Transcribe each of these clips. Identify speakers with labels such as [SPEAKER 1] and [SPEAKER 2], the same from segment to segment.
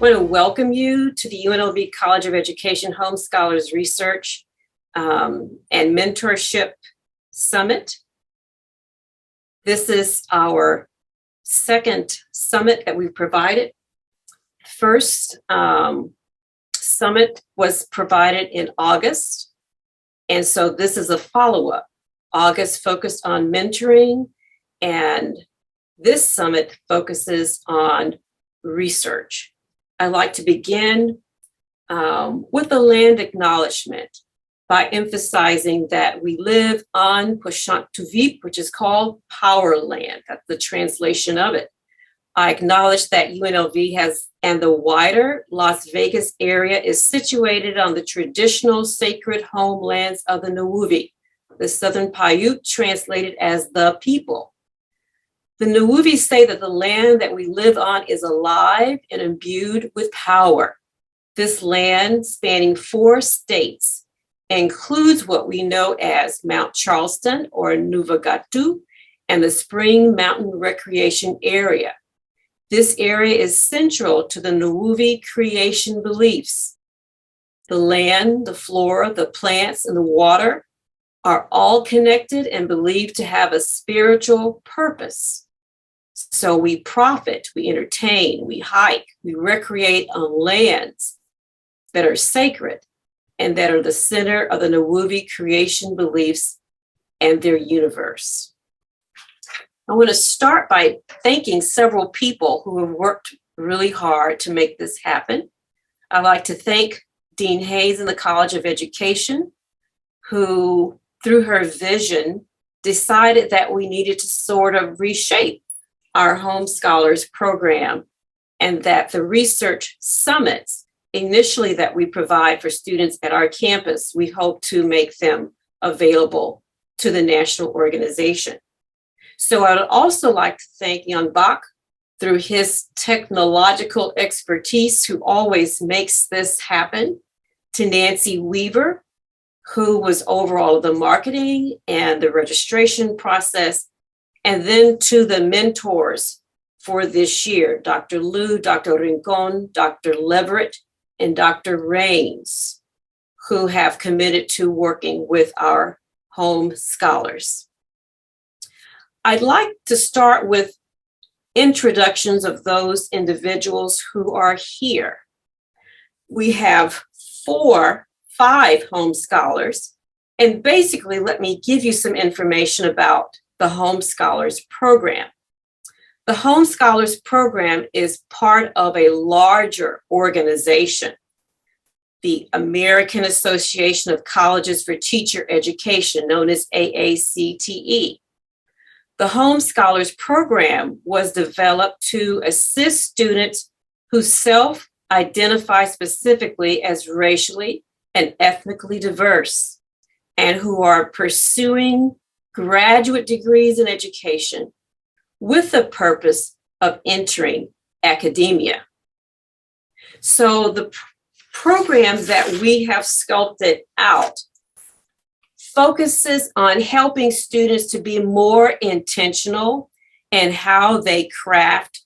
[SPEAKER 1] want to welcome you to the UNLV College of Education Home Scholars Research and Mentorship Summit. This is our second summit that we've provided. First summit was provided in August, and so this is a follow-up. August focused on mentoring, and this summit focuses on research. I'd like to begin with a land acknowledgement by emphasizing that we live on Positionality, which is called power land. That's the translation of it. I acknowledge that UNLV has, and the wider Las Vegas area is situated on the traditional sacred homelands of the Nuwuvi, the Southern Paiute, translated as the people. The Nuwuvi say that the land that we live on is alive and imbued with power. This land, spanning 4 states, includes what we know as Mount Charleston or Nuvagatu and the Spring Mountain Recreation Area. This area is central to the Nuwuvi creation beliefs. The land, the flora, the plants, and the water are all connected and believed to have a spiritual purpose. So we profit, we entertain, we hike, we recreate on lands that are sacred and that are the center of the Nuwuvi creation beliefs and their universe. I want to start by thanking several people who have worked really hard to make this happen. I'd like to thank Dean Hayes in the College of Education, who, through her vision, decided that we needed to sort of reshape our Home Scholars program, and that the research summits initially that we provide for students at our campus, we hope to make them available to the national organization. So I would also like to thank Jan Bach through his technological expertise, who always makes this happen, to Nancy Weaver, who was over all of the marketing and the registration process, and then to the mentors for this year, Dr. Liu, Dr. Rincon, Dr. Leverett, and Dr. Rains, who have committed to working with our home scholars. I'd like to start with introductions of those individuals who are here. We have 5 home scholars, and basically let me give you some information about the Home Scholars Program. The Home Scholars Program is part of a larger organization, the American Association of Colleges for Teacher Education, known as AACTE. The Home Scholars Program was developed to assist students who self-identify specifically as racially and ethnically diverse and who are pursuing graduate degrees in education with the purpose of entering academia. So the program that we have sculpted out focuses on helping students to be more intentional in how they craft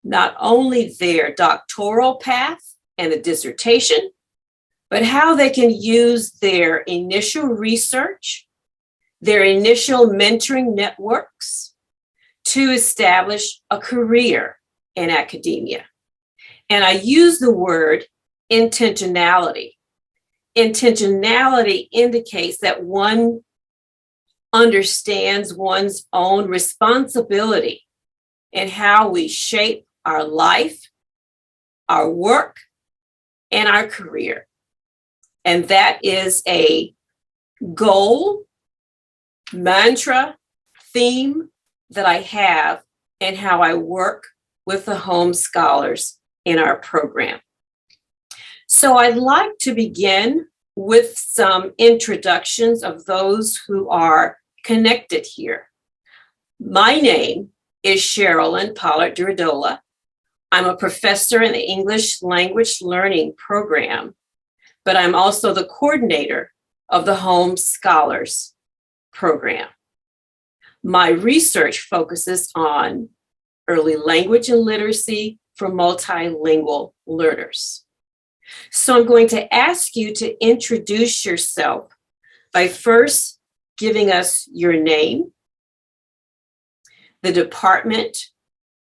[SPEAKER 1] not only their doctoral path and the dissertation, but how they can use their initial research, their initial mentoring networks to establish a career in academia. And I use the word intentionality. Intentionality indicates that one understands one's own responsibility in how we shape our life, our work, and our career. And that is a goal, mantra, theme that I have in how I work with the home scholars in our program. So I'd like to begin with some introductions of those who are connected here. My name is Sherilyn Pollard-Duradola. I'm a professor in the English Language Learning Program, but I'm also the coordinator of the Home Scholars Program. My research focuses on early language and literacy for multilingual learners. So I'm going to ask you to introduce yourself by first giving us your name, the department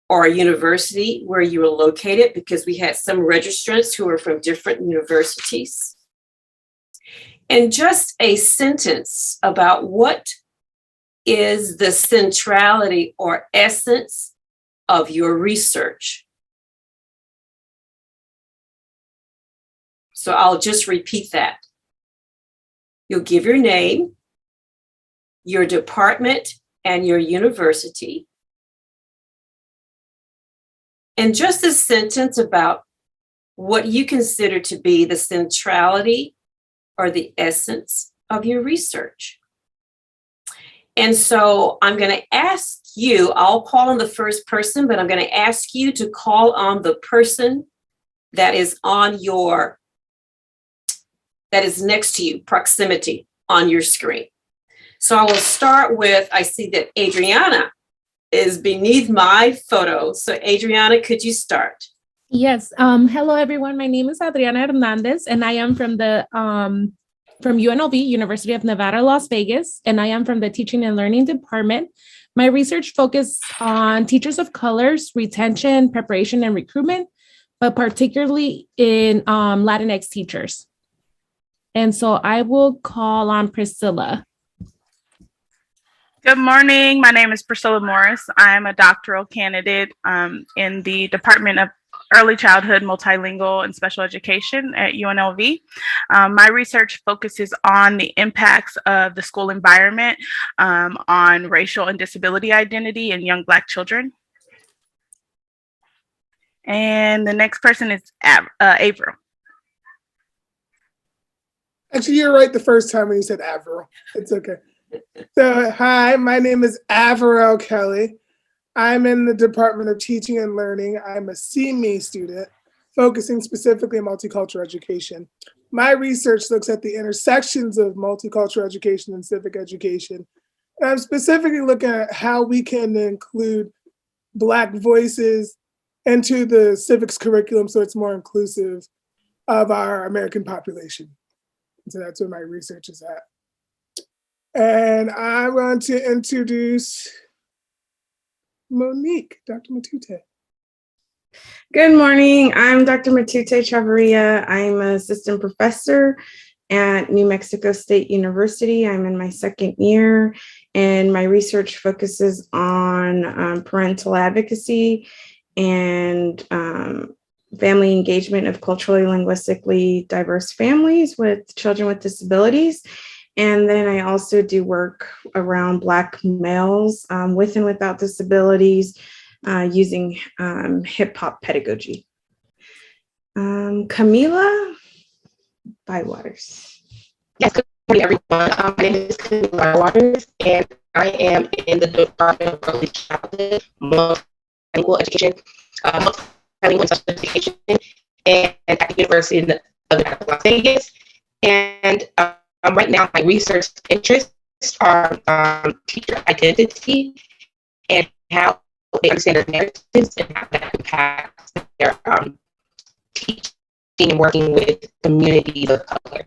[SPEAKER 1] or university where you are located, because we had some registrants who are from different universities, and just a sentence about what is the centrality or essence of your research. So I'll just repeat that. You'll give your name, your department, and your university, and just a sentence about what you consider to be the centrality or the essence of your research. And so I'm going to ask you, I'll call on the first person, but I'm going to ask you to call on the person that is that is next to you, proximity on your screen. So I will start with, I see that Adriana is beneath my photo. So Adriana, could you start?
[SPEAKER 2] Yes. Hello, everyone. My name is Adriana Hernandez, and I am from the from UNLV, University of Nevada, Las Vegas, and I am from the Teaching and Learning Department. My research focuses on teachers of colors, retention, preparation, and recruitment, but particularly in Latinx teachers. And so I will call on Priscilla.
[SPEAKER 3] Good morning. My name is Priscilla Morris. I'm a doctoral candidate in the Department of Early Childhood, Multilingual, and Special Education at UNLV. My research focuses on the impacts of the school environment on racial and disability identity in young Black children. And the next person is Avril.
[SPEAKER 4] Actually, you're right the first time when you said Avril. It's okay. So, hi, my name is Avril Kelly. I'm in the Department of Teaching and Learning. I'm a CME student, focusing specifically on multicultural education. My research looks at the intersections of multicultural education and civic education. And I'm specifically looking at how we can include Black voices into the civics curriculum so it's more inclusive of our American population. So that's where my research is at. And I want to introduce Monique, Dr. Matute.
[SPEAKER 5] Good morning. I'm Dr. Matute Chavarria. I'm an assistant professor at New Mexico State University. I'm in my second year, and my research focuses on parental advocacy and family engagement of culturally, linguistically diverse families with children with disabilities. And then I also do work around Black males with and without disabilities using hip hop pedagogy. Camila Bywaters.
[SPEAKER 6] Yes, good morning, everyone. My name is Camila Bywaters, and I am in the Department of Early Childhood, Multilingual Education, Multilingual and Special Education, and at the University of Nevada, Las Vegas. And right now, my research interests are teacher identity and how they understand their narratives and how that impacts their teaching and working with communities of color.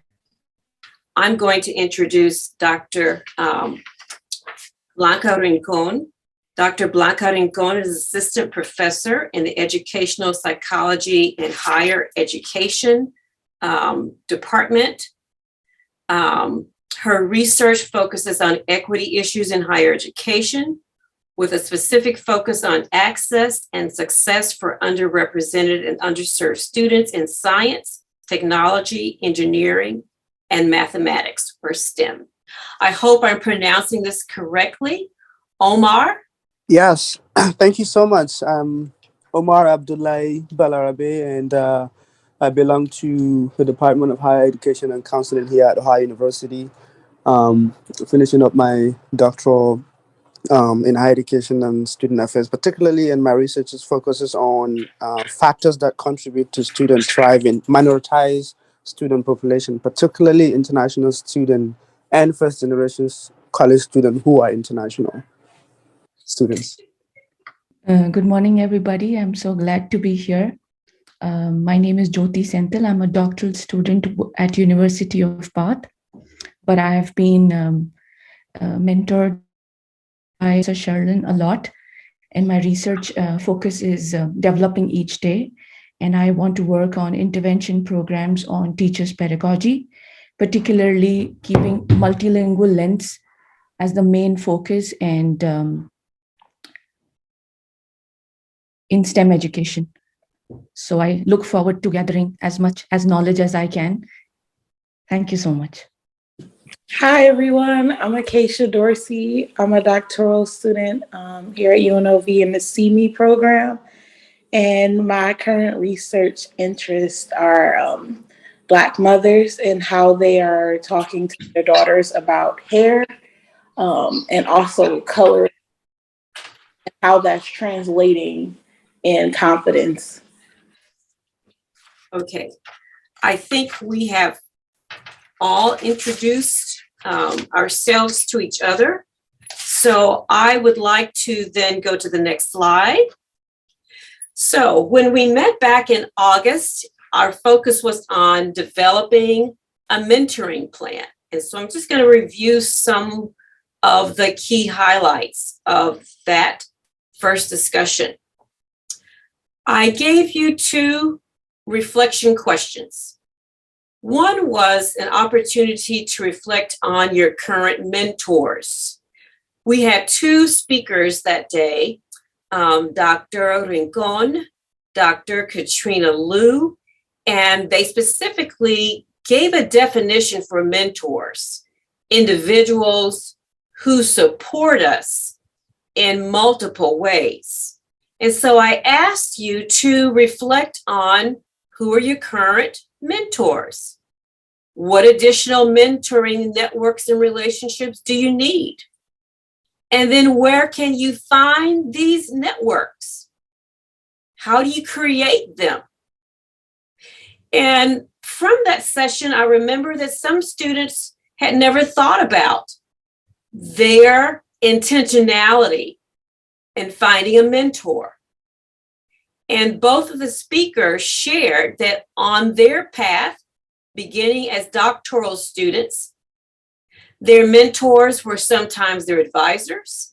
[SPEAKER 1] I'm going to introduce Dr. Blanca Rincon. Dr. Blanca Rincon is assistant professor in the Educational Psychology and Higher Education department. Her research focuses on equity issues in higher education, with a specific focus on access and success for underrepresented and underserved students in science, technology, engineering, and mathematics, or STEM. I hope I'm pronouncing this correctly. Omar?
[SPEAKER 7] Yes, thank you so much. I'm Omar Abdullah Balarabe, and I belong to the Department of Higher Education and Counseling here at Ohio University, finishing up my doctoral in higher education and student affairs. Particularly in my research, it focuses on factors that contribute to student thriving, minoritized student population, particularly international student and first generation college students who are international students.
[SPEAKER 8] Good morning, everybody. I'm so glad to be here. My name is Jyoti Senthil. I'm a doctoral student at University of Bath, but I have been mentored by Sir Sherlin a lot, and my research focus is developing each day. And I want to work on intervention programs on teachers' pedagogy, particularly keeping multilingual lens as the main focus and in STEM education. So I look forward to gathering as much as knowledge as I can. Thank you so much.
[SPEAKER 9] Hi, everyone. I'm Acacia Dorsey. I'm a doctoral student here at UNLV in the CME program. And my current research interests are Black mothers and how they are talking to their daughters about hair and also color, and how that's translating in confidence.
[SPEAKER 1] Okay, I think we have all introduced ourselves to each other. So I would like to then go to the next slide. So when we met back in August, our focus was on developing a mentoring plan. And so I'm just going to review some of the key highlights of that first discussion. I gave you 2 reflection questions. One was an opportunity to reflect on your current mentors. We had 2 speakers that day, Dr. Rincon, Dr. Katrina Liu, and they specifically gave a definition for mentors, individuals who support us in multiple ways. And so I asked you to reflect on who are your current mentors? What additional mentoring networks and relationships do you need? And then where can you find these networks? How do you create them? And from that session, I remember that some students had never thought about their intentionality in finding a mentor. And both of the speakers shared that on their path, beginning as doctoral students, their mentors were sometimes their advisors,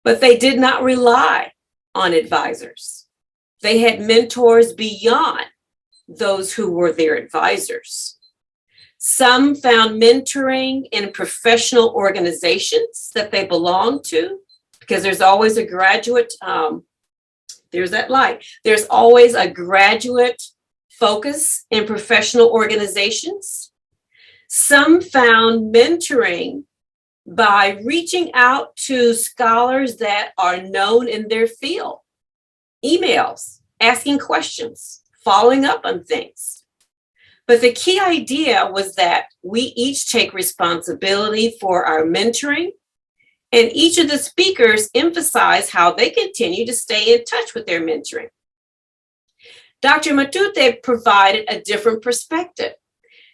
[SPEAKER 1] but they did not rely on advisors. They had mentors beyond those who were their advisors. Some found mentoring in professional organizations that they belonged to, because there's always a graduate, there's that light. There's always a graduate focus in professional organizations. Some found mentoring by reaching out to scholars that are known in their field, emails, asking questions, following up on things. But the key idea was that we each take responsibility for our mentoring, and each of the speakers emphasize how they continue to stay in touch with their mentoring. Dr. Matute provided a different perspective.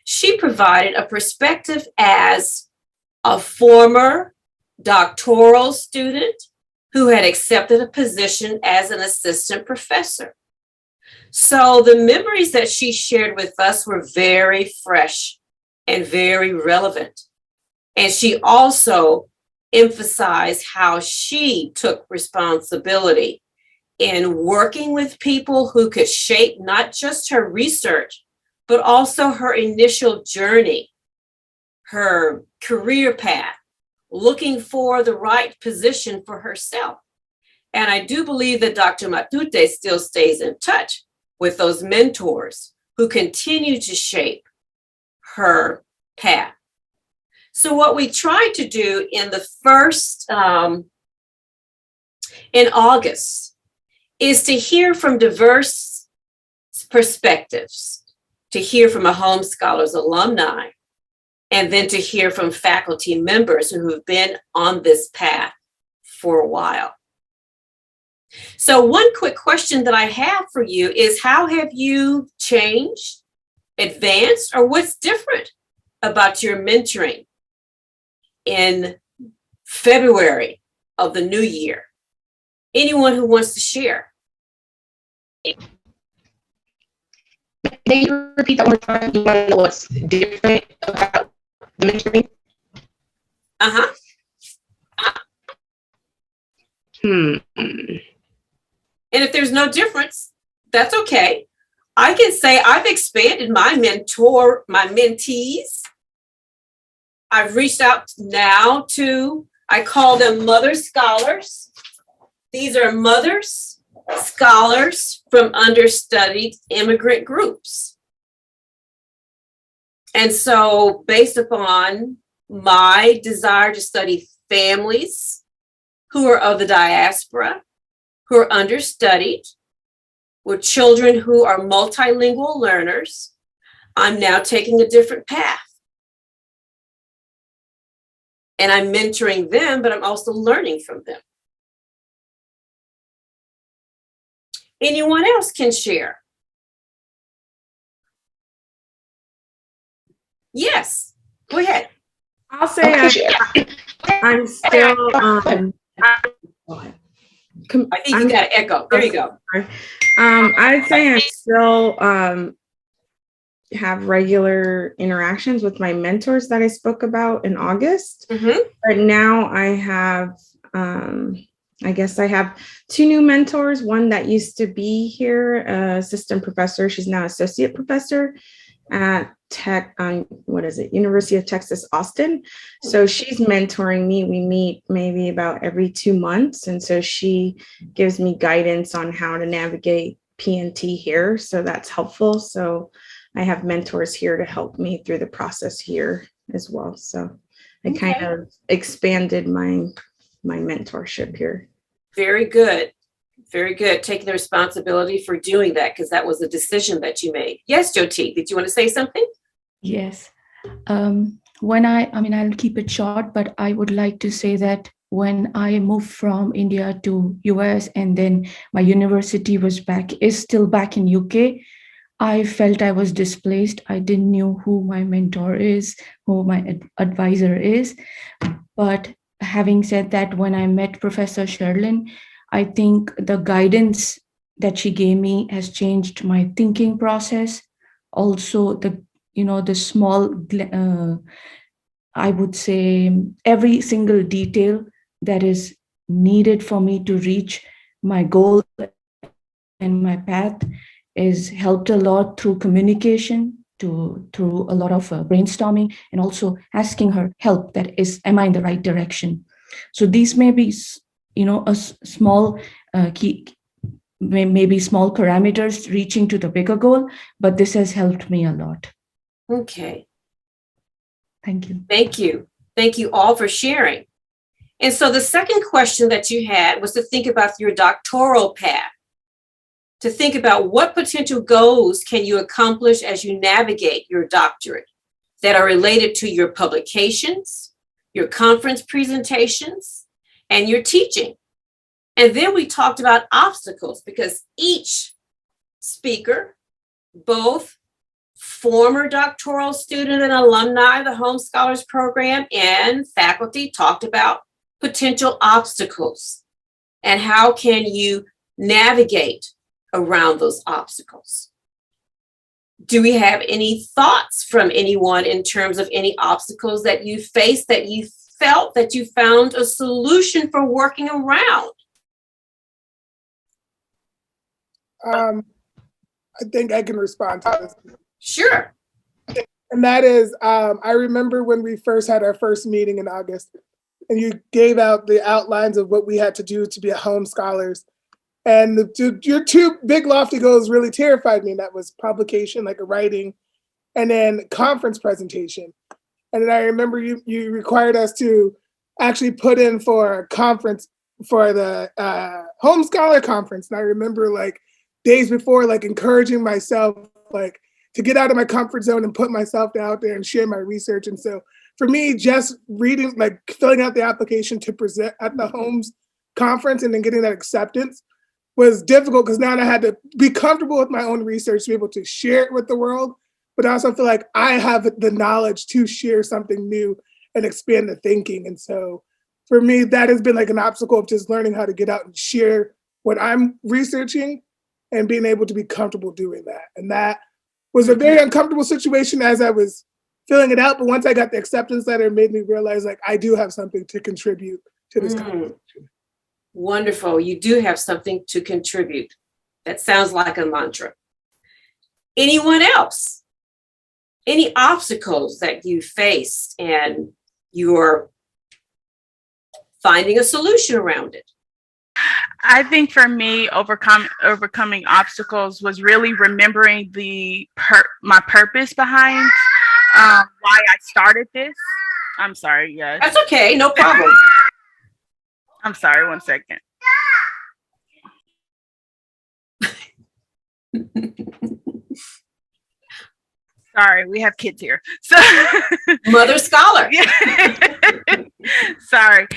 [SPEAKER 1] She provided a perspective as a former doctoral student who had accepted a position as an assistant professor. So the memories that she shared with us were very fresh and very relevant. And she also emphasized how she took responsibility in working with people who could shape not just her research, but also her initial journey, her career path, looking for the right position for herself. And I do believe that Dr. Matute still stays in touch with those mentors who continue to shape her path. So what we tried to do in the first, in August, is to hear from diverse perspectives, to hear from a Holmes Scholars alumni, and then to hear from faculty members who have been on this path for a while. So one quick question that I have for you is, how have you changed, advanced, or what's different about your mentoring in February of the new year? Anyone who wants to share?
[SPEAKER 6] Can you repeat that one more time? You want to know what's different about the mentoring?
[SPEAKER 1] Uh-huh.
[SPEAKER 6] Hmm.
[SPEAKER 1] And if there's no difference, that's okay. I can say I've expanded my mentees. I've reached out now to, I call them mother scholars. These are mothers, scholars from understudied immigrant groups. And so based upon my desire to study families who are of the diaspora, who are understudied, with children who are multilingual learners, I'm now taking a different path. And I'm mentoring them, but I'm also learning from them. Anyone else can share? Yes, go ahead.
[SPEAKER 5] I'll say I'm still.
[SPEAKER 1] I think you got to echo. There you go.
[SPEAKER 5] I'd say I still have regular interactions with my mentors that I spoke about in August. But now I have, I guess I have two new mentors. One that used to be here, assistant professor. She's now associate professor at University of Texas, Austin. So she's mentoring me. We meet maybe about every 2 months. And so she gives me guidance on how to navigate P&T here. So that's helpful. So I have mentors here to help me through the process here as well. So I kind of expanded my mentorship here.
[SPEAKER 1] Very good. Very good. Taking the responsibility for doing that, because that was a decision that you made. Yes, Jyoti, did you want to say something?
[SPEAKER 8] Yes. I'll keep it short, but I would like to say that when I moved from India to US and then my university is still back in UK, I felt I was displaced. I didn't know who my mentor is, who my advisor is. But having said that, when I met Professor Sherlin, I think the guidance that she gave me has changed my thinking process. Also, the small, I would say every single detail that is needed for me to reach my goal and my path is helped a lot through communication, through a lot of brainstorming, and also asking her help. Am I in the right direction? So these may be, a small key, maybe small parameters reaching to the bigger goal, but this has helped me a lot.
[SPEAKER 1] Okay.
[SPEAKER 8] Thank you.
[SPEAKER 1] Thank you. Thank you all for sharing. And so the second question that you had was to think about your doctoral path, to think about what potential goals can you accomplish as you navigate your doctorate that are related to your publications, your conference presentations, and your teaching. And then we talked about obstacles, because each speaker, both former doctoral student and alumni of the Holmes Scholars Program and faculty, talked about potential obstacles and how can you navigate around those obstacles. Do we have any thoughts from anyone in terms of any obstacles that you faced, that you felt that you found a solution for working around?
[SPEAKER 4] I think I can respond to this.
[SPEAKER 1] Sure.
[SPEAKER 4] And that is, I remember when we first had our first meeting in August, and you gave out the outlines of what we had to do to be at Holmes Scholars. And your two big lofty goals really terrified me. And that was publication, like a writing, and then conference presentation. And then I remember you required us to actually put in for a conference for the Holmes Scholar Conference. And I remember like days before, like encouraging myself, like to get out of my comfort zone and put myself out there and share my research. And so for me, just reading, like filling out the application to present at the Holmes conference and then getting that acceptance was difficult, because now I had to be comfortable with my own research to be able to share it with the world, but I also feel like I have the knowledge to share something new and expand the thinking. And so for me, that has been like an obstacle of just learning how to get out and share what I'm researching and being able to be comfortable doing that. And that was a very uncomfortable situation as I was filling it out. But once I got the acceptance letter, it made me realize like I do have something to contribute to this conversation.
[SPEAKER 1] Wonderful. You do have something to contribute. That sounds like a mantra. Anyone else? Any obstacles that you faced and you're finding a solution around it?
[SPEAKER 3] I think for me, overcoming obstacles was really remembering my purpose behind why I started this. I'm sorry, yes.
[SPEAKER 1] That's okay, no problem.
[SPEAKER 3] I'm sorry, 1 second. Sorry, we have kids here. So
[SPEAKER 1] Mother scholar.
[SPEAKER 3] Sorry.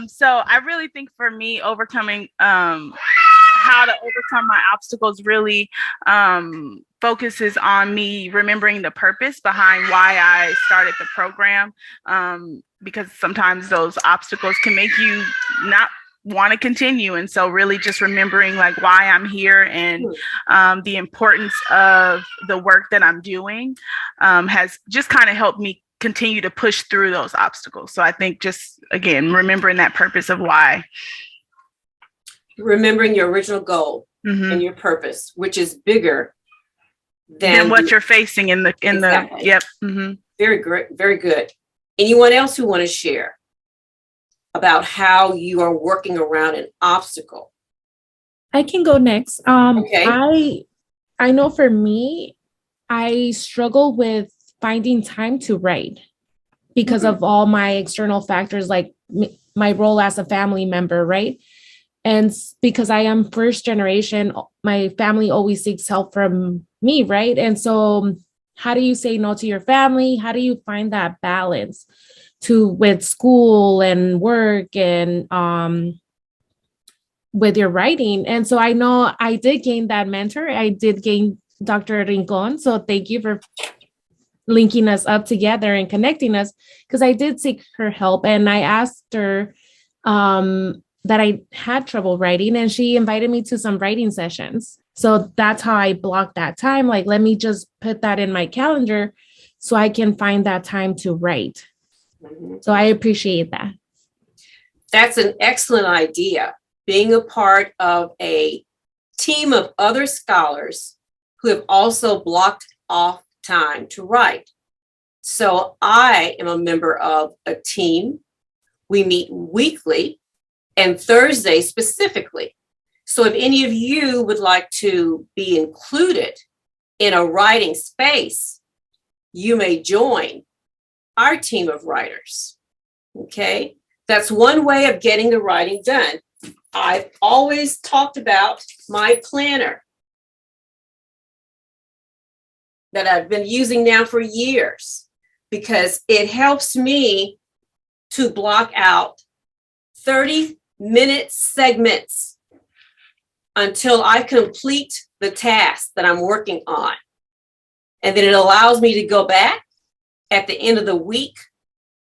[SPEAKER 3] So I really think for me, overcoming how to overcome my obstacles really focuses on me remembering the purpose behind why I started the program. Because sometimes those obstacles can make you not want to continue. And so really just remembering like why I'm here and the importance of the work that I'm doing has just kind of helped me continue to push through those obstacles. So I think just, again, remembering that purpose of why.
[SPEAKER 1] Remembering your original goal and your purpose, which is bigger than
[SPEAKER 3] what you're facing in the, yep.
[SPEAKER 1] Very great, very good. Anyone else who want to share about how you are working around an obstacle?
[SPEAKER 2] I can go next.
[SPEAKER 1] Okay.
[SPEAKER 2] I know for me, I struggle with finding time to write because of all my external factors, like my role as a family member, right? And because I am first generation, my family always seeks help from me, right? And so how do you say no to your family? How do you find that balance with school and work and with your writing? And so I know I did gain that mentor. I did gain Dr. Rincon. So thank you for linking us up together and connecting us, because I did seek her help and I asked her that I had trouble writing, and she invited me to some writing sessions. So that's how I blocked that time. Like, let me just put that in my calendar so I can find that time to write. So I appreciate that.
[SPEAKER 1] That's an excellent idea. Being a part of a team of other scholars who have also blocked off time to write. So I am a member of a team. We meet weekly and Thursday specifically. So if any of you would like to be included in a writing space, you may join our team of writers. Okay, that's one way of getting the writing done. I've always talked about my planner that I've been using now for years, because it helps me to block out 30-minute segments until I complete the task that I'm working on. And then it allows me to go back at the end of the week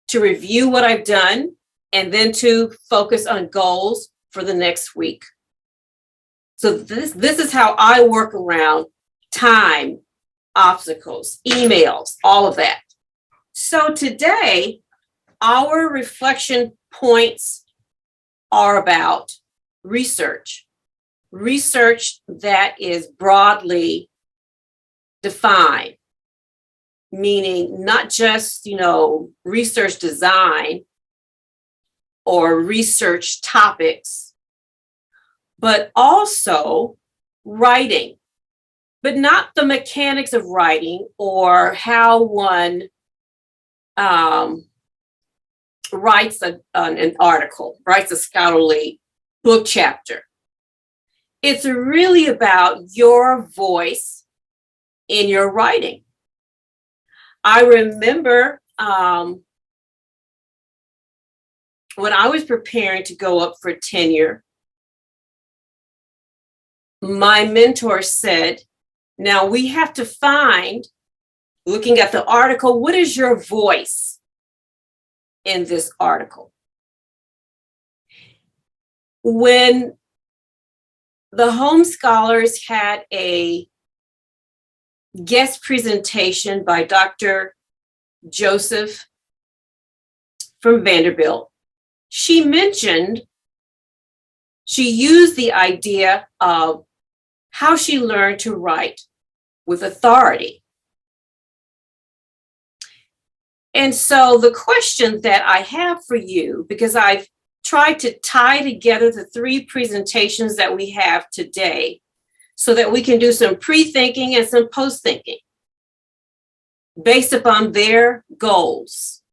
[SPEAKER 1] to review what I've done and then to focus on goals for the next week. So this is how I work around time, obstacles, emails, all of that. So today, our reflection points are about research that is broadly defined, meaning not just, research design or research topics, but also writing, but not the mechanics of writing or how one writes an article, writes a scholarly book chapter. It's really about your voice in your writing. I remember when I was preparing to go up for tenure, my mentor said, now we have to find, looking at the article, what is your voice in this article? When the Holmes scholars had a guest presentation by Dr. Joseph from Vanderbilt, she used the idea of how she learned to write with authority. And so the question that I have for you, because I've tried to tie together the three presentations that we have today so that we can do some pre-thinking and some post-thinking based upon their goals.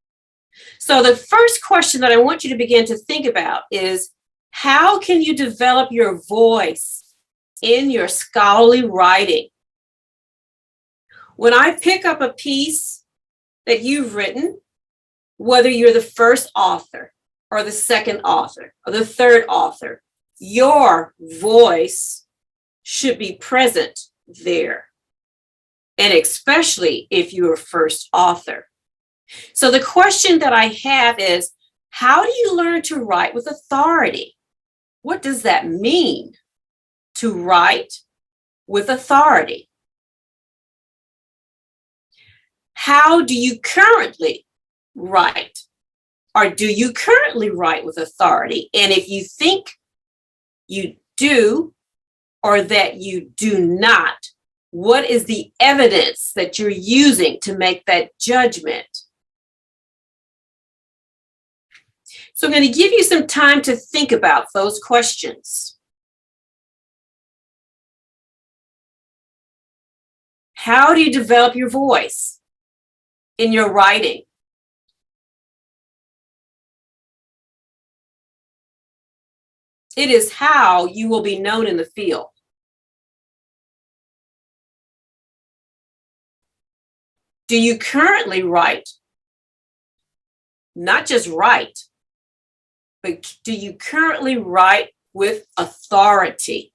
[SPEAKER 1] So the first question that I want you to begin to think about is, how can you develop your voice in your scholarly writing? When I pick up a piece that you've written, whether you're the first author or the second author or the third author, your voice should be present there. And especially if you're a first author. So the question that I have is, how do you learn to write with authority? What does that mean, to write with authority? How do you currently write? Or do you currently write with authority? And if you think you do or that you do not, what is the evidence that you're using to make that judgment? So I'm going to give you some time to think about those questions. How do you develop your voice in your writing? It is how you will be known in the field. Do you currently write? Not just write, but do you currently write with authority?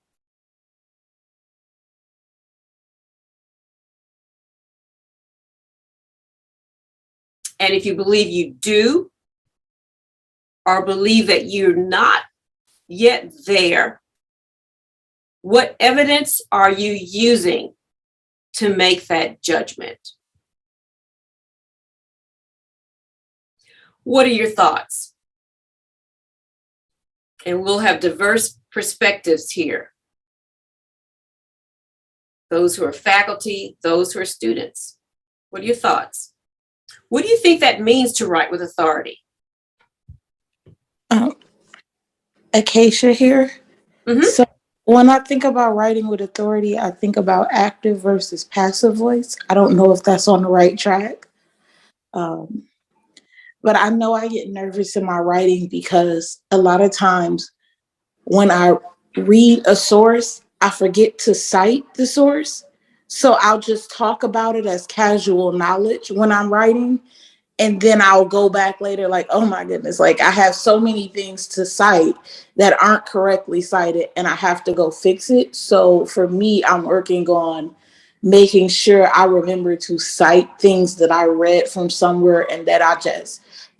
[SPEAKER 1] And if you believe you do, or believe that you're not yet there, what evidence are you using to make that judgment? What are your thoughts? And we'll have diverse perspectives here. Those who are faculty, those who are students. What are your thoughts? What do you think that means to write with authority?
[SPEAKER 9] Acacia here.
[SPEAKER 1] Mm-hmm.
[SPEAKER 9] So when I think about writing with authority, I think about active versus passive voice. I don't know if that's on the right track. But I know I get nervous in my writing because a lot of times when I read a source, I forget to cite the source. So I'll just talk about it as casual knowledge when I'm writing. And then I'll go back later like, oh my goodness, like I have so many things to cite that aren't correctly cited and I have to go fix it. So for me, I'm working on making sure I remember to cite things that I read from somewhere and that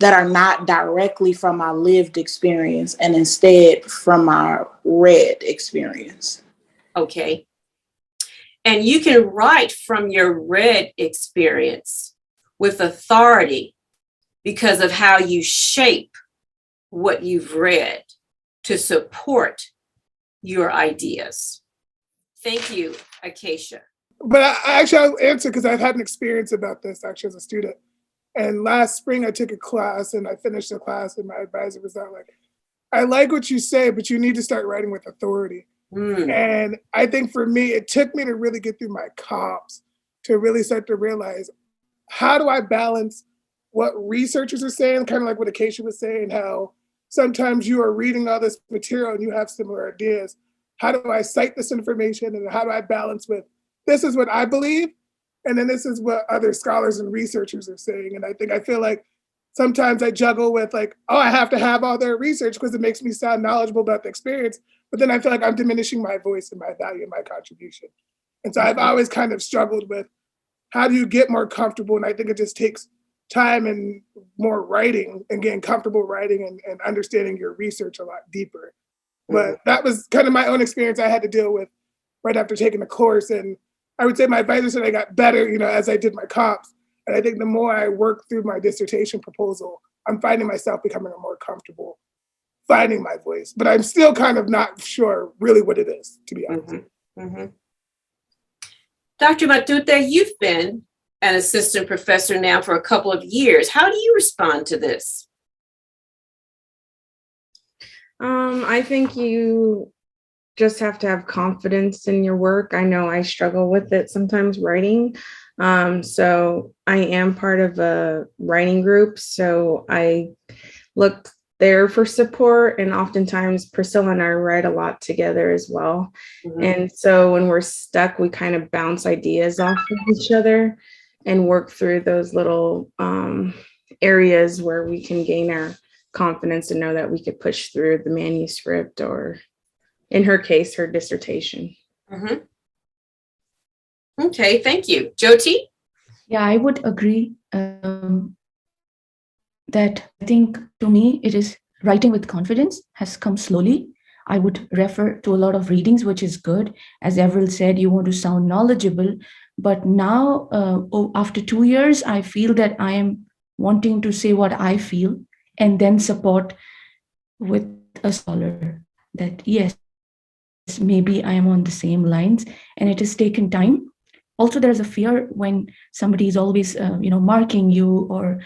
[SPEAKER 9] are not directly from my lived experience and instead from my read experience.
[SPEAKER 1] Okay. And you can write from your read experience with authority because of how you shape what you've read to support your ideas. Thank you, Acacia.
[SPEAKER 4] But I'll answer because I've had an experience about this actually as a student. And last spring I took a class and I finished the class and my advisor was like, I like what you say, but you need to start writing with authority. And I think for me, it took me to really get through my comps to really start to realize, how do I balance what researchers are saying, kind of like what Acacia was saying, how sometimes you are reading all this material and you have similar ideas. How do I cite this information and how do I balance with, this is what I believe, and then this is what other scholars and researchers are saying. And I feel like sometimes I juggle with like, oh, I have to have all their research because it makes me sound knowledgeable about the experience. But then I feel like I'm diminishing my voice and my value and my contribution. And so I've always kind of struggled with, how do you get more comfortable? And I think it just takes time and more writing and getting comfortable writing and understanding your research a lot deeper. But that was kind of my own experience I had to deal with right after taking the course. And I would say my advisor said I got better, as I did my comps. And I think the more I work through my dissertation proposal, I'm finding myself becoming more comfortable finding my voice. But I'm still kind of not sure really what it is, to be honest.
[SPEAKER 1] Dr. Matute, you've been an assistant professor now for a couple of years. How do you respond to this?
[SPEAKER 5] I think you just have to have confidence in your work. I know I struggle with it sometimes writing. So I am part of a writing group. So I look there for support. And oftentimes Priscilla and I write a lot together as well. And so when we're stuck, we kind of bounce ideas off of each other and work through those little areas where we can gain our confidence and know that we could push through the manuscript, or in her case, her dissertation.
[SPEAKER 1] Okay, thank you. Jyoti?
[SPEAKER 8] Yeah, I would agree that I think to me, it is writing with confidence has come slowly. I would refer to a lot of readings, which is good. As Avril said, you want to sound knowledgeable. But now, after 2 years, I feel that I am wanting to say what I feel and then support with a scholar that, yes, maybe I am on the same lines, and it has taken time. Also, there's a fear when somebody is always, marking you, or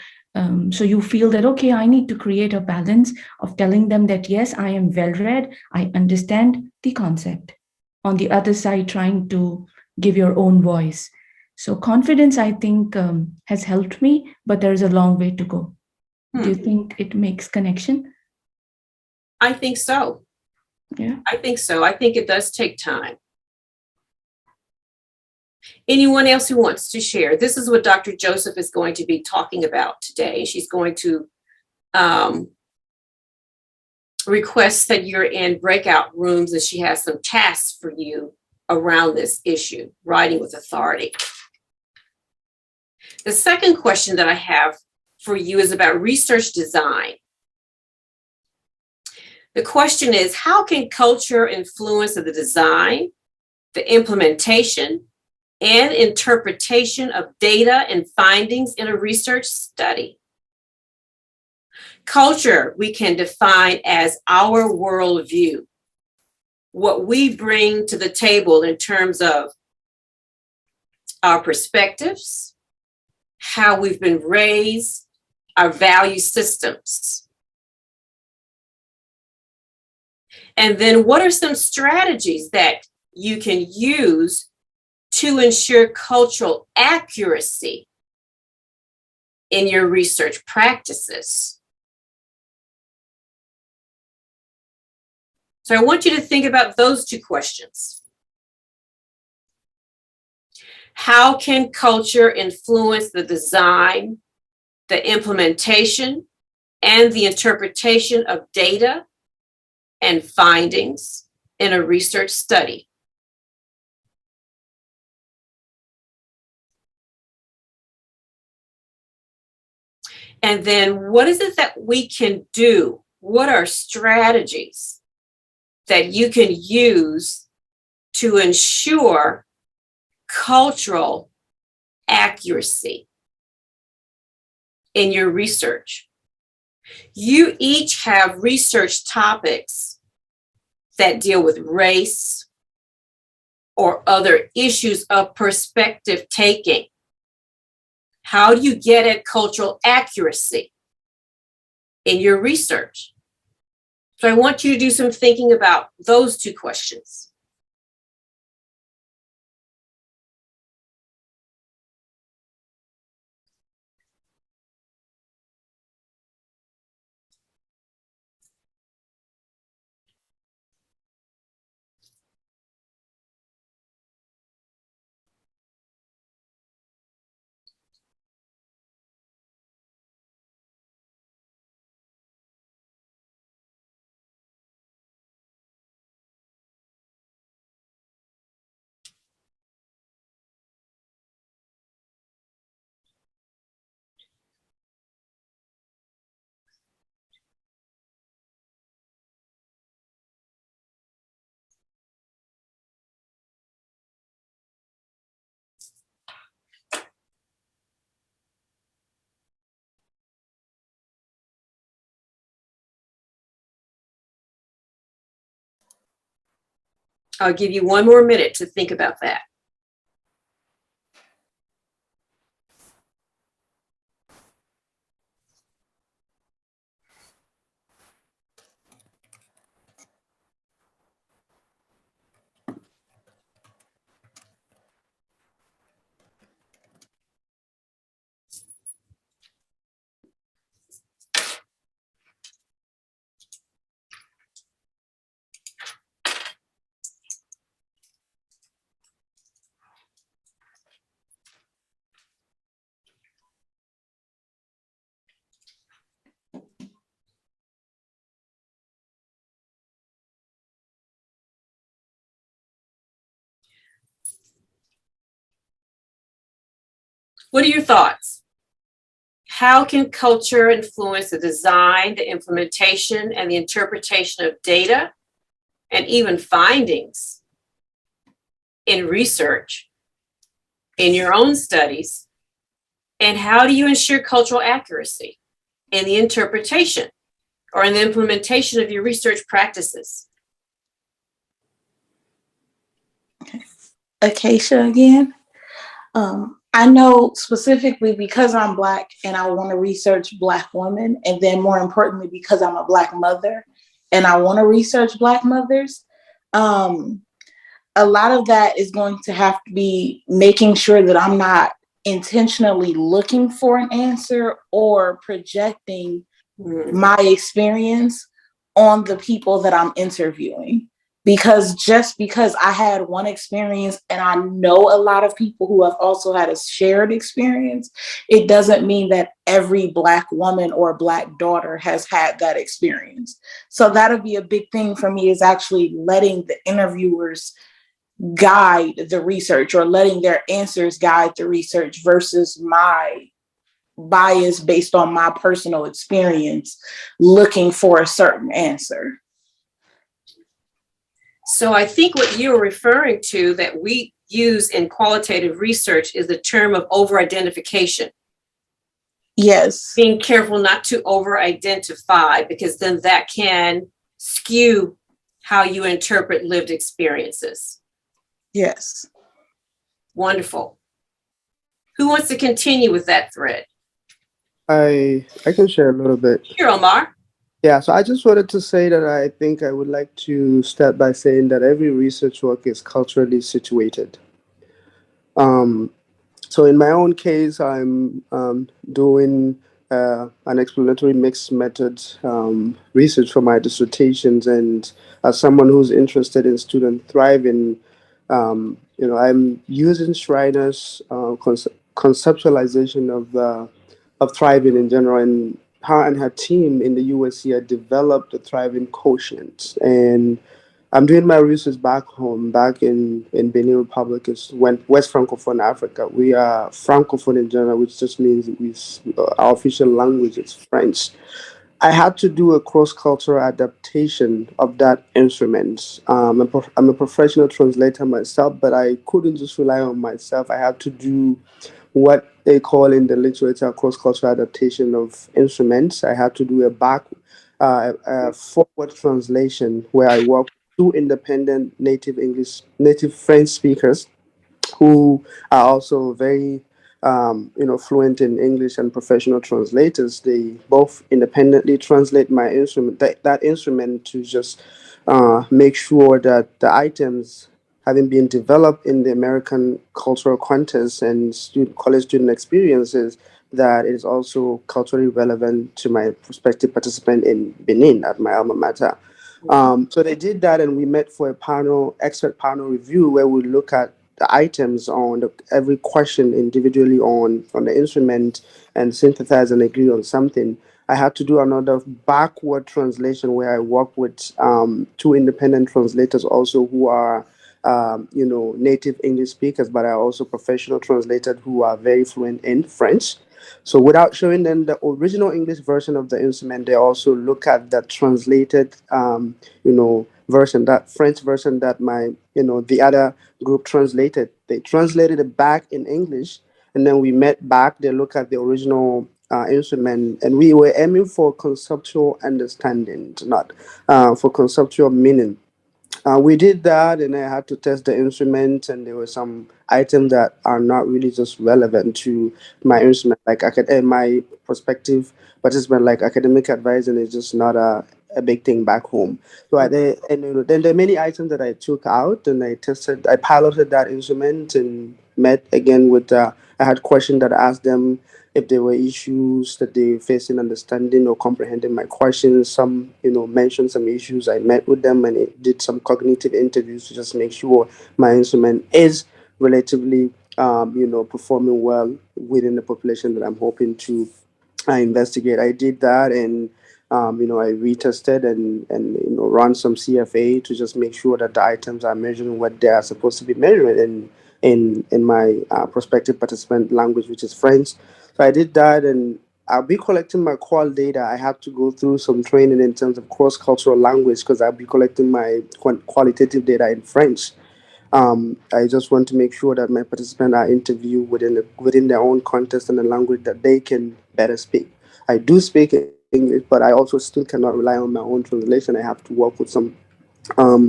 [SPEAKER 8] so you feel that, okay, I need to create a balance of telling them that, yes, I am well-read, I understand the concept. On the other side, trying to give your own voice. So confidence, I think, has helped me, but there's a long way to go. Do you think it makes connection?
[SPEAKER 1] I think so.
[SPEAKER 8] Yeah.
[SPEAKER 1] I think so. I think it does take time. Anyone else who wants to share? This is what Dr. Joseph is going to be talking about today. She's going to request that you're in breakout rooms, and she has some tasks for you around this issue, writing with authority. The second question that I have for you is about research design. The question is, how can culture influence the design, the implementation, and interpretation of data and findings in a research study? Culture, we can define as our worldview, what we bring to the table in terms of our perspectives, how we've been raised, our value systems. And then what are some strategies that you can use to ensure cultural accuracy in your research practices? So I want you to think about those two questions. How can culture influence the design, the implementation, and the interpretation of data and findings in a research study? And then what is it that we can do? What are strategies that you can use to ensure cultural accuracy in your research? You each have research topics that deal with race or other issues of perspective taking. How do you get at cultural accuracy in your research? So I want you to do some thinking about those two questions. I'll give you 1 more minute to think about that. What are your thoughts? How can culture influence the design, the implementation, and the interpretation of data, and even findings in research, in your own studies? And how do you ensure cultural accuracy in the interpretation or in the implementation of your research practices?
[SPEAKER 9] Acacia again. I know specifically because I'm Black and I want to research Black women, and then more importantly, because I'm a Black mother and I want to research Black mothers, a lot of that is going to have to be making sure that I'm not intentionally looking for an answer or projecting my experience on the people that I'm interviewing. Because just because I had one experience and I know a lot of people who have also had a shared experience, it doesn't mean that every Black woman or Black daughter has had that experience. So that'll be a big thing for me, is actually letting the interviewers guide the research or letting their answers guide the research versus my bias based on my personal experience looking for a certain answer.
[SPEAKER 1] So I think what you're referring to that we use in qualitative research is the term of over-identification.
[SPEAKER 9] Yes.
[SPEAKER 1] Being careful not to over-identify, because then that can skew how you interpret lived experiences.
[SPEAKER 9] Yes.
[SPEAKER 1] Wonderful. Who wants to continue with that thread?
[SPEAKER 7] I can share a little bit.
[SPEAKER 1] Here, Omar.
[SPEAKER 7] Yeah, so I just wanted to say that I think I would like to start by saying that every research work is culturally situated. So in my own case, I'm doing an explanatory mixed method research for my dissertations, and as someone who's interested in student thriving, I'm using Schreiner's conceptualization of thriving in general, and her and her team in the USC had developed the thriving quotient. And I'm doing my research back home, back in Benin Republic, is West Francophone Africa. We are Francophone in general, which just means our official language is French. I had to do a cross-cultural adaptation of that instrument. I'm a professional translator myself, but I couldn't just rely on myself. I had to do what they call in the literature cross-cultural adaptation of instruments. I had to do a forward translation where I work with two independent native French speakers who are also very fluent in English and professional translators. They both independently translate my instrument, that instrument, to just make sure that the items having been developed in the American cultural context and college student experiences, that is also culturally relevant to my prospective participant in Benin at my alma mater. So they did that, and we met for a expert panel review where we look at the items on every question individually on the instrument and synthesize and agree on something. I had to do another backward translation where I work with two independent translators also who are native English speakers, but are also professional translators who are very fluent in French. So without showing them the original English version of the instrument, they also look at the translated, version, that French version that the other group translated. They translated it back in English, and then we met back. They look at the original instrument, and we were aiming for conceptual understanding, not for conceptual meaning. We did that, and I had to test the instrument, and there were some items that are not really just relevant to my instrument, like my prospective participant, like academic advising is just not a big thing back home. So then there are many items that I took out, and I piloted that instrument, and met again with. I had questions that I asked them if there were issues that they face in understanding or comprehending my questions. Some, mentioned some issues. I met with them and did some cognitive interviews to just make sure my instrument is relatively, performing well within the population that I'm hoping to investigate. I did that, and I retested and run some CFA to just make sure that the items are measuring what they are supposed to be measuring in my prospective participant language, which is French. So I did that, and I'll be collecting my qual data. I have to go through some training in terms of cross-cultural language because I'll be collecting my qualitative data in French. I just want to make sure that my participants are interviewed within their own context and the language that they can better speak. I do speak English, but I also still cannot rely on my own translation. I have to work with some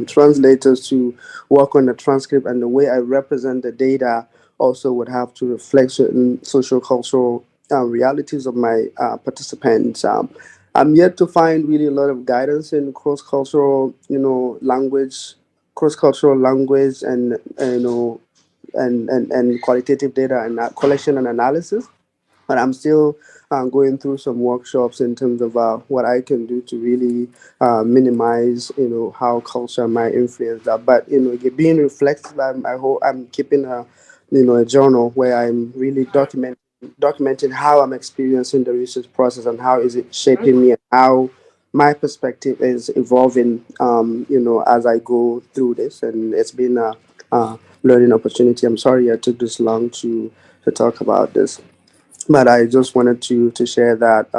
[SPEAKER 7] translators to work on the transcript, and the way I represent the data also would have to reflect certain social cultural realities of my participants. I'm yet to find really a lot of guidance in cross cultural language, and and qualitative data and collection and analysis, but I'm still going through some workshops in terms of what I can do to really minimize, how culture might influence that. But being reflective, I'm keeping a journal where I'm really documenting how I'm experiencing the research process and how is it shaping me, and how my perspective is evolving, as I go through this. And it's been a learning opportunity. I'm sorry I took this long to talk about this, but I just wanted to share that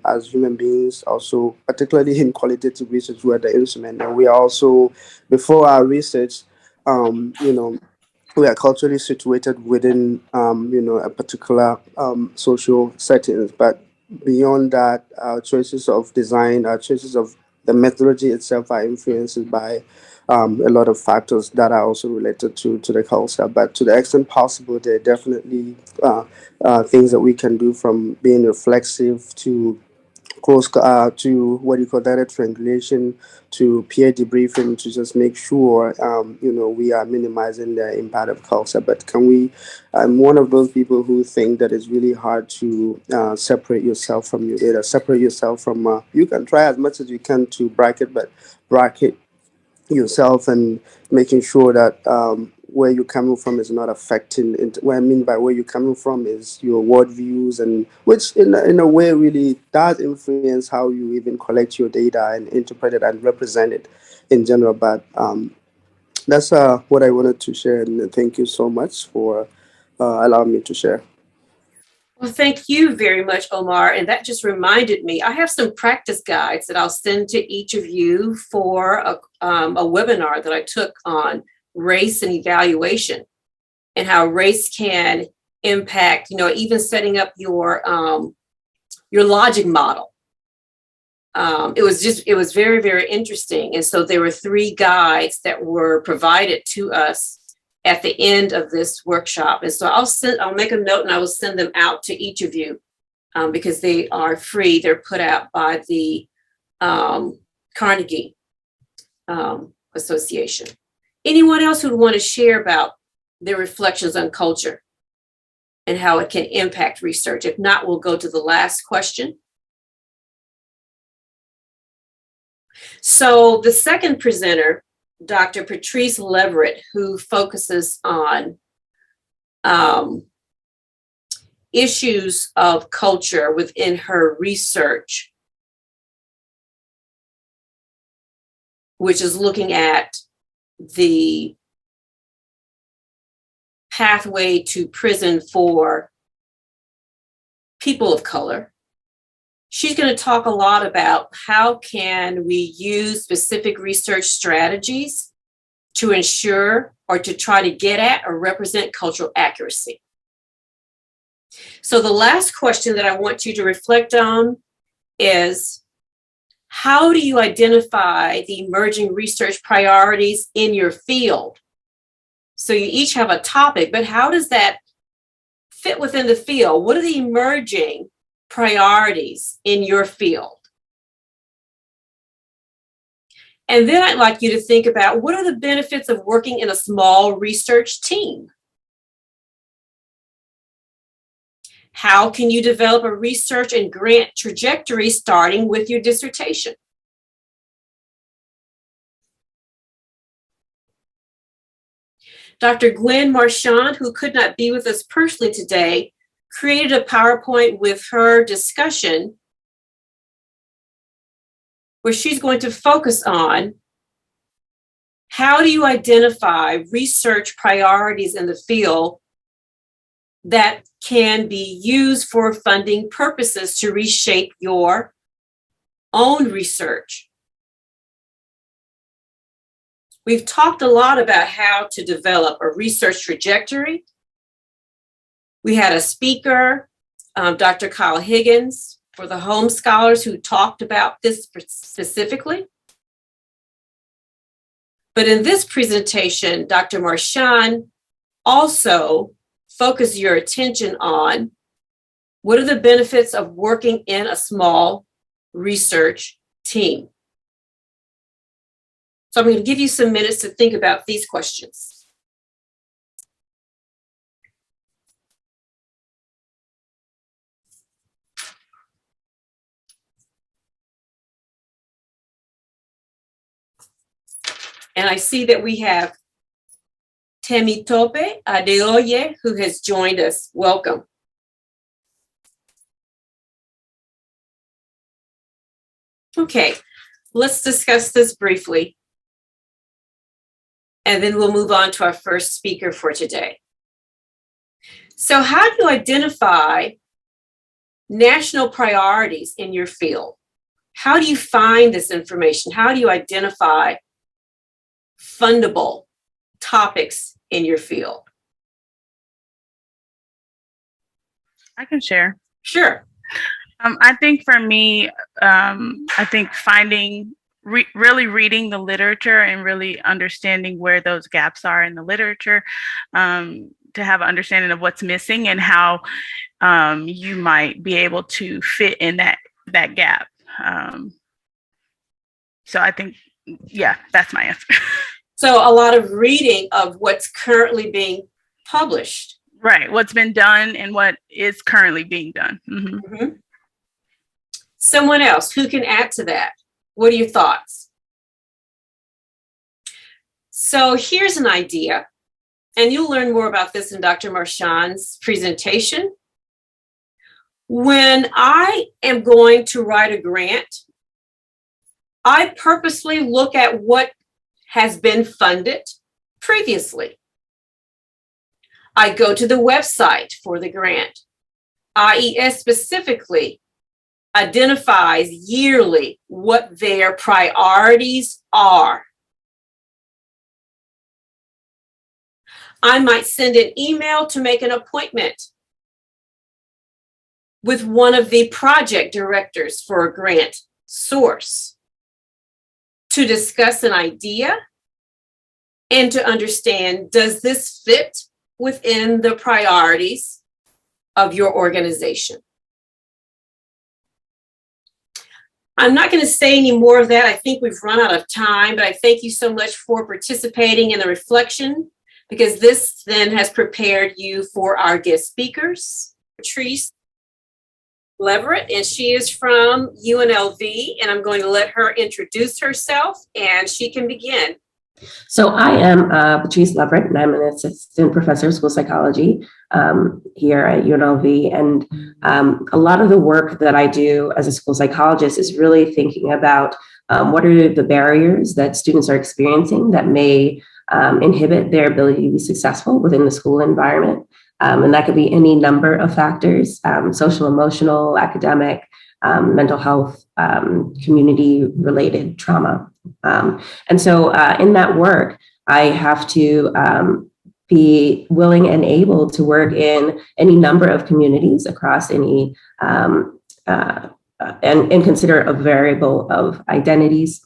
[SPEAKER 7] as human beings, also particularly in qualitative research, we're the instrument, and we are also, before our research, um, you know, we are culturally situated within a particular social settings. But beyond that, our choices of design, our choices of the methodology itself are influenced by a lot of factors that are also related to the culture. But to the extent possible, there are definitely things that we can do, from being reflexive to what do you call direct triangulation, to peer debriefing, to just make sure we are minimizing the impact of culture. But I'm one of those people who think that it's really hard to separate yourself from your data, separate yourself from you can try as much as you can to bracket yourself, and making sure that where you're coming from is not affecting it. What I mean by where you're coming from is your worldviews, and which in a way really does influence how you even collect your data and interpret it and represent it in general. But that's what I wanted to share, and thank you so much for allowing me to share.
[SPEAKER 1] Well, thank you very much, Omar. And that just reminded me, I have some practice guides that I'll send to each of you for a webinar that I took on race and evaluation, and how race can impact, even setting up your logic model. It was very, very interesting. And so there were 3 guides that were provided to us at the end of this workshop. And so I'll make a note, and I will send them out to each of you because they are free. They're put out by the Carnegie Association. Anyone else who would want to share about their reflections on culture and how it can impact research? If not, we'll go to the last question. So the second presenter, Dr. Patrice Leverett, who focuses on issues of culture within her research, which is looking at the pathway to prison for people of color. She's going to talk a lot about how can we use specific research strategies to ensure or to try to get at or represent cultural accuracy. So the last question that I want you to reflect on is, how do you identify the emerging research priorities in your field? So you each have a topic, but how does that fit within the field? What are the emerging priorities in your field? And then I'd like you to think about, what are the benefits of working in a small research team? How can you develop a research and grant trajectory starting with your dissertation? Dr. Gwen Marchand, who could not be with us personally today, created a PowerPoint with her discussion where she's going to focus on how do you identify research priorities in the field that can be used for funding purposes to reshape your own research. We've talked a lot about how to develop a research trajectory. We had a speaker, Dr. Kyle Higgins, for the Holmes scholars, who talked about this specifically. But in this presentation, Dr. Marchand also focused your attention on what are the benefits of working in a small research team. So I'm going to give you some minutes to think about these questions. And I see that we have Temitope Adeoye, who has joined us. Welcome. Okay, let's discuss this briefly, and then we'll move on to our first speaker for today. So how do you identify national priorities in your field? How do you find this information? How do you identify fundable topics in your field?
[SPEAKER 3] I can share.
[SPEAKER 1] Sure.
[SPEAKER 3] I think for me, I think finding, really reading the literature and really understanding where those gaps are in the literature, to have an understanding of what's missing and how you might be able to fit in that gap. So I think, yeah, that's my answer.
[SPEAKER 1] So a lot of reading of what's currently being published.
[SPEAKER 3] Right, what's been done and what is currently being done. Mm-hmm.
[SPEAKER 1] Mm-hmm. Someone else who can add to that. What are your thoughts? So here's an idea, and you'll learn more about this in Dr. Marchand's presentation. When I am going to write a grant, I purposely look at what has been funded previously. I go to the website for the grant. IES specifically identifies yearly what their priorities are. I might send an email to make an appointment with one of the project directors for a grant source to discuss an idea and to understand, does this fit within the priorities of your organization? I'm not going to say any more of that. I think we've run out of time, but I thank you so much for participating in the reflection, because this then has prepared you for our guest speakers, Patrice Leverett, and she is from UNLV, and I'm going to let her introduce herself, and she can begin.
[SPEAKER 10] So I am Patrice Leverett, and I'm an assistant professor of school psychology here at UNLV. And a lot of the work that I do as a school psychologist is really thinking about what are the barriers that students are experiencing that may inhibit their ability to be successful within the school environment. And that could be any number of factors, social, emotional, academic, mental health, community-related trauma. And so in that work, I have to be willing and able to work in any number of communities across any and consider a variable of identities.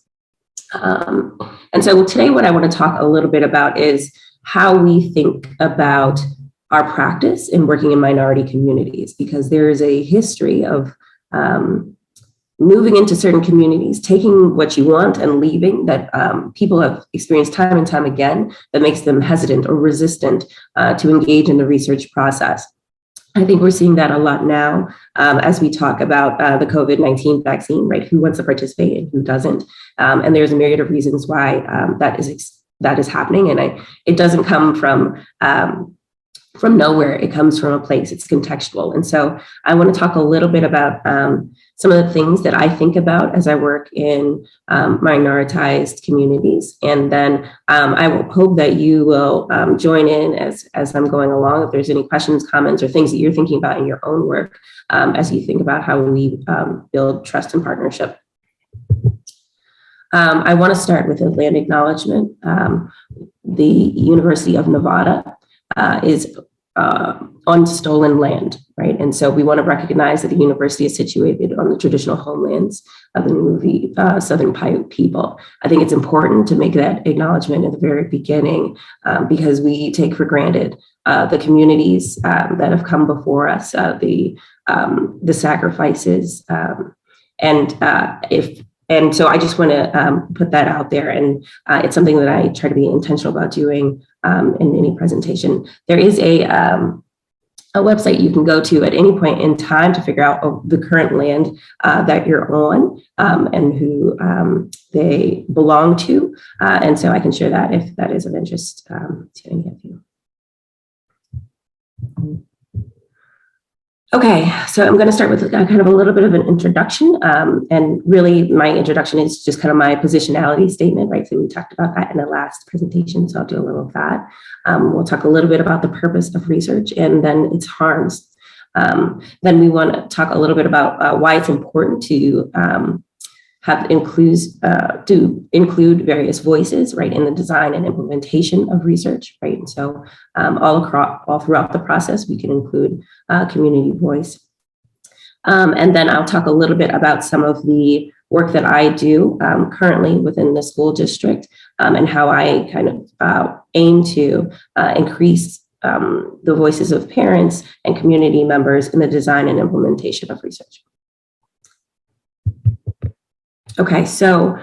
[SPEAKER 10] And so today what I want to talk a little bit about is how we think about our practice in working in minority communities, because there is a history of moving into certain communities, taking what you want and leaving that people have experienced time and time again that makes them hesitant or resistant to engage in the research process. I think we're seeing that a lot now as we talk about the COVID-19 vaccine, right? Who wants to participate and who doesn't? And there's a myriad of reasons why that is happening. And it doesn't come from nowhere. It comes from a place. It's contextual. And so I want to talk a little bit about some of the things that I think about as I work in minoritized communities. And then I will hope that you will join in as I'm going along. If there's any questions, comments, or things that you're thinking about in your own work as you think about how we build trust and partnership. I want to start with a land acknowledgement. The University of Nevada is on stolen land, right? And so we want to recognize that the university is situated on the traditional homelands of the Nunavut Southern Paiute people. I think it's important to make that acknowledgement at the very beginning because we take for granted the communities that have come before us, the sacrifices, and so I just want to put that out there, and it's something that I try to be intentional about doing in any presentation. There is a website you can go to at any point in time to figure out the current land that you're on and who they belong to, and so I can share that if that is of interest to any of you. Okay, so I'm going to start with kind of a little bit of an introduction. And really, my introduction is just kind of my positionality statement, right? So we talked about that in the last presentation, so I'll do a little of that. We'll talk a little bit about the purpose of research and then its harms. Then we want to talk a little bit about why it's important to include various voices, right, in the design and implementation of research, right? And so all throughout the process, we can include community voice. And then I'll talk a little bit about some of the work that I do currently within the school district and how I kind of aim to increase the voices of parents and community members in the design and implementation of research. Okay, so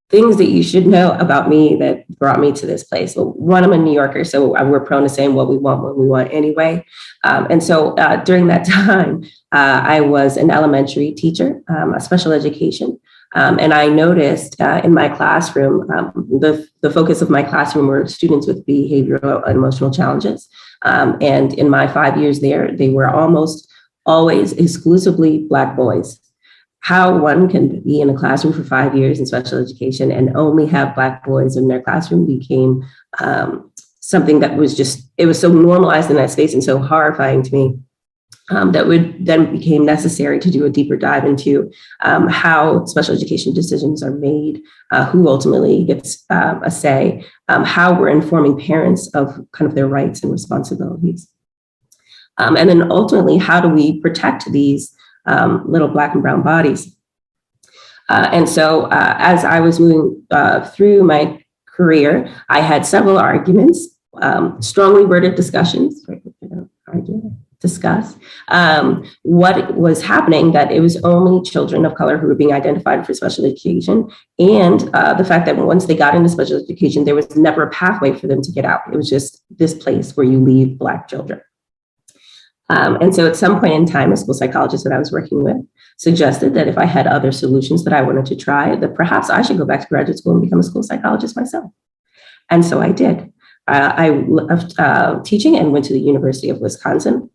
[SPEAKER 10] things that you should know about me that brought me to this place. Well, one, I'm a New Yorker, so we're prone to saying what we want when we want anyway. And so during that time, I was an elementary teacher, a special education. And I noticed in my classroom, the focus of my classroom were students with behavioral and emotional challenges. And in my 5 years there, they were almost always exclusively Black boys. How one can be in a classroom for 5 years in special education and only have Black boys in their classroom became something that was it was so normalized in that space and so horrifying to me that would then became necessary to do a deeper dive into how special education decisions are made, who ultimately gets a say, how we're informing parents of kind of their rights and responsibilities. And then ultimately, how do we protect these little Black and brown bodies? And so as I was moving through my career, I had several arguments, strongly worded discussions, discuss what was happening, that it was only children of color who were being identified for special education, and the fact that once they got into special education, there was never a pathway for them to get out. It was just this place where you leave Black children. And so at some point in time, a school psychologist that I was working with suggested that if I had other solutions that I wanted to try, that perhaps I should go back to graduate school and become a school psychologist myself. And so I did. I left teaching and went to the University of Wisconsin.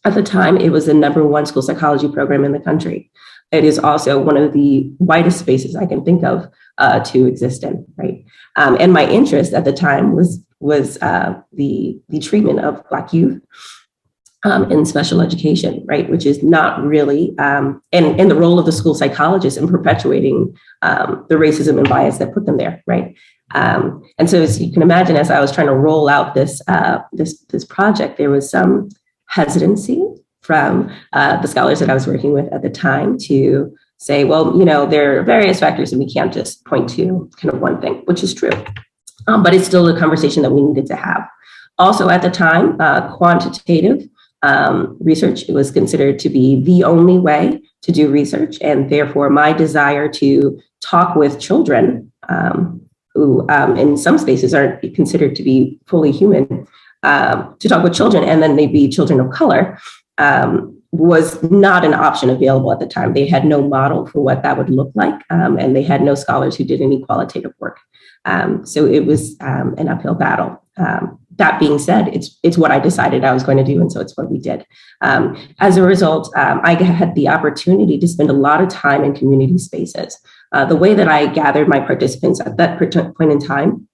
[SPEAKER 10] At the time, it was the #1 school psychology program in the country. It is also one of the widest spaces I can think of to exist in, right? And my interest at the time was the treatment of Black youth in special education, right? Which is not really, and the role of the school psychologist in perpetuating the racism and bias that put them there, right? And so as you can imagine, as I was trying to roll out this project, there was some hesitancy from the scholars that I was working with at the time to say, well, there are various factors and we can't just point to kind of one thing, which is true. But it's still a conversation that we needed to have. Also at the time, quantitative research was considered to be the only way to do research. And therefore, my desire to talk with children who in some spaces aren't considered to be fully human, to talk with children and then maybe children of color, was not an option available at the time. They had no model for what that would look like, and they had no scholars who did any qualitative work. So it was an uphill battle. That being said, it's what I decided I was going to do, and so it's what we did. As a result, I had the opportunity to spend a lot of time in community spaces. The way that I gathered my participants at that point in time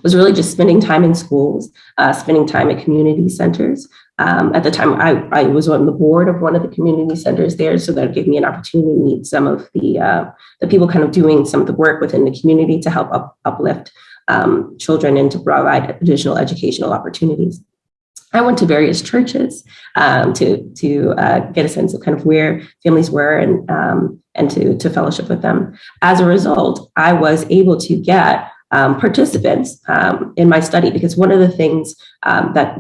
[SPEAKER 10] was really just spending time in schools, spending time at community centers. At the time, I was on the board of one of the community centers there, so that gave me an opportunity to meet some of the people kind of doing some of the work within the community to help uplift children and to provide additional educational opportunities. I went to various churches to get a sense of kind of where families were and to fellowship with them. As a result, I was able to get participants in my study, because one of the things that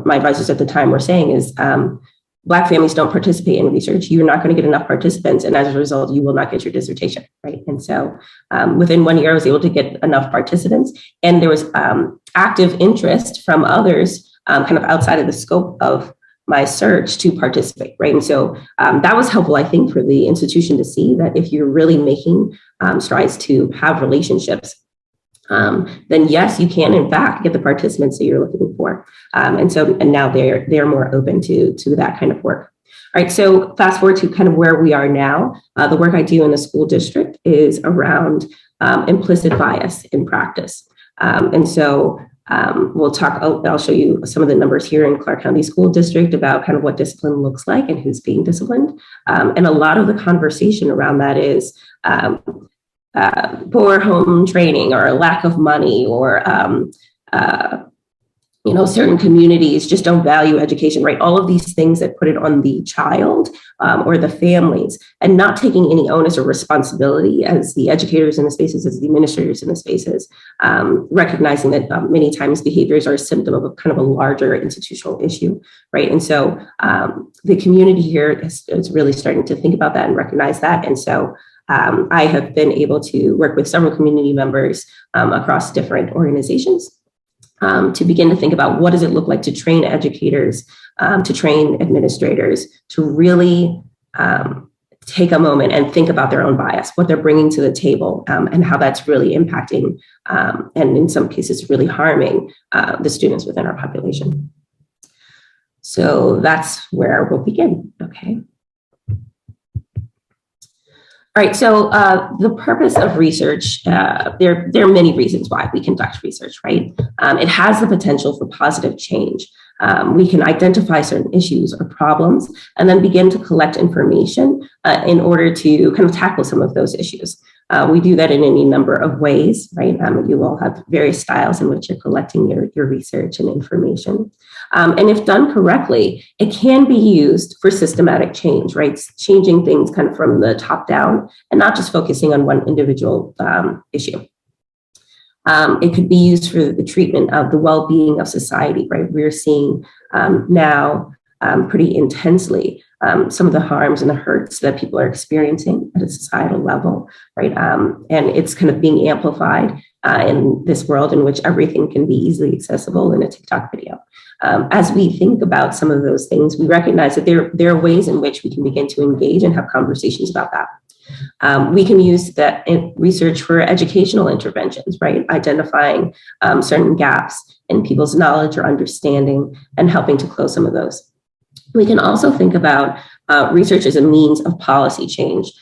[SPEAKER 10] my advisors at the time were saying is Black families don't participate in research. You're not going to get enough participants, and as a result, you will not get your dissertation, right? And so within 1 year, I was able to get enough participants, and there was active interest from others kind of outside of the scope of my search to participate, right? And so that was helpful, I think, for the institution to see that if you're really making strides to have relationships, then yes, you can in fact get the participants that you're looking for. And now they're more open to that kind of work. All right, so fast forward to kind of where we are now. The work I do in the school district is around implicit bias in practice. And so we'll talk, I'll show you some of the numbers here in Clark County School District about kind of what discipline looks like and who's being disciplined. And a lot of the conversation around that is poor home training or a lack of money or, certain communities just don't value education, right? All of these things that put it on the child or the families, and not taking any onus or responsibility as the educators in the spaces, as the administrators in the spaces, recognizing that many times behaviors are a symptom of a kind of a larger institutional issue, right? And so the community here is really starting to think about that and recognize that. And so I have been able to work with several community members across different organizations to begin to think about what does it look like to train educators, to train administrators, to really take a moment and think about their own bias, what they're bringing to the table, and how that's really impacting and in some cases really harming the students within our population. So that's where we'll begin, okay? All right, so the purpose of research, there are many reasons why we conduct research, right? It has the potential for positive change. We can identify certain issues or problems and then begin to collect information in order to kind of tackle some of those issues. We do that in any number of ways, right? You all have various styles in which you're collecting your research and information. And if done correctly, it can be used for systematic change, right? Changing things kind of from the top down and not just focusing on one individual issue. It could be used for the treatment of the well-being of society, right? We're seeing now pretty intensely some of the harms and the hurts that people are experiencing at a societal level, right? And it's kind of being amplified in this world in which everything can be easily accessible in a TikTok video. As we think about some of those things, we recognize that there are ways in which we can begin to engage and have conversations about that. We can use that research for educational interventions, right? Identifying certain gaps in people's knowledge or understanding and helping to close some of those. We can also think about research as a means of policy change.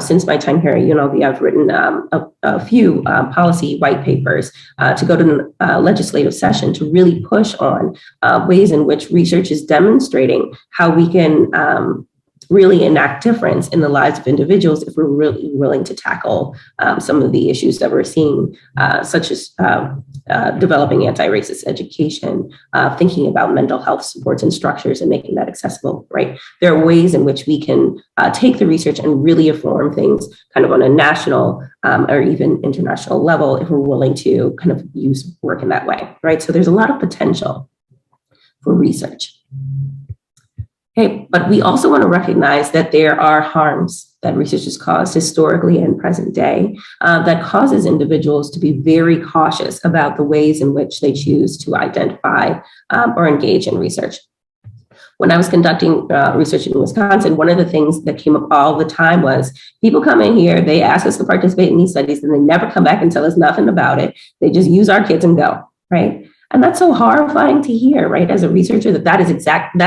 [SPEAKER 10] Since my time here at UNLV, I've written a few policy white papers to go to the legislative session to really push on ways in which research is demonstrating how we can really enact difference in the lives of individuals if we're really willing to tackle some of the issues that we're seeing, such as developing anti-racist education, thinking about mental health supports and structures and making that accessible, right? There are ways in which we can take the research and really inform things kind of on a national or even international level if we're willing to kind of use work in that way, right? So there's a lot of potential for research. Okay, but we also want to recognize that there are harms that research has caused historically and present day that causes individuals to be very cautious about the ways in which they choose to identify or engage in research. When I was conducting research in Wisconsin, one of the things that came up all the time was people come in here, they ask us to participate in these studies, and they never come back and tell us nothing about it. They just use our kids and go, right? And that's so horrifying to hear, right? As a researcher, that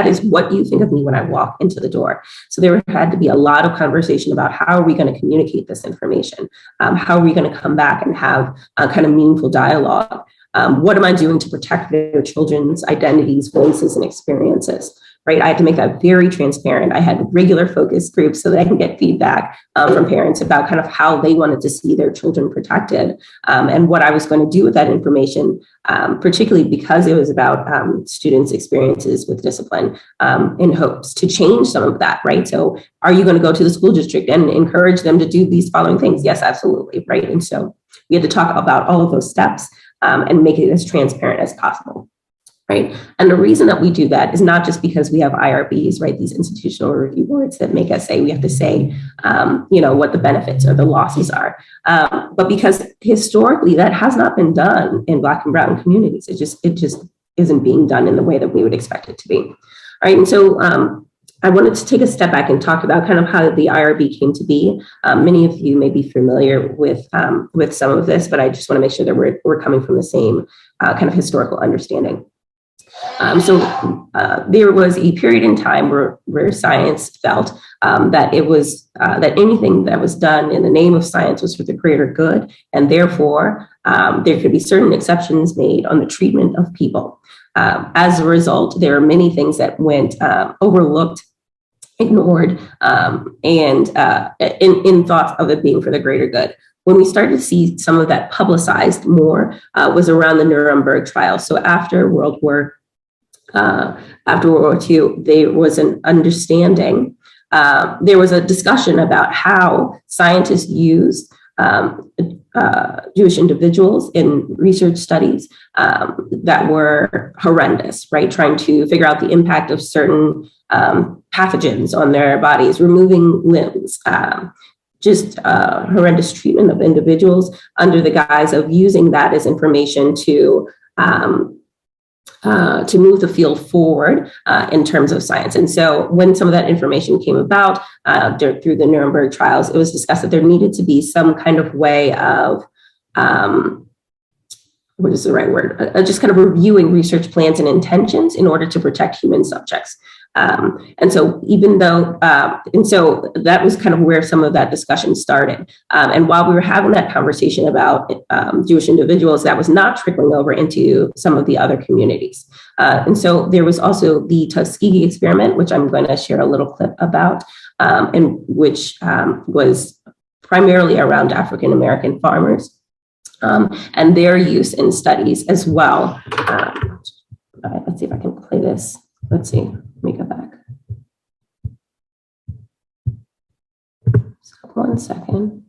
[SPEAKER 10] is what you think of me when I walk into the door. So there had to be a lot of conversation about how are we going to communicate this information? How are we going to come back and have a kind of meaningful dialogue? What am I doing to protect their children's identities, voices, and experiences? Right? I had to make that very transparent. I had regular focus groups so that I can get feedback from parents about kind of how they wanted to see their children protected and what I was going to do with that information, particularly because it was about students' experiences with discipline in hopes to change some of that, right? So are you going to go to the school district and encourage them to do these following things? Yes, absolutely, right? And so we had to talk about all of those steps and make it as transparent as possible. Right. And the reason that we do that is not just because we have IRBs, right, these institutional review boards that make us say we have to say, what the benefits or the losses are, but because historically that has not been done in Black and Brown communities. It just isn't being done in the way that we would expect it to be. All right. And so I wanted to take a step back and talk about kind of how the IRB came to be. Many of you may be familiar with some of this, but I just want to make sure that we're coming from the same kind of historical understanding. So there was a period in time where science felt that it was that anything that was done in the name of science was for the greater good, and therefore there could be certain exceptions made on the treatment of people. As a result, there are many things that went overlooked, ignored, and in thought of it being for the greater good. When we started to see some of that publicized more was around the Nuremberg trial. So after World War II, there was an understanding. There was a discussion about how scientists used Jewish individuals in research studies that were horrendous, right? Trying to figure out the impact of certain pathogens on their bodies, removing limbs, just horrendous treatment of individuals under the guise of using that as information to move the field forward in terms of science. And so when some of that information came about through the Nuremberg trials, it was discussed that there needed to be some kind of way of, what is the right word? Just kind of reviewing research plans and intentions in order to protect human subjects. And so that was kind of where some of that discussion started. And while we were having that conversation about Jewish individuals, that was not trickling over into some of the other communities. And so there was also the Tuskegee Experiment, which I'm going to share a little clip about, and which was primarily around African-American farmers and their use in studies as well. Let's see if I can play this. Let's see. Let me go back. So 1 second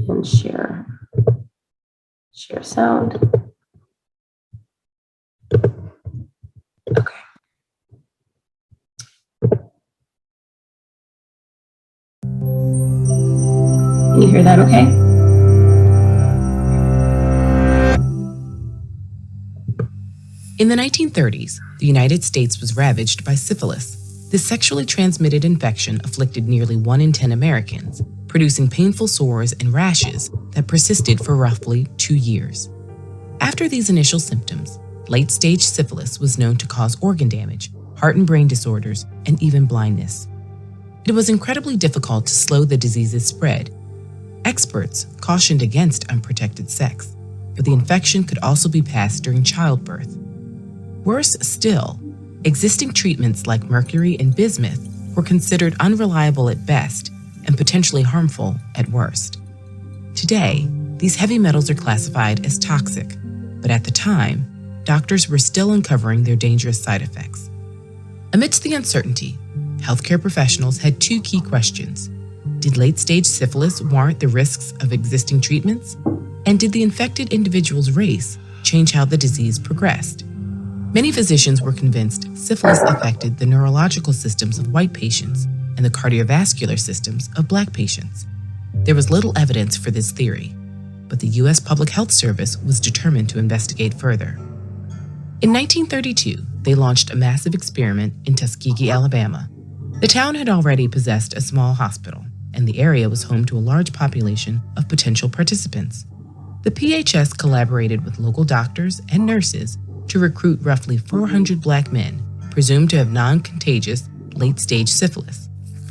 [SPEAKER 10] and share sound. Okay. Can you hear that okay?
[SPEAKER 11] In the 1930s, the United States was ravaged by syphilis. This sexually transmitted infection afflicted nearly 1 in 10 Americans, producing painful sores and rashes that persisted for roughly 2 years. After these initial symptoms, late-stage syphilis was known to cause organ damage, heart and brain disorders, and even blindness. It was incredibly difficult to slow the disease's spread. Experts cautioned against unprotected sex, but the infection could also be passed during childbirth. Worse still, existing treatments like mercury and bismuth were considered unreliable at best and potentially harmful at worst. Today, these heavy metals are classified as toxic, but at the time, doctors were still uncovering their dangerous side effects. Amidst the uncertainty, healthcare professionals had two key questions. Did late-stage syphilis warrant the risks of existing treatments? And did the infected individual's race change how the disease progressed? Many physicians were convinced syphilis affected the neurological systems of white patients and the cardiovascular systems of Black patients. There was little evidence for this theory, but the U.S. Public Health Service was determined to investigate further. In 1932, they launched a massive experiment in Tuskegee, Alabama. The town had already possessed a small hospital, and the area was home to a large population of potential participants. The PHS collaborated with local doctors and nurses to recruit roughly 400 Black men presumed to have non-contagious late-stage syphilis,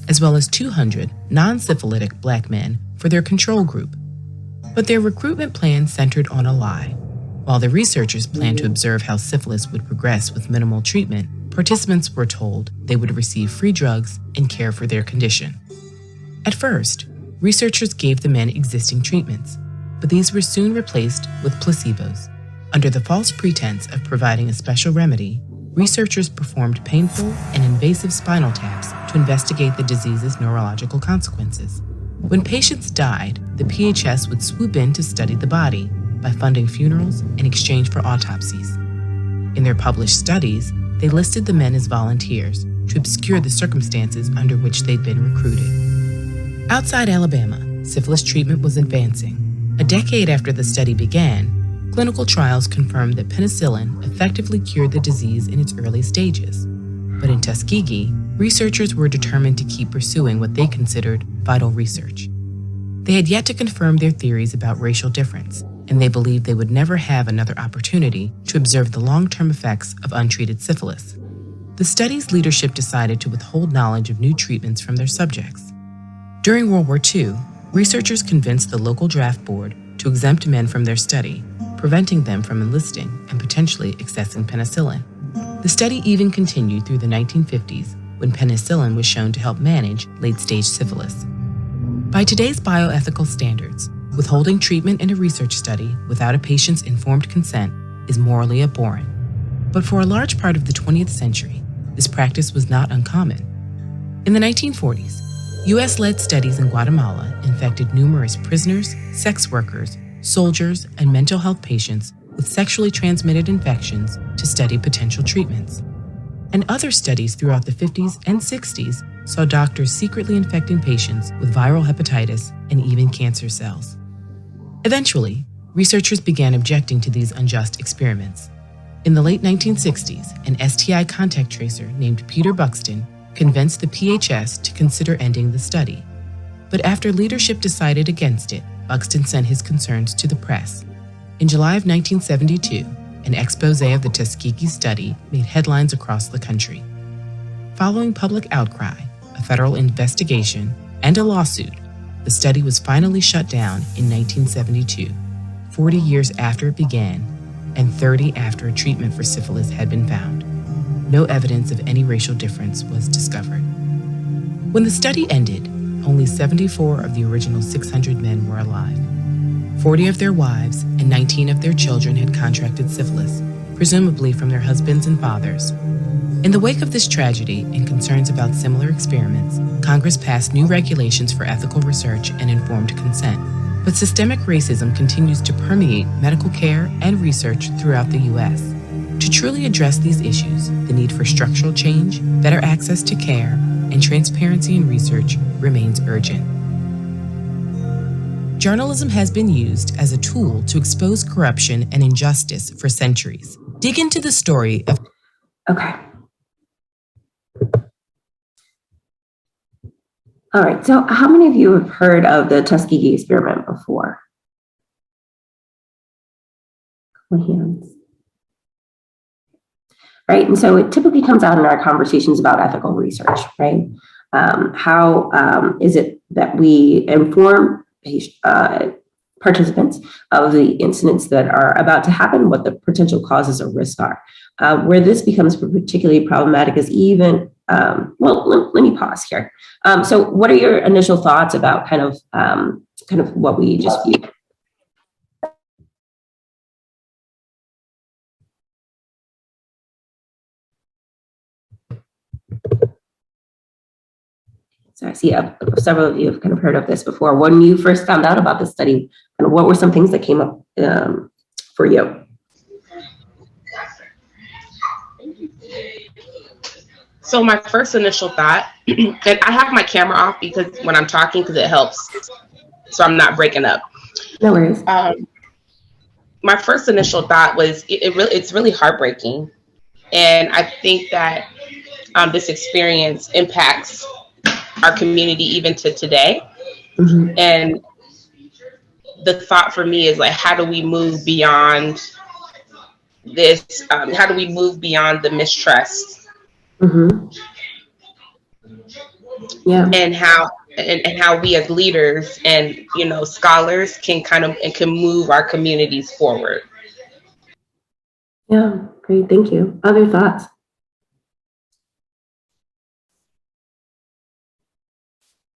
[SPEAKER 11] as well as 200 non-syphilitic Black men for their control group. But their recruitment plan centered on a lie. While the researchers planned to observe how syphilis would progress with minimal treatment, participants were told they would receive free drugs and care for their condition. At first, researchers gave the men existing treatments, but these were soon replaced with placebos. Under the false pretense of providing a special remedy, researchers performed painful and invasive spinal taps to investigate the disease's neurological consequences. When patients died, the PHS would swoop in to study the body by funding funerals in exchange for autopsies. In their published studies, they listed the men as volunteers to obscure the circumstances under which they'd been recruited. Outside Alabama, syphilis treatment was advancing. A decade after the study began, clinical trials confirmed that penicillin effectively cured the disease in its early stages. But in Tuskegee, researchers were determined to keep pursuing what they considered vital research. They had yet to confirm their theories about racial difference, and they believed they would never have another opportunity to observe the long-term effects of untreated syphilis. The study's leadership decided to withhold knowledge of new treatments from their subjects. During World War II, researchers convinced the local draft board to exempt men from their study, preventing them from enlisting and potentially accessing penicillin. The study even continued through the 1950s, when penicillin was shown to help manage late-stage syphilis. By today's bioethical standards, withholding treatment in a research study without a patient's informed consent is morally abhorrent. But for a large part of the 20th century, this practice was not uncommon. In the 1940s, U.S.-led studies in Guatemala infected numerous prisoners, sex workers, soldiers, and mental health patients with sexually transmitted infections to study potential treatments. And other studies throughout the 50s and 60s saw doctors secretly infecting patients with viral hepatitis and even cancer cells. Eventually, researchers began objecting to these unjust experiments. In the late 1960s, an STI contact tracer named Peter Buxton convinced the PHS to consider ending the study. But after leadership decided against it, Buxton sent his concerns to the press. In July of 1972, an expose of the Tuskegee study made headlines across the country. Following public outcry, a federal investigation, and a lawsuit, the study was finally shut down in 1972, 40 years after it began, and 30 after a treatment for syphilis had been found. No evidence of any racial difference was discovered. When the study ended, only 74 of the original 600 men were alive. 40 of their wives and 19 of their children had contracted syphilis, presumably from their husbands and fathers. In the wake of this tragedy and concerns about similar experiments, Congress passed new regulations for ethical research and informed consent. But systemic racism continues to permeate medical care and research throughout the U.S. To truly address these issues, the need for structural change, better access to care, and transparency in research remains urgent. Journalism has been used as a tool to expose corruption and injustice for centuries. Dig into the story of...
[SPEAKER 10] Okay. All right, so how many of you have heard of the Tuskegee Experiment before? Couple hands. Right, and so it typically comes out in our conversations about ethical research, right? How is it that we inform participants of the incidents that are about to happen, what the potential causes or risks are? Where this becomes particularly problematic is even well, let me pause here. So what are your initial thoughts about kind of what we just viewed? So I see several of you have kind of heard of this before. When you first found out about the study, and what were some things that came up for you?
[SPEAKER 6] So my first initial thought, and I have my camera off because when I'm talking, because it helps, so I'm not breaking up.
[SPEAKER 10] No worries.
[SPEAKER 6] My first initial thought was it's really heartbreaking, and I think that this experience impacts our community even to today.
[SPEAKER 10] Mm-hmm.
[SPEAKER 6] And the thought for me is like, how do we move beyond this? How do we move beyond the mistrust?
[SPEAKER 10] Mm-hmm. Yeah.
[SPEAKER 6] And how we as leaders and scholars can can move our communities forward.
[SPEAKER 10] Yeah, great, thank you. Other thoughts?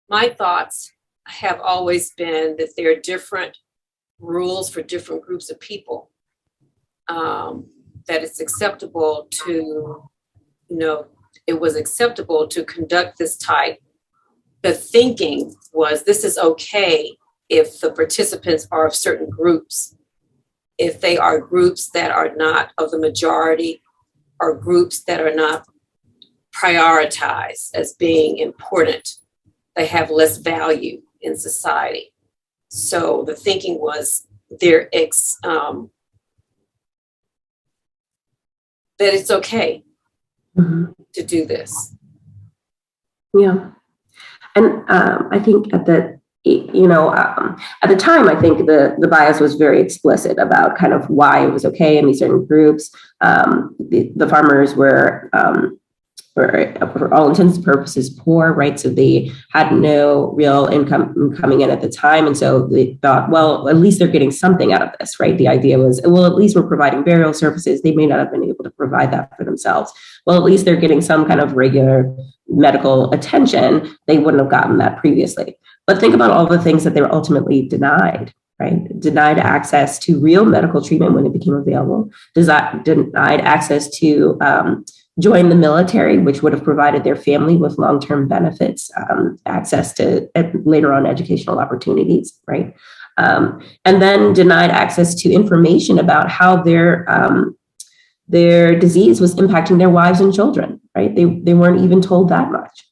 [SPEAKER 1] My thoughts have always been that there are different rules for different groups of people. That it's acceptable to, it was acceptable to conduct this type. The thinking was this is okay if the participants are of certain groups. If they are groups that are not of the majority or groups that are not prioritized as being important, they have less value in society. So the thinking was that it's okay to do this.
[SPEAKER 10] Yeah. And I think at the time, I think the bias was very explicit about kind of why it was okay in these certain groups. The farmers were, for all intents and purposes, poor, right? So they had no real income coming in at the time. And so they thought, well, at least they're getting something out of this, right? The idea was, well, at least we're providing burial services. They may not have been able to provide that for themselves. Well, at least they're getting some kind of regular medical attention. They wouldn't have gotten that previously. But think about all the things that they were ultimately denied, right? Denied access to real medical treatment when it became available, denied access to join the military, which would have provided their family with long-term benefits, access to later on educational opportunities, right? And then denied access to information about how their disease was impacting their wives and children, right? They weren't even told that much,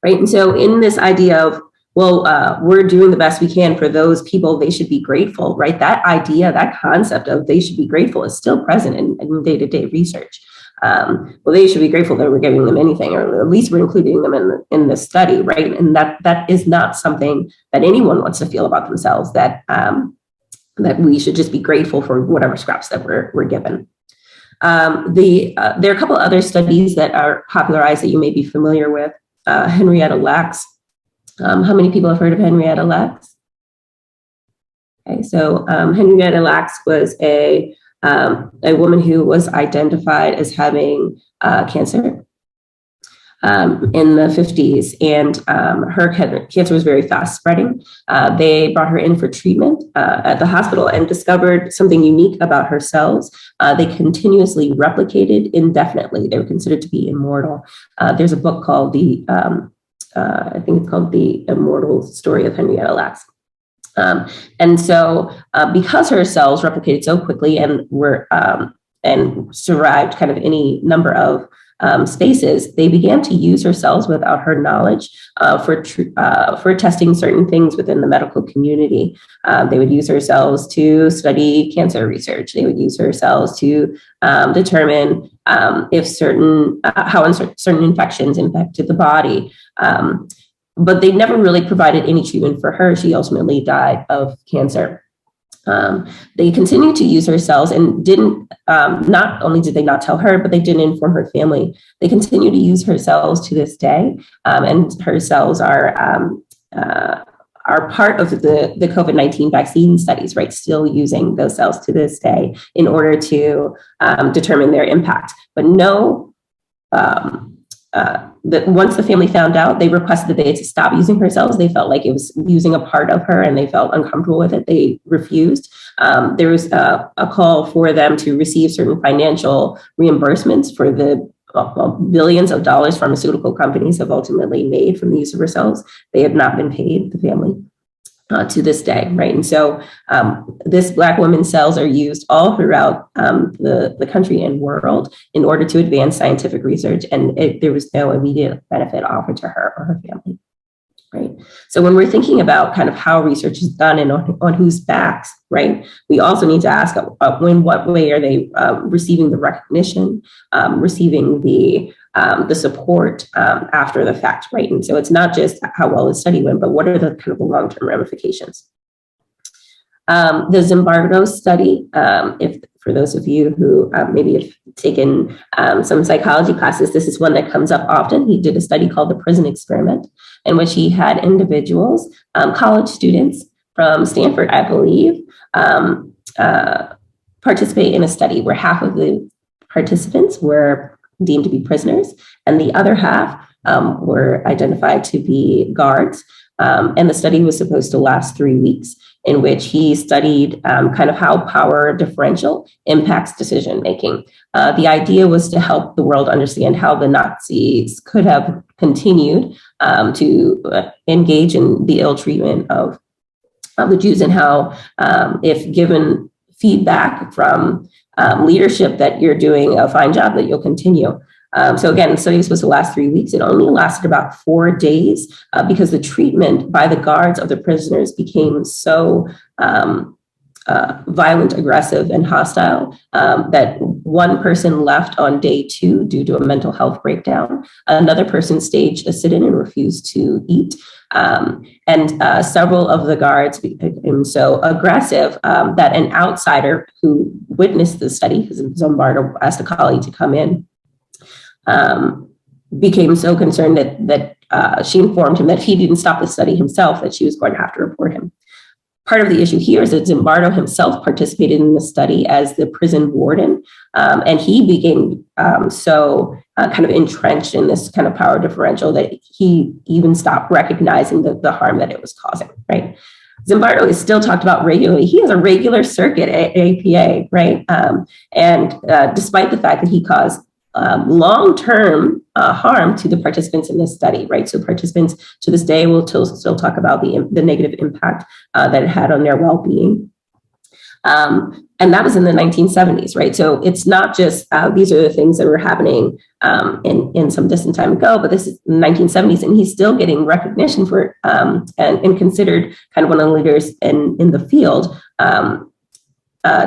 [SPEAKER 10] right? And so in this idea of, well, we're doing the best we can for those people, they should be grateful, right? That idea, that concept of they should be grateful is still present in day-to-day research. Well, they should be grateful that we're giving them anything, or at least we're including them in the study, right? And that is not something that anyone wants to feel about themselves, that we should just be grateful for whatever scraps that we're given. There are a couple of other studies that are popularized that you may be familiar with. Henrietta Lacks. How many people have heard of Henrietta Lacks? Okay, so Henrietta Lacks was a woman who was identified as having cancer in the 50s, and her cancer was very fast spreading. They brought her in for treatment at the hospital and discovered something unique about her cells. They continuously replicated indefinitely. They were considered to be immortal. There's a book called I think it's called The Immortal Story of Henrietta Lacks. And so because her cells replicated so quickly and survived kind of any number of spaces, they began to use her cells without her knowledge for testing certain things within the medical community. They would use her cells to study cancer research. They would use her cells to determine if how certain infections impacted the body. But they never really provided any treatment for her. She ultimately died of cancer. They continued to use her cells and not only did they not tell her, but they didn't inform her family. They continue to use her cells to this day. And her cells are part of the COVID-19 vaccine studies, right? Still using those cells to this day in order to determine their impact. But no that once the family found out, they requested that they had to stop using her cells. They felt like it was using a part of her and they felt uncomfortable with it. They refused. There was a call for them to receive certain financial reimbursements for the billions of dollars pharmaceutical companies have ultimately made from the use of her cells. They have not been paid, the family, to this day, right? And so this Black woman's cells are used all throughout the country and world in order to advance scientific research, and there was no immediate benefit offered to her or her family, right? So when we're thinking about kind of how research is done and on whose backs, right, we also need to ask in what way are they receiving the recognition, receiving the support after the fact, right? And so it's not just how well the study went, but what are the kind of the long-term ramifications? The Zimbardo Study, for those of you who maybe have taken some psychology classes, this is one that comes up often. He did a study called the Prison Experiment, in which he had individuals, college students from Stanford, I believe, participate in a study where half of the participants were deemed to be prisoners, and the other half were identified to be guards. And the study was supposed to last 3 weeks, in which he studied kind of how power differential impacts decision-making. The idea was to help the world understand how the Nazis could have continued to engage in the ill treatment of the Jews, and how if given feedback from leadership that you're doing a fine job, that you'll continue. So again, the study was supposed to last 3 weeks. It only lasted about 4 days because the treatment by the guards of the prisoners became so violent, aggressive, and hostile that one person left on day 2 due to a mental health breakdown. Another person staged a sit-in and refused to eat. And several of the guards became so aggressive that an outsider who witnessed the study, because Zimbardo asked a colleague to come in, became so concerned that she informed him that if he didn't stop the study himself, that she was going to have to report him. Part of the issue here is that Zimbardo himself participated in the study as the prison warden, and he became so kind of entrenched in this kind of power differential that he even stopped recognizing the harm that it was causing, right? Zimbardo is still talked about regularly. He has a regular circuit at APA, right? And despite the fact that he caused long-term harm to the participants in this study, right? So participants to this day will still talk about the negative impact that it had on their well-being. And that was in the 1970s, right? So it's not just these are the things that were happening in some distant time ago, but this is the 1970s, and he's still getting recognition for and considered kind of one of the leaders in the field.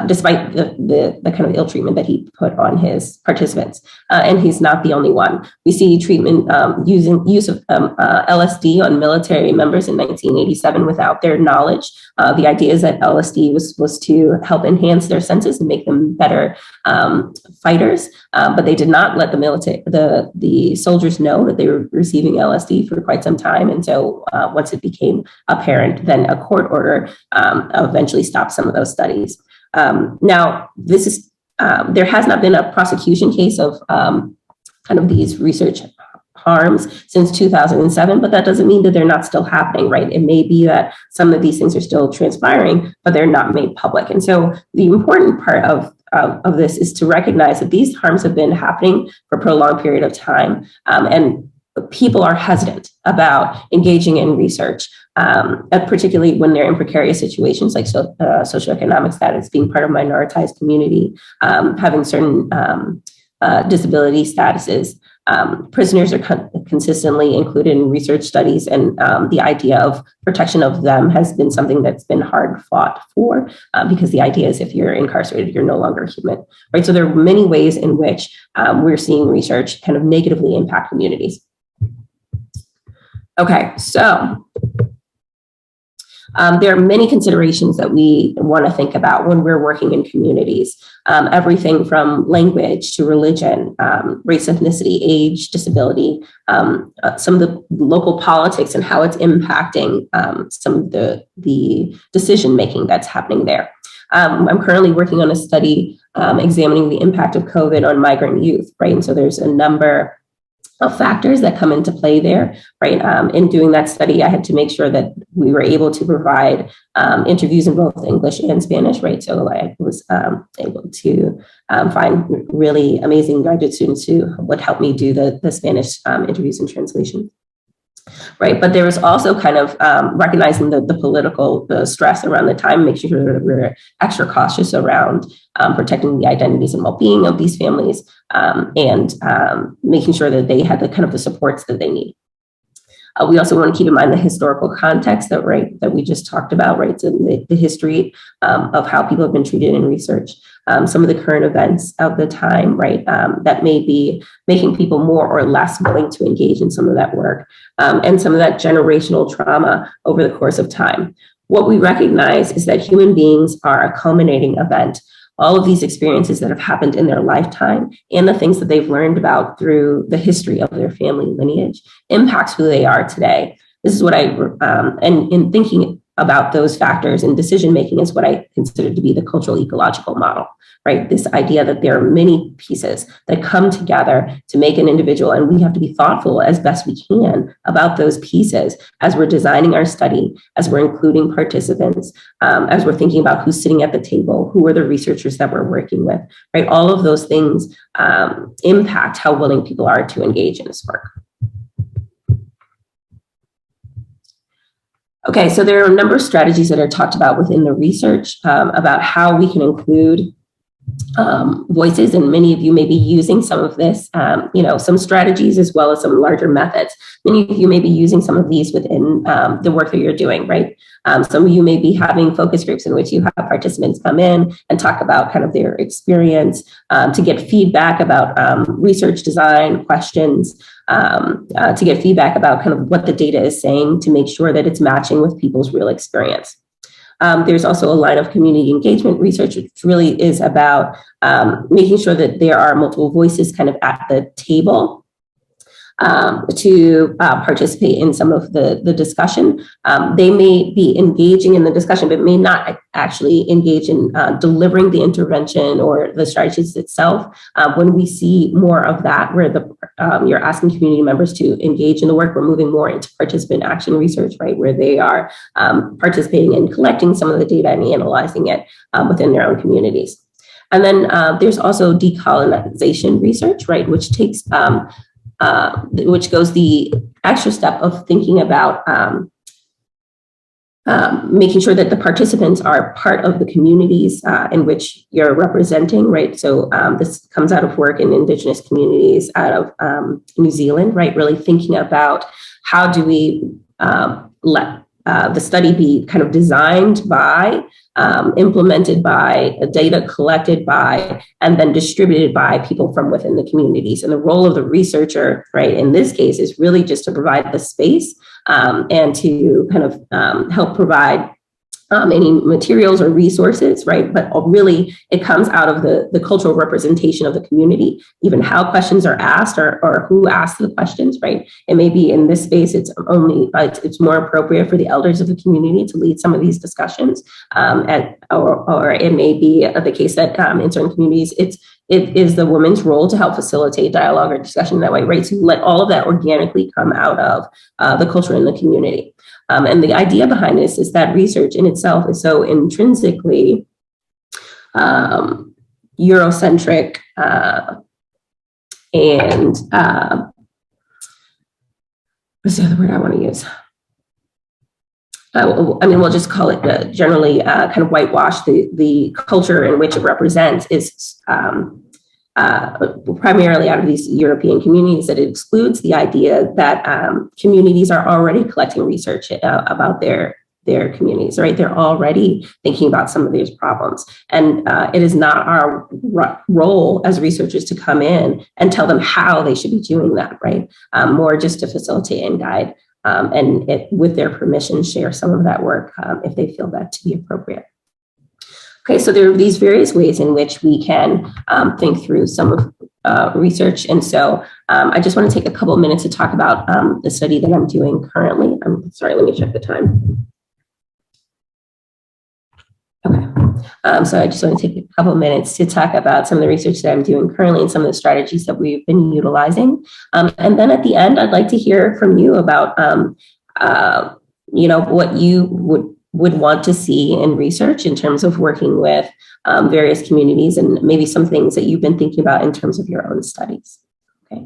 [SPEAKER 10] Despite the kind of ill treatment that he put on his participants. And he's not the only one. We see treatment use of LSD on military members in 1987 without their knowledge. The idea is that LSD was to help enhance their senses and make them better fighters, but they did not let the soldiers know that they were receiving LSD for quite some time. And so once it became apparent, then a court order eventually stopped some of those studies. Now, this is there has not been a prosecution case of kind of these research harms since 2007, but that doesn't mean that they're not still happening, right? It may be that some of these things are still transpiring, but they're not made public. And so the important part of this is to recognize that these harms have been happening for a prolonged period of time, and people are hesitant about engaging in research, particularly when they're in precarious situations like socioeconomic status, being part of minoritized community, having certain disability statuses. Prisoners are consistently included in research studies, and the idea of protection of them has been something that's been hard fought for, because the idea is if you're incarcerated, you're no longer human, right? So there are many ways in which we're seeing research kind of negatively impact communities. Okay, so there are many considerations that we want to think about when we're working in communities. Everything from language to religion, race, ethnicity, age, disability, some of the local politics and how it's impacting some of the decision-making that's happening there. I'm currently working on a study examining the impact of COVID on migrant youth, right? And so there's a number of factors that come into play there, right? In doing that study, I had to make sure that we were able to provide interviews in both English and Spanish, right? So I was able to find really amazing graduate students who would help me do the Spanish interviews and translation. Right, but there was also kind of recognizing the political stress around the time, making sure that we're extra cautious around protecting the identities and well-being of these families, and making sure that they had the kind of the supports that they need. We also want to keep in mind the historical context that we just talked about, right? So the history of how people have been treated in research, some of the current events of the time, right? That may be making people more or less willing to engage in some of that work, and some of that generational trauma over the course of time. What we recognize is that human beings are a culminating event. All of these experiences that have happened in their lifetime and the things that they've learned about through the history of their family lineage impacts who they are today. This is what and in thinking about those factors in decision making is what I consider to be the cultural ecological model, right? This idea that there are many pieces that come together to make an individual, and we have to be thoughtful as best we can about those pieces as we're designing our study, as we're including participants, as we're thinking about who's sitting at the table, who are the researchers that we're working with, right? All of those things impact how willing people are to engage in this work. Okay, so there are a number of strategies that are talked about within the research about how we can include voices, and many of you may be using some of this, some strategies as well as some larger methods. Many of you may be using some of these within the work that you're doing, right? Some of you may be having focus groups in which you have participants come in and talk about kind of their experience to get feedback about research design questions, to get feedback about kind of what the data is saying to make sure that it's matching with people's real experience. There's also a line of community engagement research, which really is about making sure that there are multiple voices kind of at the table to participate in some of the discussion. They may be engaging in the discussion, but may not actually engage in delivering the intervention or the strategies itself. When we see more of that, where you're asking community members to engage in the work, we're moving more into participant action research, right, where they are participating in collecting some of the data and analyzing it within their own communities. And then there's also decolonization research, right, which takes which goes the extra step of thinking about making sure that the participants are part of the communities in which you're representing, right? So this comes out of work in Indigenous communities out of New Zealand, right? Really thinking about how do we let the study be kind of designed by, implemented by, data collected by, and then distributed by people from within the communities. And the role of the researcher, right, in this case is really just to provide the space and to kind of help provide any materials or resources, right? But really it comes out of the cultural representation of the community, even how questions are asked or who asks the questions, right? It may be in this space, it's more appropriate for the elders of the community to lead some of these discussions. Or it may be the case that in certain communities, it is the woman's role to help facilitate dialogue or discussion that way, right? So let all of that organically come out of the culture in the community. And the idea behind this is that research in itself is so intrinsically Eurocentric and what's the other word I want to use? We'll just call it generally kind of whitewash. The culture in which it represents is primarily out of these European communities, that it excludes the idea that communities are already collecting research about their communities, right? They're already thinking about some of these problems. And it is not our role as researchers to come in and tell them how they should be doing that, right? More just to facilitate and guide and with their permission, share some of that work if they feel that to be appropriate. Okay, so there are these various ways in which we can think through some of research. And so I just want to take a couple of minutes to talk about the study that I'm doing currently. I'm sorry, let me check the time. Okay. So I just want to take a couple minutes to talk about some of the research that I'm doing currently and some of the strategies that we've been utilizing. And then at the end, I'd like to hear from you about, what you would want to see in research in terms of working with various communities and maybe some things that you've been thinking about in terms of your own studies. Okay.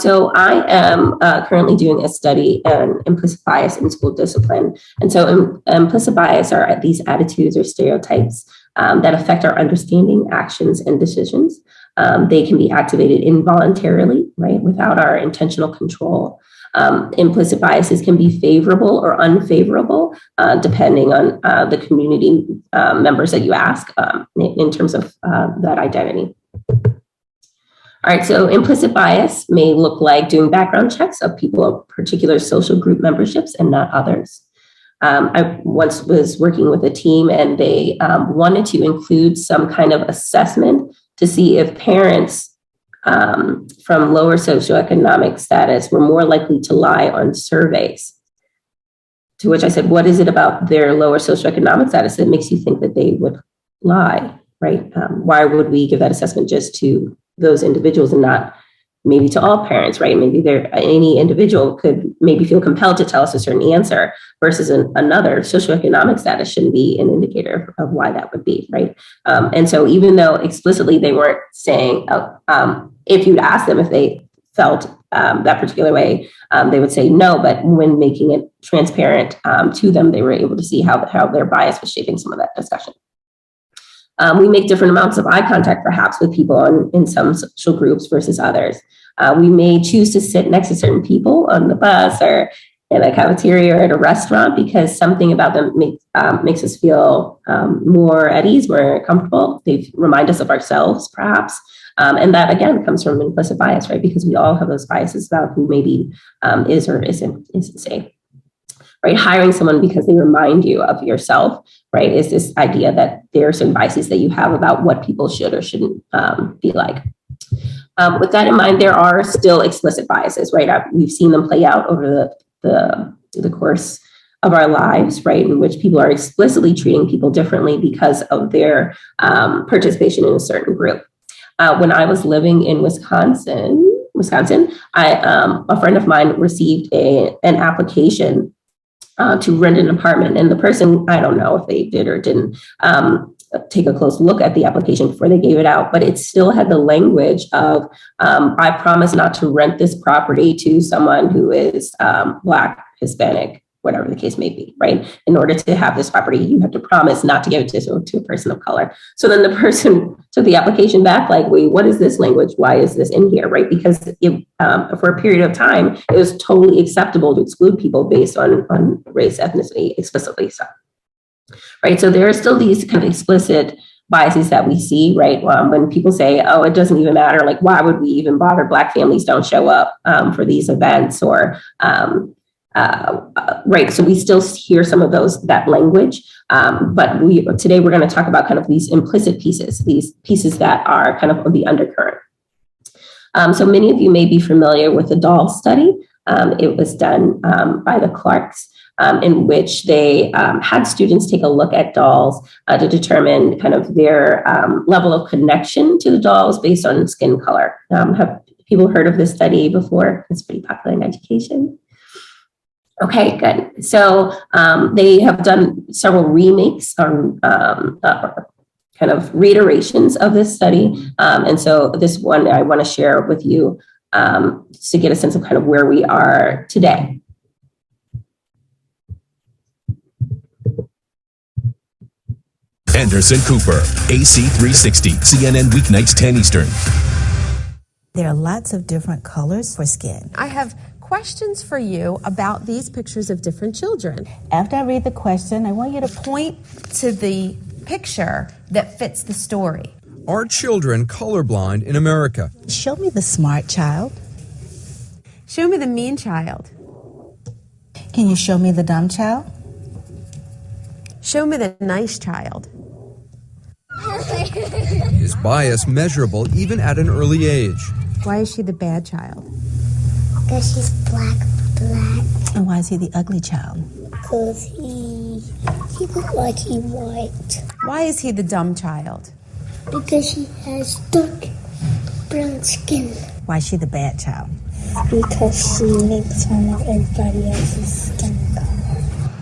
[SPEAKER 10] So I am currently doing a study on implicit bias in school discipline. And so implicit bias are these attitudes or stereotypes that affect our understanding, actions, and decisions. They can be activated involuntarily, right, without our intentional control. Implicit biases can be favorable or unfavorable, depending on the community members that you ask in terms of that identity. All right, so implicit bias may look like doing background checks of people of particular social group memberships and not others. I once was working with a team and they wanted to include some kind of assessment to see if parents from lower socioeconomic status were more likely to lie on surveys. To which I said, what is it about their lower socioeconomic status that makes you think that they would lie, right? Why would we give that assessment just to those individuals and not maybe to all parents, right? Maybe any individual could maybe feel compelled to tell us a certain answer versus another. Socioeconomic status shouldn't be an indicator of why that would be, right? And so even though explicitly they weren't saying, if you'd ask them if they felt that particular way, they would say no, but when making it transparent to them, they were able to see how their bias was shaping some of that discussion. We make different amounts of eye contact, perhaps, with people in some social groups versus others. We may choose to sit next to certain people on the bus or in a cafeteria or at a restaurant because something about them makes us feel more at ease, more comfortable. They remind us of ourselves, perhaps. And that, again, comes from implicit bias, right? Because we all have those biases about who maybe is or isn't safe. Right, hiring someone because they remind you of yourself, right, is this idea that there are some biases that you have about what people should or shouldn't be like. With that in mind, there are still explicit biases, right? We've seen them play out over the course of our lives, right, in which people are explicitly treating people differently because of their participation in a certain group. When I was living in Wisconsin, a friend of mine received an application to rent an apartment. And the person, I don't know if they did or didn't take a close look at the application before they gave it out, but it still had the language of, I promise not to rent this property to someone who is Black, Hispanic, whatever the case may be, right? In order to have this property, you have to promise not to give it to a person of color. So then the person took the application back, like, wait, what is this language? Why is this in here, right? Because for a period of time, it was totally acceptable to exclude people based on race, ethnicity, explicitly so. Right, so there are still these kind of explicit biases that we see, right? When people say, oh, it doesn't even matter, like, why would we even bother? Black families don't show up for these events or right, so we still hear some of that language, but today we're going to talk about kind of these implicit pieces, these pieces that are kind of the undercurrent. So many of you may be familiar with the doll study. It was done by the Clarks, in which they had students take a look at dolls to determine kind of their level of connection to the dolls based on skin color. Have people heard of this study before? It's pretty popular in education. Okay, good. So they have done several remakes or kind of reiterations of this study. And so this one I want to share with you to get a sense of kind of where we are today.
[SPEAKER 12] Anderson Cooper, AC 360, CNN weeknights 10 Eastern.
[SPEAKER 13] There are lots of different colors for skin.
[SPEAKER 14] I have questions for you about these pictures of different children.
[SPEAKER 13] After I read the question, I want you to
[SPEAKER 14] Point to the picture that fits the story.
[SPEAKER 15] Are children colorblind in America?
[SPEAKER 13] show me the smart child.
[SPEAKER 14] Show me the mean child.
[SPEAKER 13] Can you show me the dumb child?
[SPEAKER 14] Show me the nice child.
[SPEAKER 15] Is bias measurable even at an early age?
[SPEAKER 14] Why is she the bad child?
[SPEAKER 16] Because she's black.
[SPEAKER 13] And why is he the ugly child?
[SPEAKER 16] Because he He looked like he white.
[SPEAKER 14] Why is he the dumb child?
[SPEAKER 16] Because he has dark brown skin.
[SPEAKER 13] Why is she the bad child?
[SPEAKER 16] Because she makes fun of everybody else's skin color.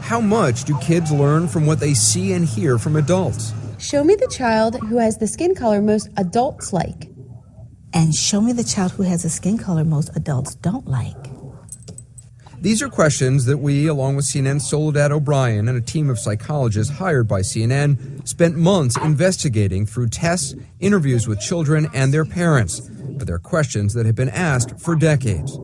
[SPEAKER 15] How much do kids learn from what they see and hear from adults?
[SPEAKER 14] Show me the child who has the skin color most adults like.
[SPEAKER 13] And show me the child who has a skin color most adults don't like.
[SPEAKER 15] These are questions that we, along with CNN's Soledad O'Brien and a team of psychologists hired by CNN, spent months investigating through tests, interviews with children and their parents. But they're questions that have been asked for decades.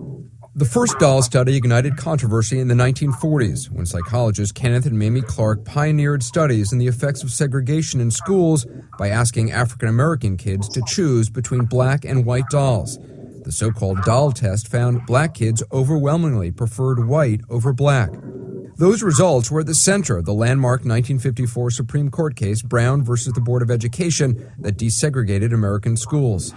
[SPEAKER 15] The first doll study ignited controversy in the 1940s when psychologists Kenneth and Mamie Clark pioneered studies in the effects of segregation in schools by asking African American kids to choose between black and white dolls. The so-called doll test found black kids overwhelmingly preferred white over black. Those results were at the center of the landmark 1954 Supreme Court case Brown versus the Board of Education that desegregated American schools.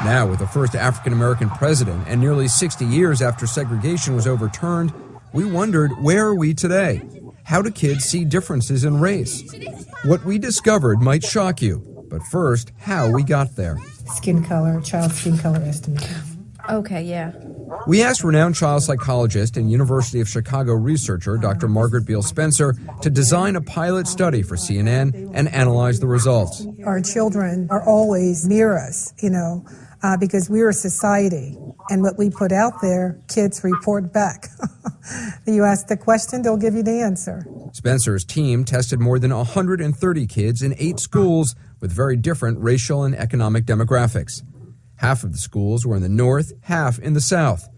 [SPEAKER 15] Now, with the first African-American president and nearly 60 years after segregation was overturned, we wondered, where are we today? How do kids see differences in race? What we discovered might shock you, but first, how we got there.
[SPEAKER 17] Skin color, child skin color estimate.
[SPEAKER 14] Okay, yeah.
[SPEAKER 15] We asked renowned child psychologist and University of Chicago researcher Dr. Margaret Beal Spencer to design a pilot study for CNN and analyze the results.
[SPEAKER 17] Our children are always near us, because we're a society. And what we put out there, kids report back. You ask the question, they'll give you the answer.
[SPEAKER 15] Spencer's team tested more than 130 kids in 8 schools with very different racial and economic demographics. Half of the schools were in the north, half in the south.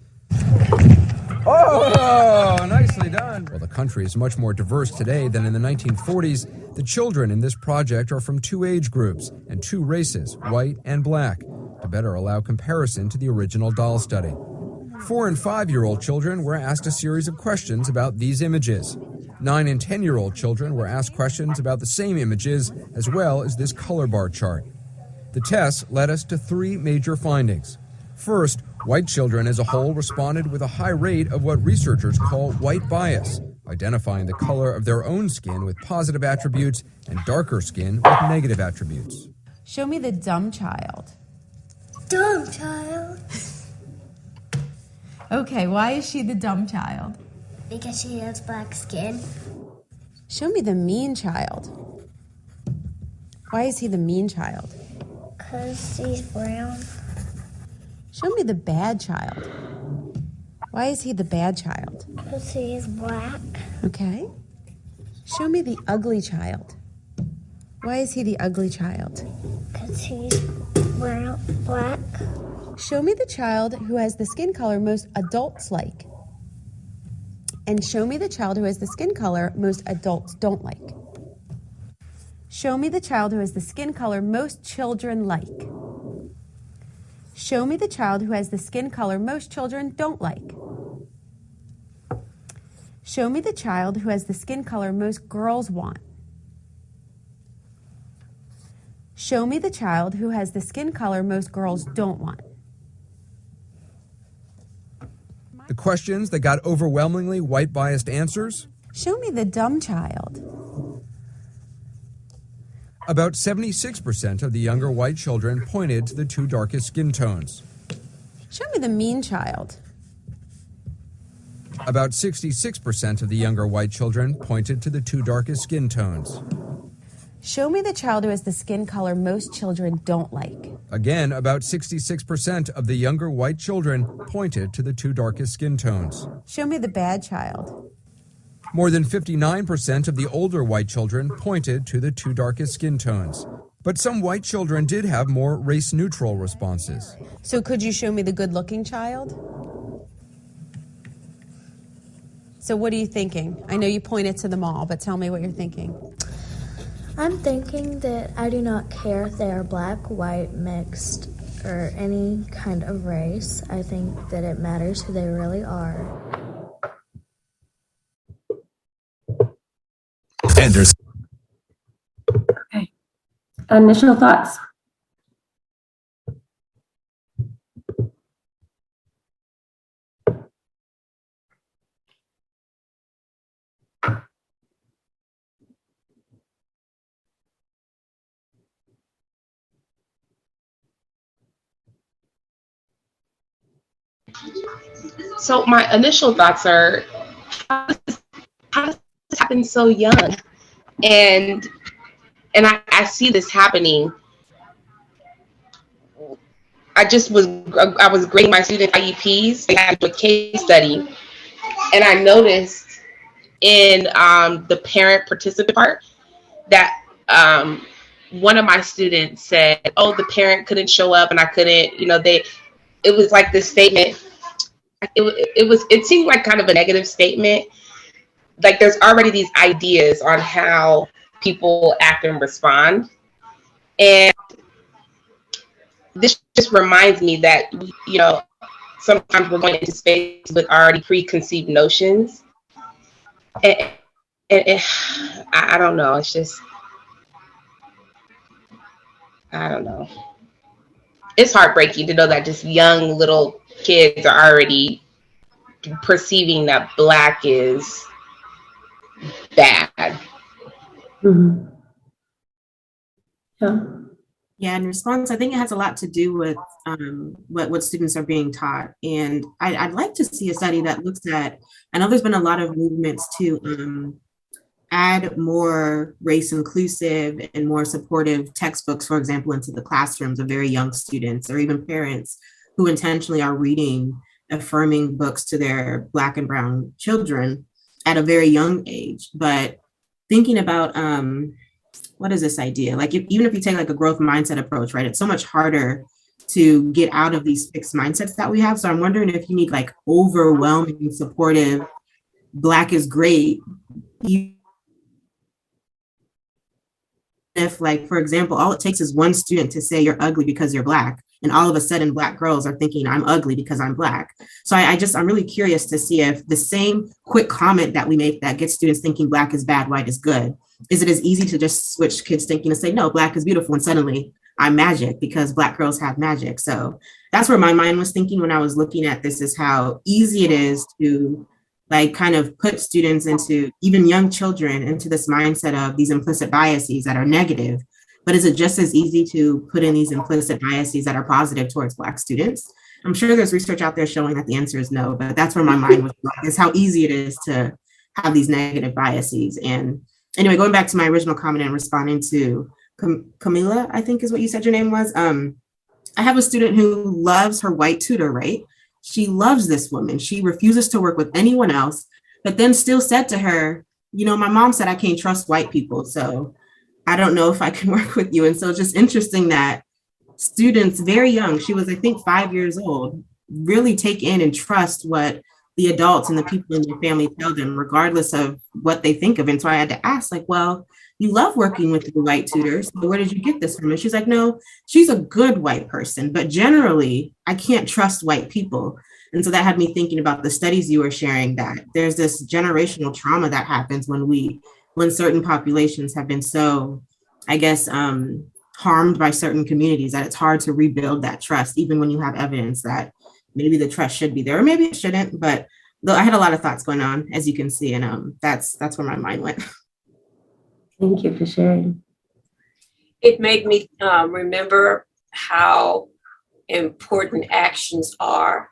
[SPEAKER 15] Oh, nicely done. While the country is much more diverse today than in the 1940s, the children in this project are from 2 age groups and 2 races, white and black, to better allow comparison to the original doll study. 4 and 5-year-old children were asked a series of questions about these images. 9 and 10-year-old children were asked questions about the same images, as well as this color bar chart. The tests led us to 3 major findings. First, white children as a whole responded with a high rate of what researchers call white bias, identifying the color of their own skin with positive attributes and darker skin with negative attributes.
[SPEAKER 14] Show me the dumb child.
[SPEAKER 16] Dumb child.
[SPEAKER 14] Okay, why is she the dumb child?
[SPEAKER 16] Because she has black skin.
[SPEAKER 14] Show me the mean child. Why is he the mean child?
[SPEAKER 16] Because she's brown.
[SPEAKER 14] Show me the bad child. Why is he the bad child?
[SPEAKER 16] Because he is black.
[SPEAKER 14] Okay. Show me the ugly child. Why is he the ugly child?
[SPEAKER 16] Because he's brown, black.
[SPEAKER 14] Show me the child who has the skin color most adults like. And show me the child who has the skin color most adults don't like. Show me the child who has the skin color most children like. Show me the child who has the skin color most children don't like. Show me the child who has the skin color most girls want. Show me the child who has the skin color most girls don't want.
[SPEAKER 15] The questions that got overwhelmingly white-biased answers?
[SPEAKER 14] Show me the dumb child.
[SPEAKER 15] About 76% of the younger white children pointed to the 2 darkest skin tones.
[SPEAKER 14] Show me the mean child.
[SPEAKER 15] About 66% of the younger white children pointed to the 2 darkest skin tones.
[SPEAKER 14] Show me the child who has the skin color most children don't like.
[SPEAKER 15] Again, about 66% of the younger white children pointed to the 2 darkest skin tones.
[SPEAKER 14] Show me the bad child.
[SPEAKER 15] More than 59% of the older white children pointed to the 2 darkest skin tones. But some white children did have more race-neutral responses.
[SPEAKER 14] So could you show me the good-looking child? So what are you thinking? I know you pointed to them all, but tell me what you're thinking.
[SPEAKER 18] I'm thinking that I do not care if they are black, white, mixed, or any kind of race. I think that it matters who they really are.
[SPEAKER 12] Anderson.
[SPEAKER 10] Okay. Initial thoughts.
[SPEAKER 6] So my initial thoughts are, how does this happen so young? And I see this happening. I was grading my student IEPs. They had a case study, and I noticed in the parent participant part that one of my students said, "Oh, the parent couldn't show up, and I couldn't." It was like this statement. It seemed like kind of a negative statement. Like there's already these ideas on how people act and respond, and this just reminds me that sometimes we're going into space with already preconceived notions, and I don't know. It's just, I don't know. It's heartbreaking to know that just young little kids are already perceiving that Black is bad.
[SPEAKER 10] Mm-hmm. Yeah.
[SPEAKER 19] Yeah, in response, I think it has a lot to do with what students are being taught. And I'd like to see a study that looks at, I know there's been a lot of movements to add more race inclusive and more supportive textbooks, for example, into the classrooms of very young students or even parents who intentionally are reading affirming books to their Black and brown children at a very young age. But thinking about, what is this idea? Like even if you take like a growth mindset approach, right? It's so much harder to get out of these fixed mindsets that we have. So I'm wondering if you need like overwhelming supportive, Black is great. If like, for example, all it takes is one student to say you're ugly because you're Black, and all of a sudden Black girls are thinking I'm ugly because I'm Black. So I'm really curious to see if the same quick comment that we make that gets students thinking Black is bad, white is good, is it as easy to just switch kids thinking to say, no, Black is beautiful, and suddenly I'm magic because Black girls have magic. So that's where my mind was thinking when I was looking at this, is how easy it is to like kind of put students into, even young children, into this mindset of these implicit biases that are negative. But is it just as easy to put in these implicit biases that are positive towards Black students? I'm sure there's research out there showing that the answer is no, but that's where my mind was going, is how easy it is to have these negative biases. And anyway, going back to my original comment and responding to Camila, I think is what you said your name was. I have a student who loves her white tutor, right? She loves this woman. She refuses to work with anyone else, but then still said to her, my mom said I can't trust white people, so I don't know if I can work with you. And so it's just interesting that students very young, she was, I think, 5 years old, really take in and trust what the adults and the people in their family tell them, regardless of what they think of. And so I had to ask, like, well, you love working with the white tutors, so where did you get this from? And she's like, no, she's a good white person, but generally I can't trust white people. And so that had me thinking about the studies you were sharing, that there's this generational trauma that happens when certain populations have been so, I guess, harmed by certain communities, that it's hard to rebuild that trust, even when you have evidence that maybe the trust should be there, or maybe it shouldn't. But I had a lot of thoughts going on, as you can see, and that's where my mind went.
[SPEAKER 10] Thank you for sharing.
[SPEAKER 1] It made me remember how important actions are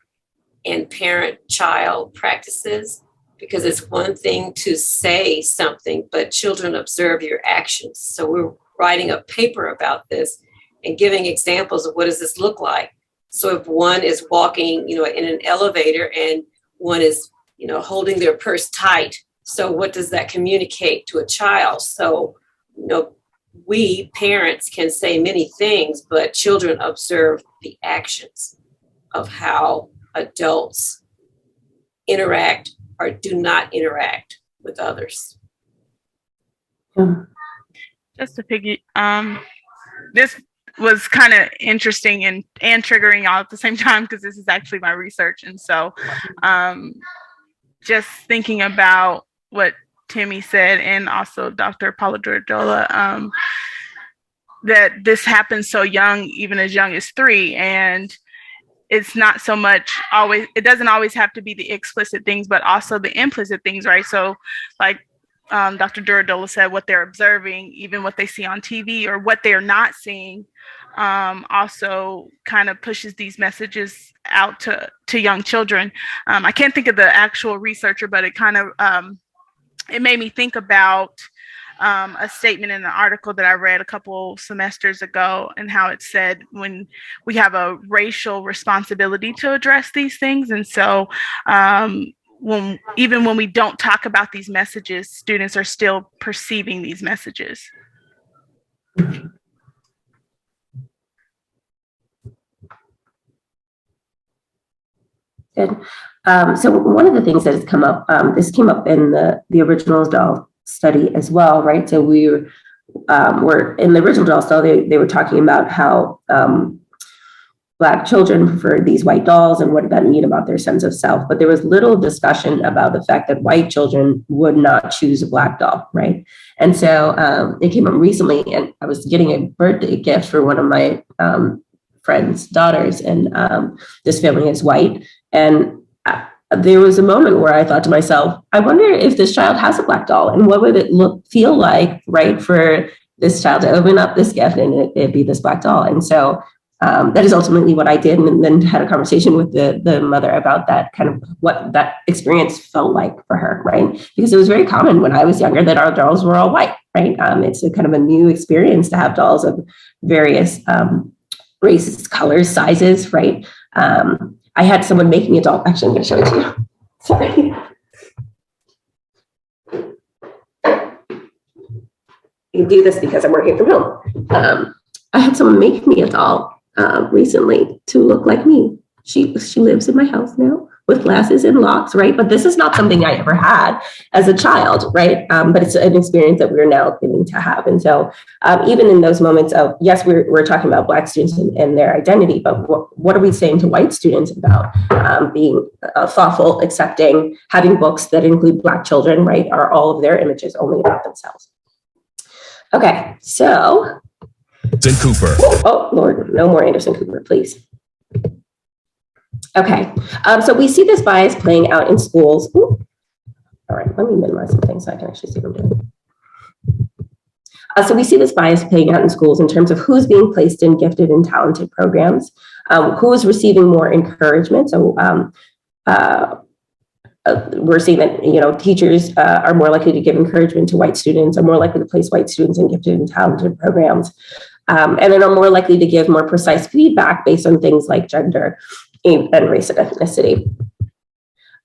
[SPEAKER 1] in parent-child practices, because it's one thing to say something, but children observe your actions. So we're writing a paper about this and giving examples of what does this look like. So if one is walking, in an elevator and one is, holding their purse tight, so what does that communicate to a child? So, we parents can say many things, but children observe the actions of how adults interact or do not interact with others.
[SPEAKER 3] Just to piggy, this was kind of interesting and triggering y'all at the same time, because this is actually my research. And so just thinking about what Timmy said, and also Dr. Abdullah, that this happens so young, even as young as 3. And it's not so much always, it doesn't always have to be the explicit things, but also the implicit things, right? So like Dr. Abdullah said, what they're observing, even what they see on TV or what they're not seeing, also kind of pushes these messages out to young children. I can't think of the actual researcher, but it kind of, it made me think about a statement in an article that I read a couple semesters ago, and how it said when we have a racial responsibility to address these things. And so even when we don't talk about these messages, students are still perceiving these messages.
[SPEAKER 10] Good. So one of the things that has come up, this came up in the original doll study as well, right? So we were in the original doll study, they were talking about how Black children preferred these white dolls and what did that mean about their sense of self. But there was little discussion about the fact that white children would not choose a Black doll, right? And so it came up recently, and I was getting a birthday gift for one of my friend's daughters, and this family is white. And there was a moment where I thought to myself, I wonder if this child has a Black doll, and what would it feel like, right, for this child to open up this gift and it be this Black doll. And so that is ultimately what I did, and then had a conversation with the mother about that, kind of what that experience felt like for her, right? Because it was very common when I was younger that our dolls were all white, right? It's a kind of a new experience to have dolls of various races, colors, sizes, right? I had someone make me a doll. Actually, I'm going to show it to you. Sorry. You do this because I'm working from home. I had someone make me a doll recently to look like me. She lives in my house now with glasses and locks, right? But this is not something I ever had as a child, right? But it's an experience that we're now getting to have. And so even in those moments of, yes, we're talking about Black students and their identity, but what are we saying to white students about being thoughtful, accepting, having books that include Black children, right? Are all of their images only about themselves? Okay, so.
[SPEAKER 12] Anderson Cooper.
[SPEAKER 10] Oh, Lord, no more Anderson Cooper, please. Okay, so we see this bias playing out in schools. Ooh. All right, let me minimize some things so I can actually see what I'm doing. So we see this bias playing out in schools in terms of who's being placed in gifted and talented programs, who is receiving more encouragement. So we're seeing that, teachers are more likely to give encouragement to white students, are more likely to place white students in gifted and talented programs, and then are more likely to give more precise feedback based on things like gender and race and ethnicity.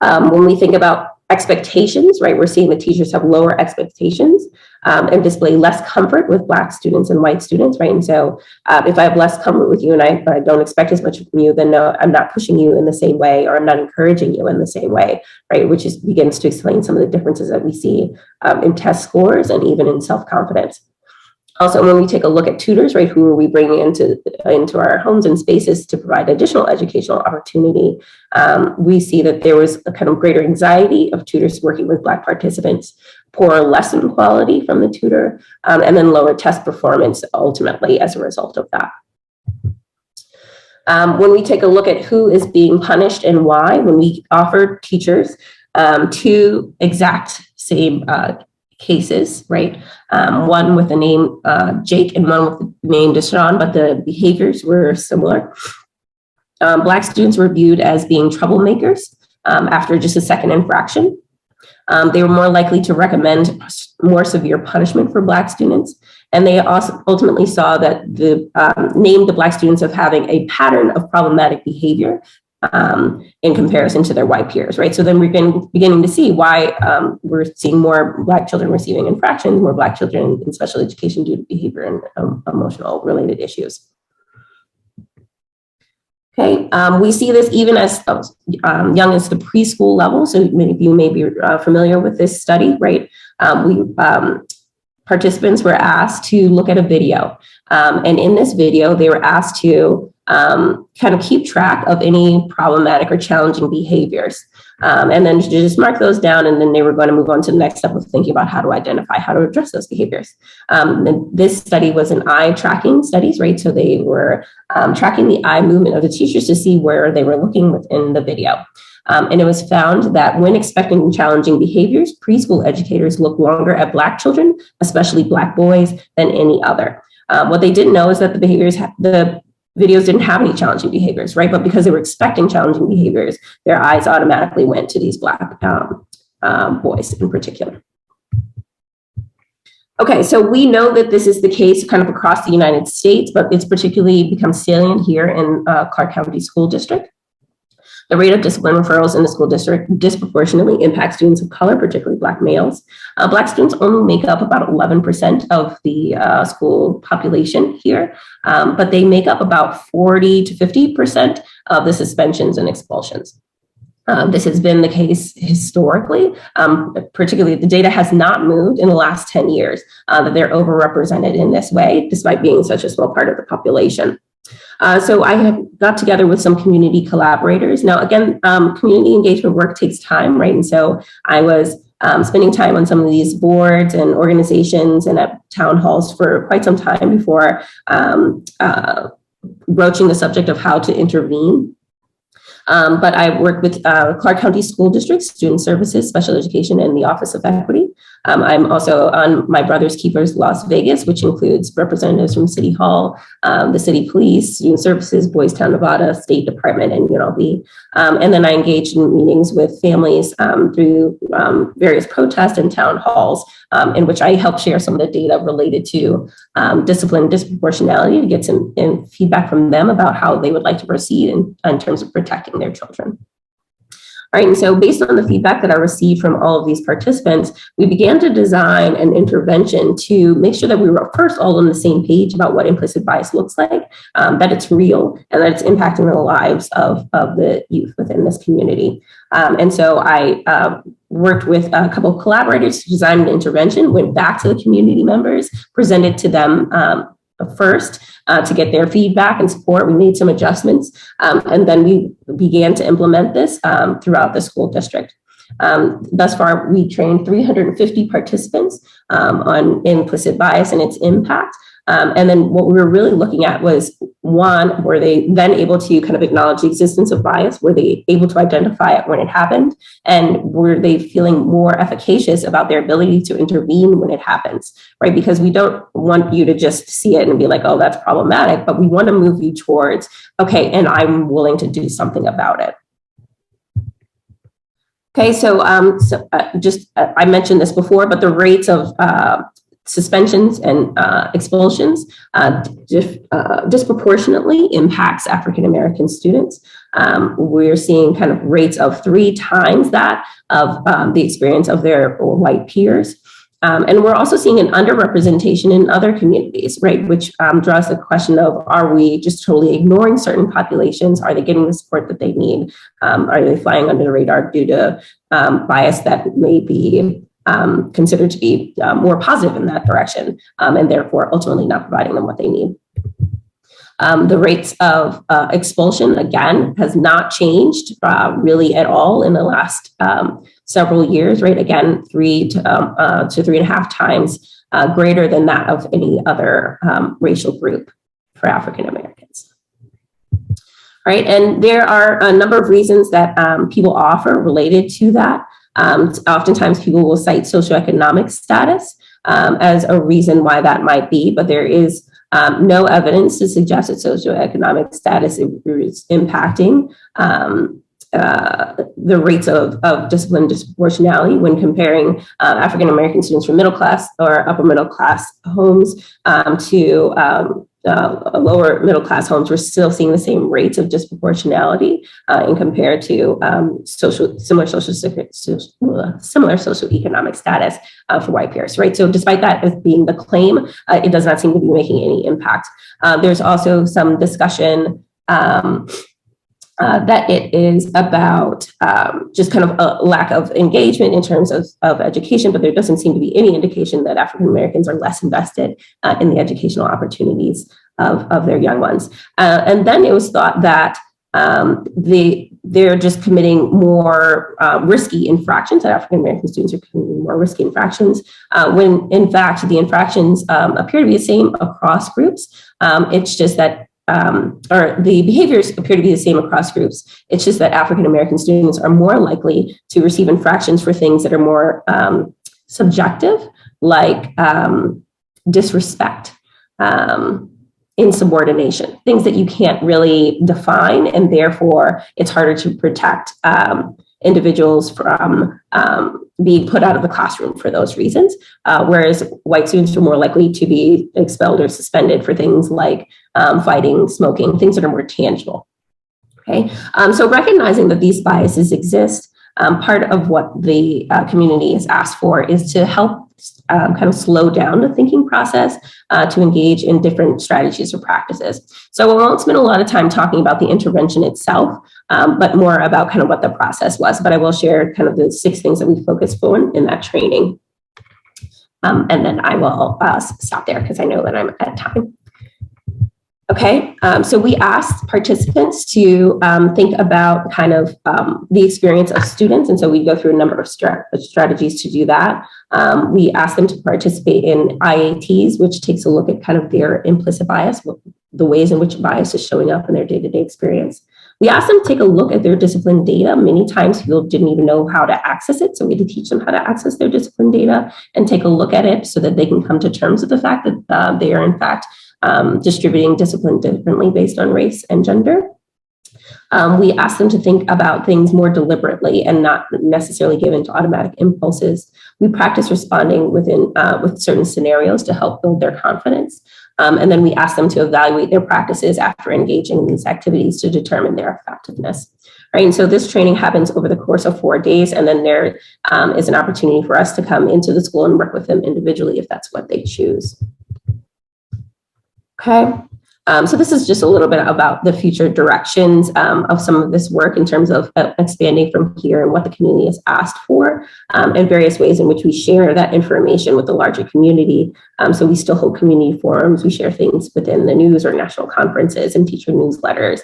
[SPEAKER 10] When we think about expectations, right, we're seeing that teachers have lower expectations and display less comfort with Black students and white students, right? And so if I have less comfort with you and I don't expect as much from you, then no, I'm not pushing you in the same way, or I'm not encouraging you in the same way, right? Which begins to explain some of the differences that we see in test scores and even in self-confidence. Also, when we take a look at tutors, right, who are we bringing into our homes and spaces to provide additional educational opportunity, we see that there was a kind of greater anxiety of tutors working with Black participants, poorer lesson quality from the tutor, and then lower test performance ultimately as a result of that. When we take a look at who is being punished and why, when we offer teachers two exact same cases, right? One with the name Jake and one with the name Deshaun, but the behaviors were similar. Black students were viewed as being troublemakers after just a second infraction. They were more likely to recommend more severe punishment for Black students. And they also ultimately saw that named the Black students of having a pattern of problematic behavior in comparison to their white peers, right? So then we've been beginning to see why we're seeing more Black children receiving infractions, more Black children in special education due to behavior and emotional related issues. Okay, we see this even as young as the preschool level. So many of you may be familiar with this study, right? Participants were asked to look at a video. And in this video, they were asked to kind of keep track of any problematic or challenging behaviors. And then to just mark those down, and then they were going to move on to the next step of thinking about how to identify, how to address those behaviors. And this study was an eye tracking studies, right? So they were tracking the eye movement of the teachers to see where they were looking within the video. And it was found that when expecting challenging behaviors, preschool educators look longer at Black children, especially Black boys, than any other. What they didn't know is that the videos didn't have any challenging behaviors, right? But because they were expecting challenging behaviors, their eyes automatically went to these Black boys in particular. Okay, so we know that this is the case kind of across the United States, but it's particularly become salient here in Clark County School District. The rate of discipline referrals in the school district disproportionately impacts students of color, particularly Black males. Black students only make up about 11% of the school population here, but they make up about 40 to 50% of the suspensions and expulsions. This has been the case historically, particularly the data has not moved in the last 10 years, that they're overrepresented in this way, despite being such a small part of the population. So I have got together with some community collaborators. Now, again, community engagement work takes time, right? And so I was spending time on some of these boards and organizations and at town halls for quite some time before broaching the subject of how to intervene. But I work with Clark County School District, Student Services, Special Education, and the Office of Equity. I'm also on my Brother's Keepers Las Vegas, which includes representatives from City Hall, the City Police, Student Services, Boys Town, Nevada, State Department, and UNLV. And then I engaged in meetings with families through various protests and town halls, in which I help share some of the data related to discipline and disproportionality to get some feedback from them about how they would like to proceed in terms of protecting their children. All right, and so based on the feedback that I received from all of these participants, we began to design an intervention to make sure that we were first all on the same page about what implicit bias looks like, that it's real, and that it's impacting the lives of the youth within this community. And so I worked with a couple of collaborators to design an intervention, went back to the community members, presented to them first to get their feedback and support. We made some adjustments, and then we began to implement this throughout the school district. Thus far, we trained 350 participants on implicit bias and its impact. And then what we were really looking at was, one, were they then able to kind of acknowledge the existence of bias? Were they able to identify it when it happened? And were they feeling more efficacious about their ability to intervene when it happens, right? Because we don't want you to just see it and be like, oh, that's problematic, but we want to move you towards, okay, and I'm willing to do something about it. Okay, so I mentioned this before, but the rates of suspensions and expulsions disproportionately impacts African-American students. We're seeing kind of rates of 3 times that of the experience of their white peers. And we're also seeing an underrepresentation in other communities, right? Which draws the question of, are we just totally ignoring certain populations? Are they getting the support that they need? Are they flying under the radar due to bias that may be considered to be more positive in that direction, and therefore ultimately not providing them what they need? The rates of expulsion, again, has not changed really at all in the last several years, right? Again, 3 to 3.5 times greater than that of any other racial group for African Americans. All right, and there are a number of reasons that people offer related to that. Oftentimes people will cite socioeconomic status as a reason why that might be, but there is no evidence to suggest that socioeconomic status is impacting the rates of discipline disproportionality when comparing African-American students from middle class or upper middle class homes to lower middle class homes. We're still seeing the same rates of disproportionality in compared to similar socioeconomic status for white peers, right? So despite that as being the claim, it does not seem to be making any impact. There's also some discussion that it is about just kind of a lack of engagement in terms of education, but there doesn't seem to be any indication that African Americans are less invested in the educational opportunities of their young ones. And then it was thought that they're just committing more risky infractions, that African American students are committing more risky infractions, when in fact the infractions appear to be the same across groups. It's just that or the behaviors appear to be the same across groups. It's just that African-American students are more likely to receive infractions for things that are more subjective, like disrespect, insubordination, things that you can't really define, and therefore it's harder to protect individuals from being put out of the classroom for those reasons, whereas white students are more likely to be expelled or suspended for things like fighting, smoking, things that are more tangible. Okay, so recognizing that these biases exist, part of what the community is asked for is to help kind of slow down the thinking process to engage in different strategies or practices. So I won't spend a lot of time talking about the intervention itself, but more about kind of what the process was. But I will share kind of the 6 things that we focused on in that training. And then I will stop there because I know that I'm at time. Okay, so we asked participants to think about kind of the experience of students. And so we go through a number of strategies to do that. We asked them to participate in IATs, which takes a look at kind of their implicit bias, the ways in which bias is showing up in their day-to-day experience. We asked them to take a look at their discipline data. Many times people didn't even know how to access it. So we had to teach them how to access their discipline data and take a look at it so that they can come to terms with the fact that they are in fact distributing discipline differently based on race and gender. We asked them to think about things more deliberately and not necessarily give into automatic impulses. We practice responding with certain scenarios to help build their confidence. And then we asked them to evaluate their practices after engaging in these activities to determine their effectiveness. Right, and so this training happens over the course of 4 days, and then there is an opportunity for us to come into the school and work with them individually if that's what they choose. Okay, so this is just a little bit about the future directions of some of this work in terms of expanding from here and what the community has asked for, and various ways in which we share that information with the larger community. So we still hold community forums, we share things within the news or national conferences and teacher newsletters.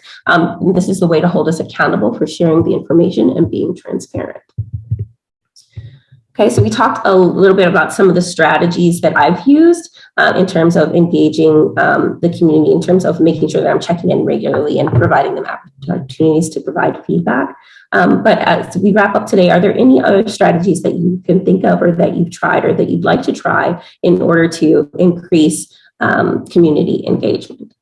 [SPEAKER 10] This is the way to hold us accountable for sharing the information and being transparent. Okay, so we talked a little bit about some of the strategies that I've used in terms of engaging the community, in terms of making sure that I'm checking in regularly and providing them opportunities to provide feedback. But as we wrap up today, are there any other strategies that you can think of or that you've tried or that you'd like to try in order to increase community engagement?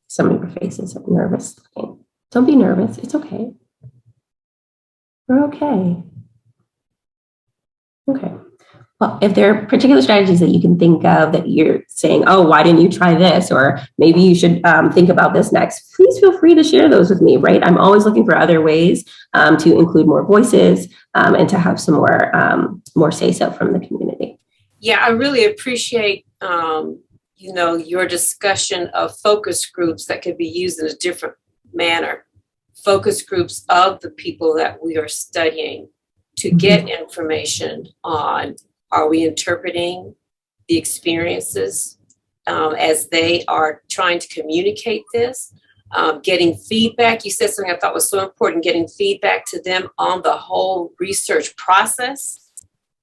[SPEAKER 10] Some of your faces are nervous looking. Don't be nervous. It's okay. We're okay. Okay. Well, if there are particular strategies that you can think of that you're saying, oh, why didn't you try this? Or maybe you should think about this next. Please feel free to share those with me, right? I'm always looking for other ways to include more voices and to have some more say-so from the community.
[SPEAKER 1] Yeah, I really appreciate your discussion of focus groups that could be used in a different manner. Focus groups of the people that we are studying to get information on, are we interpreting the experiences as they are trying to communicate this? Getting feedback. You said something I thought was so important, getting feedback to them on the whole research process.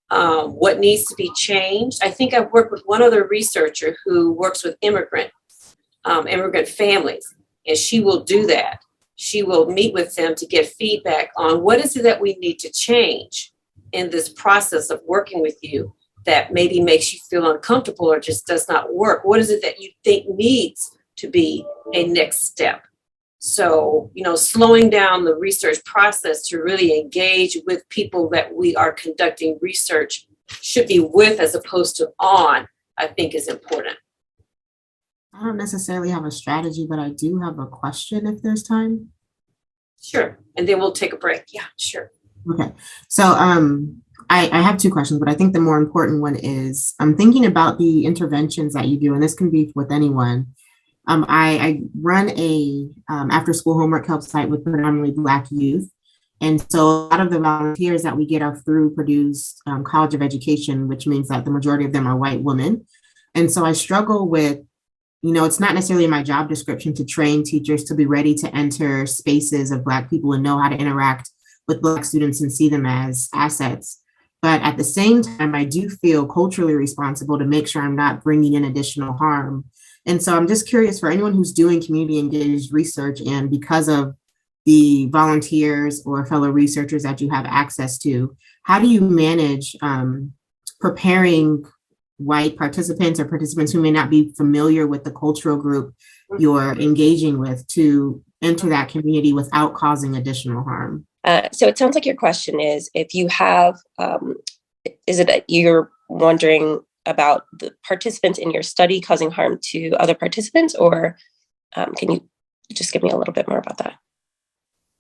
[SPEAKER 1] What needs to be changed. I think I've worked with one other researcher who works with immigrant families, and she will do that. She will meet with them to get feedback on what is it that we need to change in this process of working with you that maybe makes you feel uncomfortable or just does not work. What is it that you think needs to be a next step? So, slowing down the research process to really engage with people that we are conducting research should be with as opposed to on, I think is important.
[SPEAKER 19] I don't necessarily have a strategy, but I do have a question if there's time.
[SPEAKER 1] Sure. And then we'll take a break. Yeah, sure.
[SPEAKER 19] Okay. So I have 2 questions, but I think the more important one is I'm thinking about the interventions that you do, and this can be with anyone. I run a after-school homework help site with predominantly Black youth. And so a lot of the volunteers that we get are through Purdue's College of Education, which means that the majority of them are white women. And so I struggle with, it's not necessarily my job description to train teachers to be ready to enter spaces of Black people and know how to interact with Black students and see them as assets. But at the same time, I do feel culturally responsible to make sure I'm not bringing in additional harm. And so I'm just curious for anyone who's doing community engaged research, and because of the volunteers or fellow researchers that you have access to, how do you manage preparing white participants or participants who may not be familiar with the cultural group you're engaging with to enter that community without causing additional harm?
[SPEAKER 6] So it sounds like your question is, if you have, is it that you're wondering about the participants in your study causing harm to other participants, or can you just give me a little bit more about that?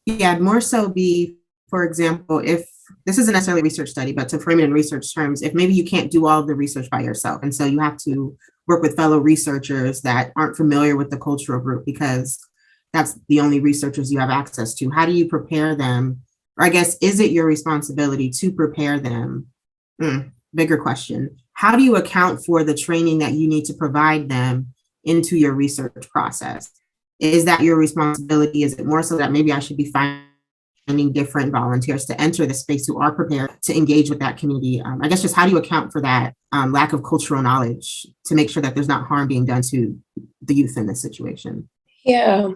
[SPEAKER 19] Yeah, more so be, for example, if this isn't necessarily a research study, but to frame it in research terms, if maybe you can't do all of the research by yourself, and so you have to work with fellow researchers that aren't familiar with the cultural group because that's the only researchers you have access to. How do you prepare them? Or I guess, is it your responsibility to prepare them? Bigger question. How do you account for the training that you need to provide them into your research process? Is that your responsibility? Is it more so that maybe I should be finding different volunteers to enter the space who are prepared to engage with that community? I guess just how do you account for that lack of cultural knowledge to make sure that there's not harm being done to the youth in this situation?
[SPEAKER 6] Yeah.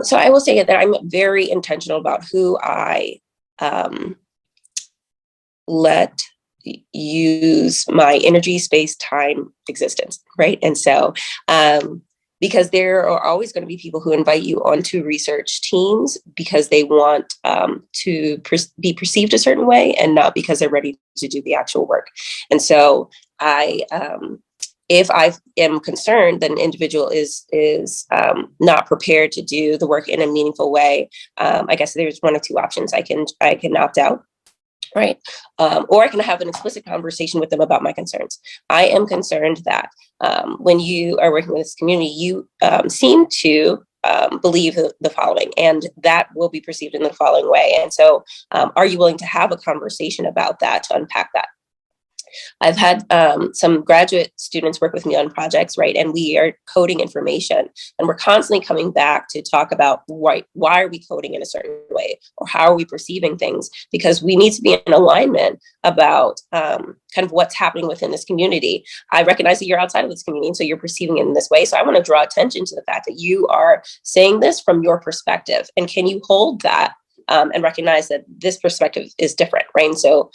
[SPEAKER 6] So I will say that I'm very intentional about who I let use my energy, space, time, existence, right? And so, because there are always going to be people who invite you onto research teams because they want to be perceived a certain way and not because they're ready to do the actual work. And so if I am concerned that an individual is not prepared to do the work in a meaningful way, I guess there's one of two options. I can opt out, right? Or I can have an explicit conversation with them about my concerns. I am concerned that when you are working with this community, you seem to believe the following, and that will be perceived in the following way. And so are you willing to have a conversation about that to unpack that? I've had some graduate students work with me on projects, right? And we are coding information, and we're constantly coming back to talk about why are we coding in a certain way, or how are we perceiving things? Because we need to be in alignment about kind of what's happening within this community. I recognize that you're outside of this community, and so you're perceiving it in this way. So I want to draw attention to the fact that you are saying this from your perspective, and can you hold that? And recognize that this perspective is different, right? And so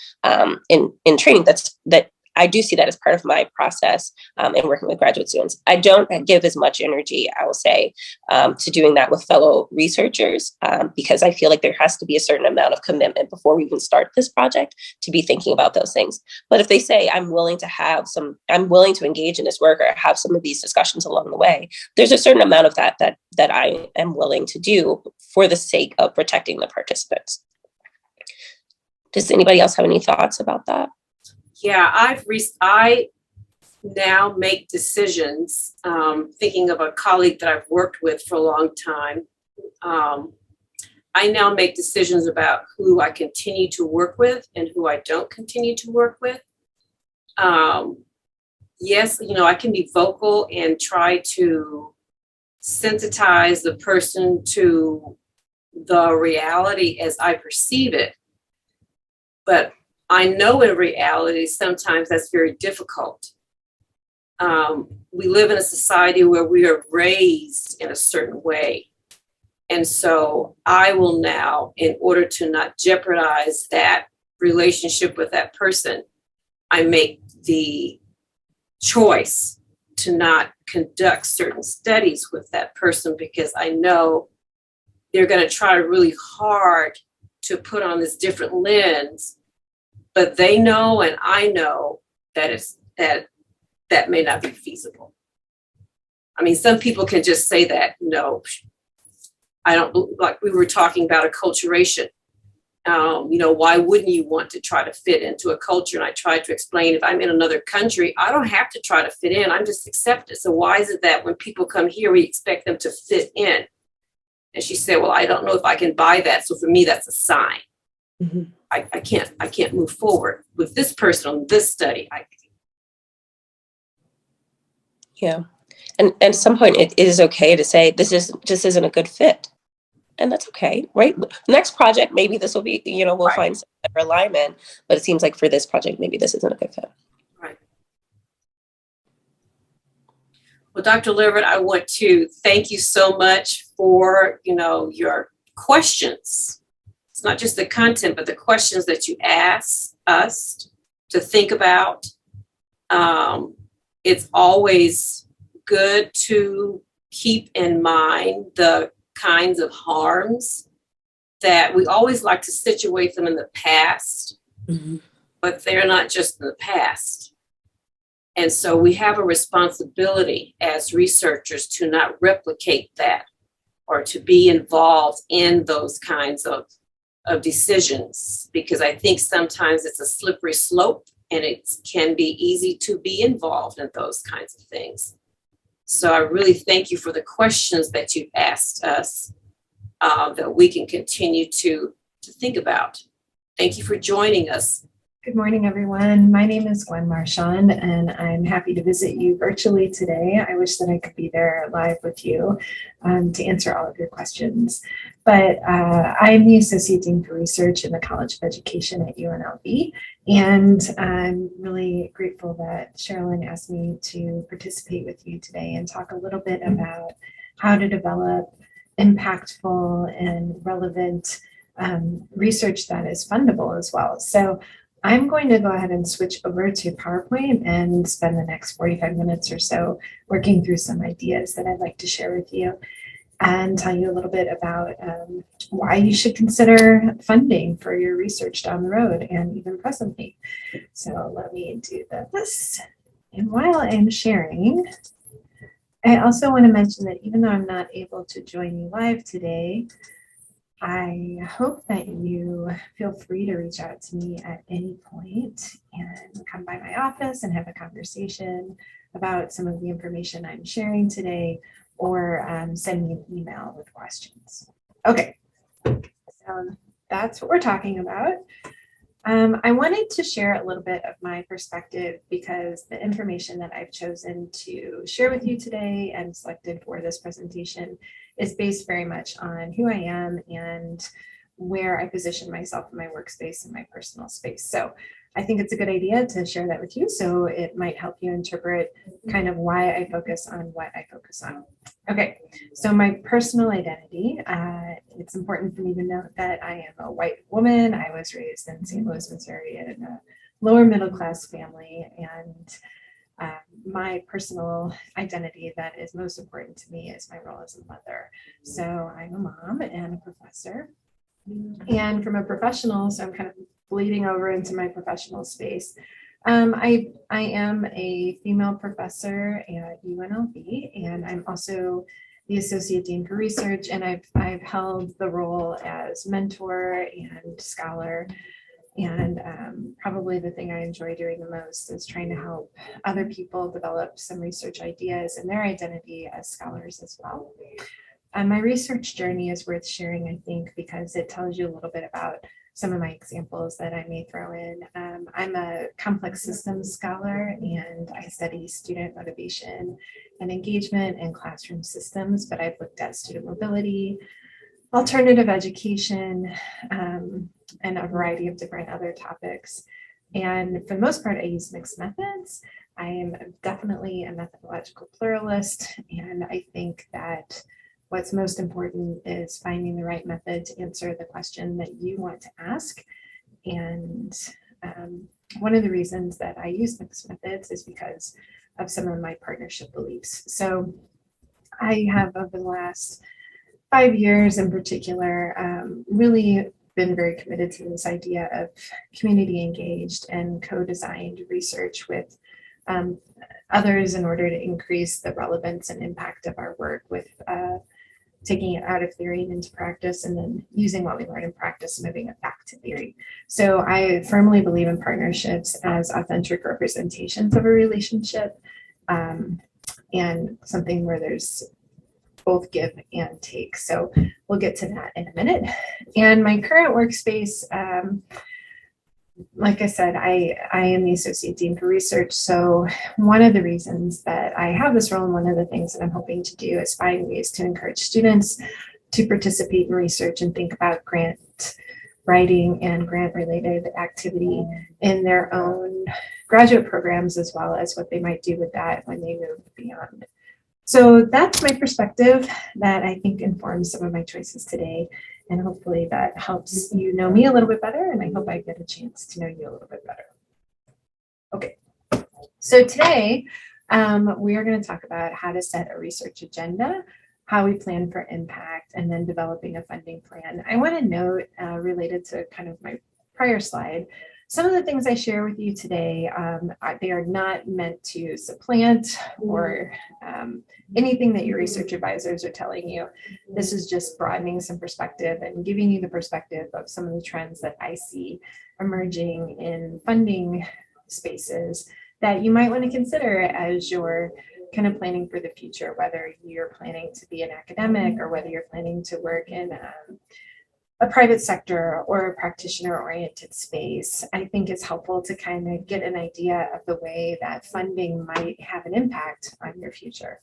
[SPEAKER 6] in training, that I do see that as part of my process in working with graduate students. I don't give as much energy, I will say, to doing that with fellow researchers because I feel like there has to be a certain amount of commitment before we even start this project to be thinking about those things. But if they say, I'm willing to engage in this work or have some of these discussions along the way, there's a certain amount of that I am willing to do for the sake of protecting the participants. Does anybody else have any thoughts about that?
[SPEAKER 1] Yeah, I now make decisions, thinking of a colleague that I've worked with for a long time. I now make decisions about who I continue to work with and who I don't continue to work with. Yes, I can be vocal and try to sensitize the person to the reality as I perceive it. But I know in reality, sometimes that's very difficult. We live in a society where we are raised in a certain way. And so I will now, in order to not jeopardize that relationship with that person, I make the choice to not conduct certain studies with that person because I know they're going to try really hard to put on this different lens. But they know, and I know that that may not be feasible. I mean, some people can just say that, no, I don't, like we were talking about acculturation. Why wouldn't you want to try to fit into a culture? And I tried to explain, if I'm in another country, I don't have to try to fit in. I'm just accepted. So why is it that when people come here, we expect them to fit in? And she said, well, I don't know if I can buy that. So for me, that's a sign. Mm-hmm. I can't move forward with this person on this study.
[SPEAKER 6] Yeah. And at some point it is okay to say, this just isn't a good fit. And that's okay, right? Next project, maybe this will be, we'll right. Find some better alignment, but it seems like for this project, maybe this isn't a good fit.
[SPEAKER 1] Right. Well, Dr. Leverett, I want to thank you so much for, your questions. It's not just the content, but the questions that you ask us to think about. It's always good to keep in mind the kinds of harms that we always like to situate them in the past, but they're not just in the past. And so we have a responsibility as researchers to not replicate that or to be involved in those kinds of decisions, because I think sometimes it's a slippery slope and it can be easy to be involved in those kinds of things. So I really thank you for the questions that you've asked us that we can continue to think about. Thank you for joining us.
[SPEAKER 20] Good morning, everyone. My name is Gwen Marchand, and I'm happy to visit you virtually today. I wish that I could be there live with you to answer all of your questions. But I'm the Associate Dean for Research in the College of Education at UNLV, and I'm really grateful that Sherilyn asked me to participate with you today and talk a little bit about how to develop impactful and relevant research that is fundable as well. So I'm going to go ahead and switch over to PowerPoint and spend the next 45 minutes or so working through some ideas that I'd like to share with you and tell you a little bit about why you should consider funding for your research down the road and even presently. So let me do this. And while I'm sharing, I also want to mention that even though I'm not able to join you live today, I hope that you feel free to reach out to me at any point and come by my office and have a conversation about some of the information I'm sharing today, or send me an email with questions. Okay, so that's what we're talking about. I wanted to share a little bit of my perspective because the information that I've chosen to share with you today and selected for this presentation is based very much on who I am and where I position myself in my workspace and my personal space. So I think it's a good idea to share that with you, so it might help you interpret kind of why I focus on what I focus on. Okay, so my personal identity, it's important for me to note that I am a white woman. I was raised in St. Louis, Missouri in a lower middle class family, and my personal identity that is most important to me is my role as a mother. So I'm a mom and a professor. And from a professional, so I'm kind of bleeding over into my professional space. I am a female professor at UNLV, and I'm also the Associate Dean for Research, and I've held the role as mentor and scholar. And probably the thing I enjoy doing the most is trying to help other people develop some research ideas and their identity as scholars as well. My research journey is worth sharing, I think, because it tells you a little bit about some of my examples that I may throw in. I'm a complex systems scholar, and I study student motivation and engagement and classroom systems, but I've looked at student mobility, alternative education, and a variety of different other topics. And for the most part, I use mixed methods. I am definitely a methodological pluralist, and I think that what's most important is finding the right method to answer the question that you want to ask. And one of the reasons that I use mixed methods is because of some of my partnership beliefs. So I have, over the last 5 years in particular, really been very committed to this idea of community engaged and co-designed research with others in order to increase the relevance and impact of our work, with taking it out of theory and into practice, and then using what we learn in practice, moving it back to theory. So I firmly believe in partnerships as authentic representations of a relationship, and something where there's both give and take. So we'll get to that in a minute. And my current workspace, like I said, I am the Associate Dean for Research. So one of the reasons that I have this role, and one of the things that I'm hoping to do, is find ways to encourage students to participate in research and think about grant writing and grant related activity in their own graduate programs, as well as what they might do with that when they move beyond. So that's my perspective that I think informs some of my choices today. And hopefully that helps you know me a little bit better, and I hope I get a chance to know you a little bit better. Okay, so today we are going to talk about how to set a research agenda, how we plan for impact, and then developing a funding plan. I want to note, related to kind of my prior slide, some of the things I share with you today, they are not meant to supplant or anything that your research advisors are telling you. This is just broadening some perspective and giving you the perspective of some of the trends that I see emerging in funding spaces that you might want to consider as you're kind of planning for the future, whether you're planning to be an academic or whether you're planning to work in a private sector or a practitioner-oriented space. I think it's helpful to kind of get an idea of the way that funding might have an impact on your future.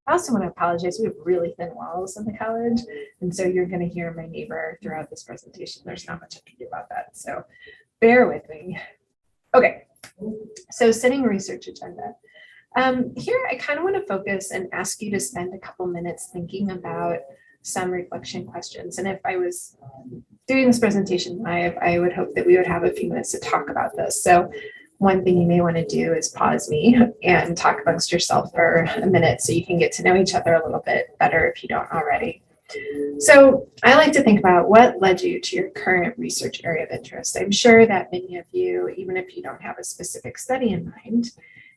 [SPEAKER 20] I also want to apologize. We have really thin walls in the college, and so you're going to hear my neighbor throughout this presentation. There's not much I can do about that, so bear with me. Okay, so setting a research agenda. Here, I kind of want to focus and ask you to spend a couple minutes thinking about some reflection questions. And if I was doing this presentation live, I would hope that we would have a few minutes to talk about this. So one thing you may want to do is pause me and talk amongst yourself for a minute so you can get to know each other a little bit better if you don't already. So I like to think about what led you to your current research area of interest. I'm sure that many of you, even if you don't have a specific study in mind,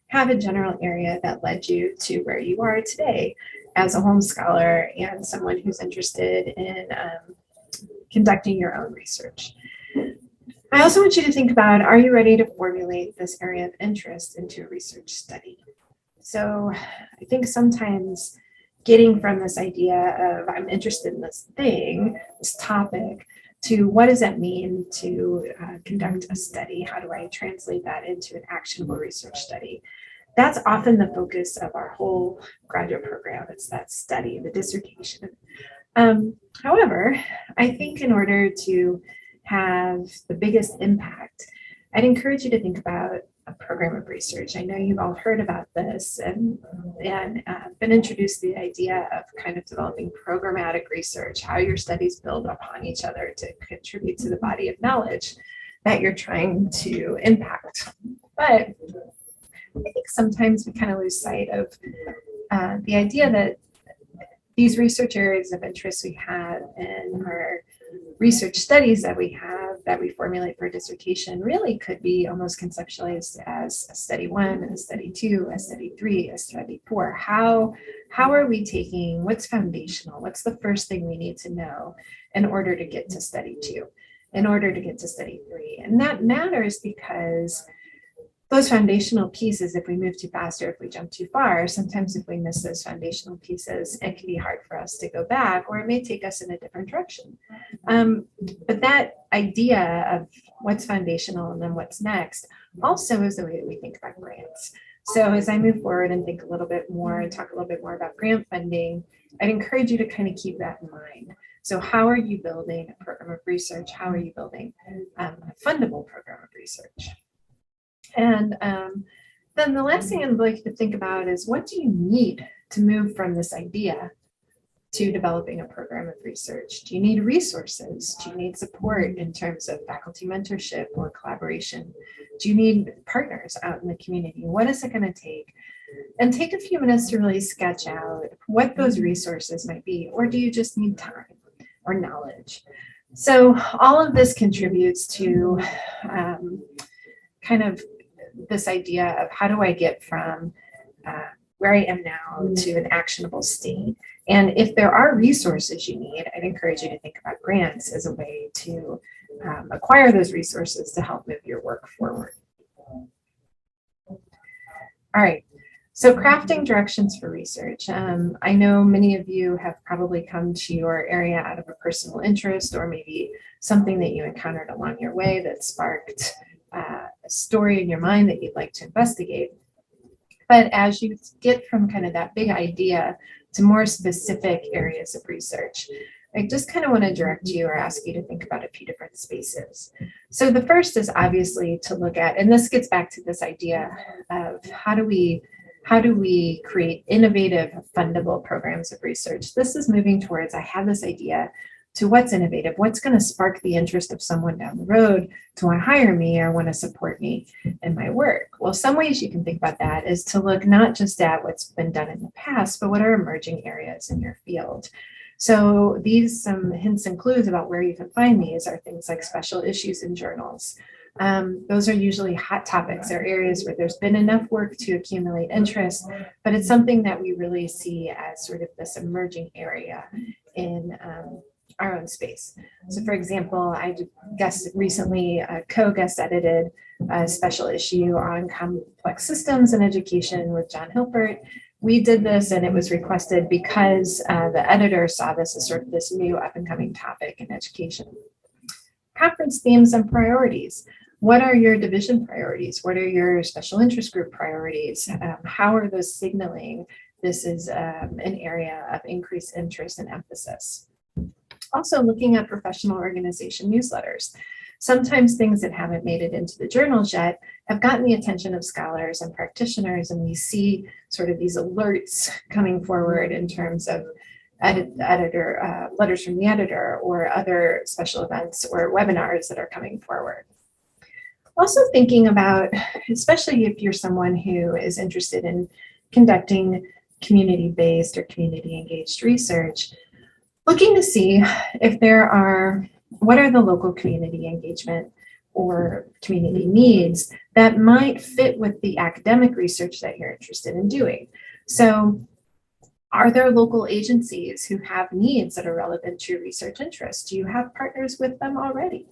[SPEAKER 20] have a general area that led you to where you are today as a Holmes scholar and someone who's interested in conducting your own research. I also want you to think about, are you ready to formulate this area of interest into a research study? So I think sometimes getting from this idea of I'm interested in this thing, this topic, to what does that mean to conduct a study? How do I translate that into an actionable research study? That's often the focus of our whole graduate program. It's that study, the dissertation. However, I think in order to have the biggest impact, I'd encourage you to think about a program of research. I know you've all heard about this and been introduced to the idea of kind of developing programmatic research, how your studies build upon each other to contribute to the body of knowledge that you're trying to impact. But I think sometimes we kind of lose sight of the idea that these research areas of interest we have in our research studies that we have, that we formulate for a dissertation, really could be almost conceptualized as a study 1, a study 2, a study 3, a study 4. How are we taking, what's foundational? What's the first thing we need to know in order to get to study 2, in order to get to study 3? And that matters because those foundational pieces, if we move too fast or if we jump too far, sometimes if we miss those foundational pieces, it can be hard for us to go back, or it may take us in a different direction. But that idea of what's foundational and then what's next also is the way that we think about grants. So as I move forward and think a little bit more and talk a little bit more about grant funding, I'd encourage you to kind of keep that in mind. So how are you building a program of research? How are you building a fundable program of research? And then the last thing I'd like to think about is, what do you need to move from this idea to developing a program of research? Do you need resources? Do you need support in terms of faculty mentorship or collaboration? Do you need partners out in the community? What is it going to take? And take a few minutes to really sketch out what those resources might be, or do you just need time or knowledge? So all of this contributes to kind of this idea of how do I get from where I am now to an actionable state. And if there are resources you need, I'd encourage you to think about grants as a way to acquire those resources to help move your work forward. All right, so crafting directions for research. I know many of you have probably come to your area out of a personal interest, or maybe something that you encountered along your way that sparked a story in your mind that you'd like to investigate. But as you get from kind of that big idea to more specific areas of research, I just kind of want to direct you or ask you to think about a few different spaces. So the first is obviously to look at, and this gets back to this idea of how do we create innovative, fundable programs of research. This is moving towards, I have this idea, to what's innovative, what's going to spark the interest of someone down the road to want to hire me or want to support me in my work. Well, some ways you can think about that is to look not just at what's been done in the past, but what are emerging areas in your field. So these some hints and clues about where you can find these are things like special issues in journals. Those are usually hot topics or areas where there's been enough work to accumulate interest, but it's something that we really see as sort of this emerging area in our own space. So for example, I recently co-guest edited a special issue on complex systems in education with John Hilpert. We did this and it was requested because the editor saw this as sort of this new up and coming topic in education. Conference themes and priorities. What are your division priorities? What are your special interest group priorities? How are those signaling this is an area of increased interest and emphasis? Also looking at professional organization newsletters. Sometimes things that haven't made it into the journals yet have gotten the attention of scholars and practitioners, and we see sort of these alerts coming forward in terms of letters from the editor or other special events or webinars that are coming forward. Also thinking about, especially if you're someone who is interested in conducting community-based or community-engaged research, looking to see if there are, what are the local community engagement or community needs that might fit with the academic research that you're interested in doing. So are there local agencies who have needs that are relevant to your research interests? Do you have partners with them already?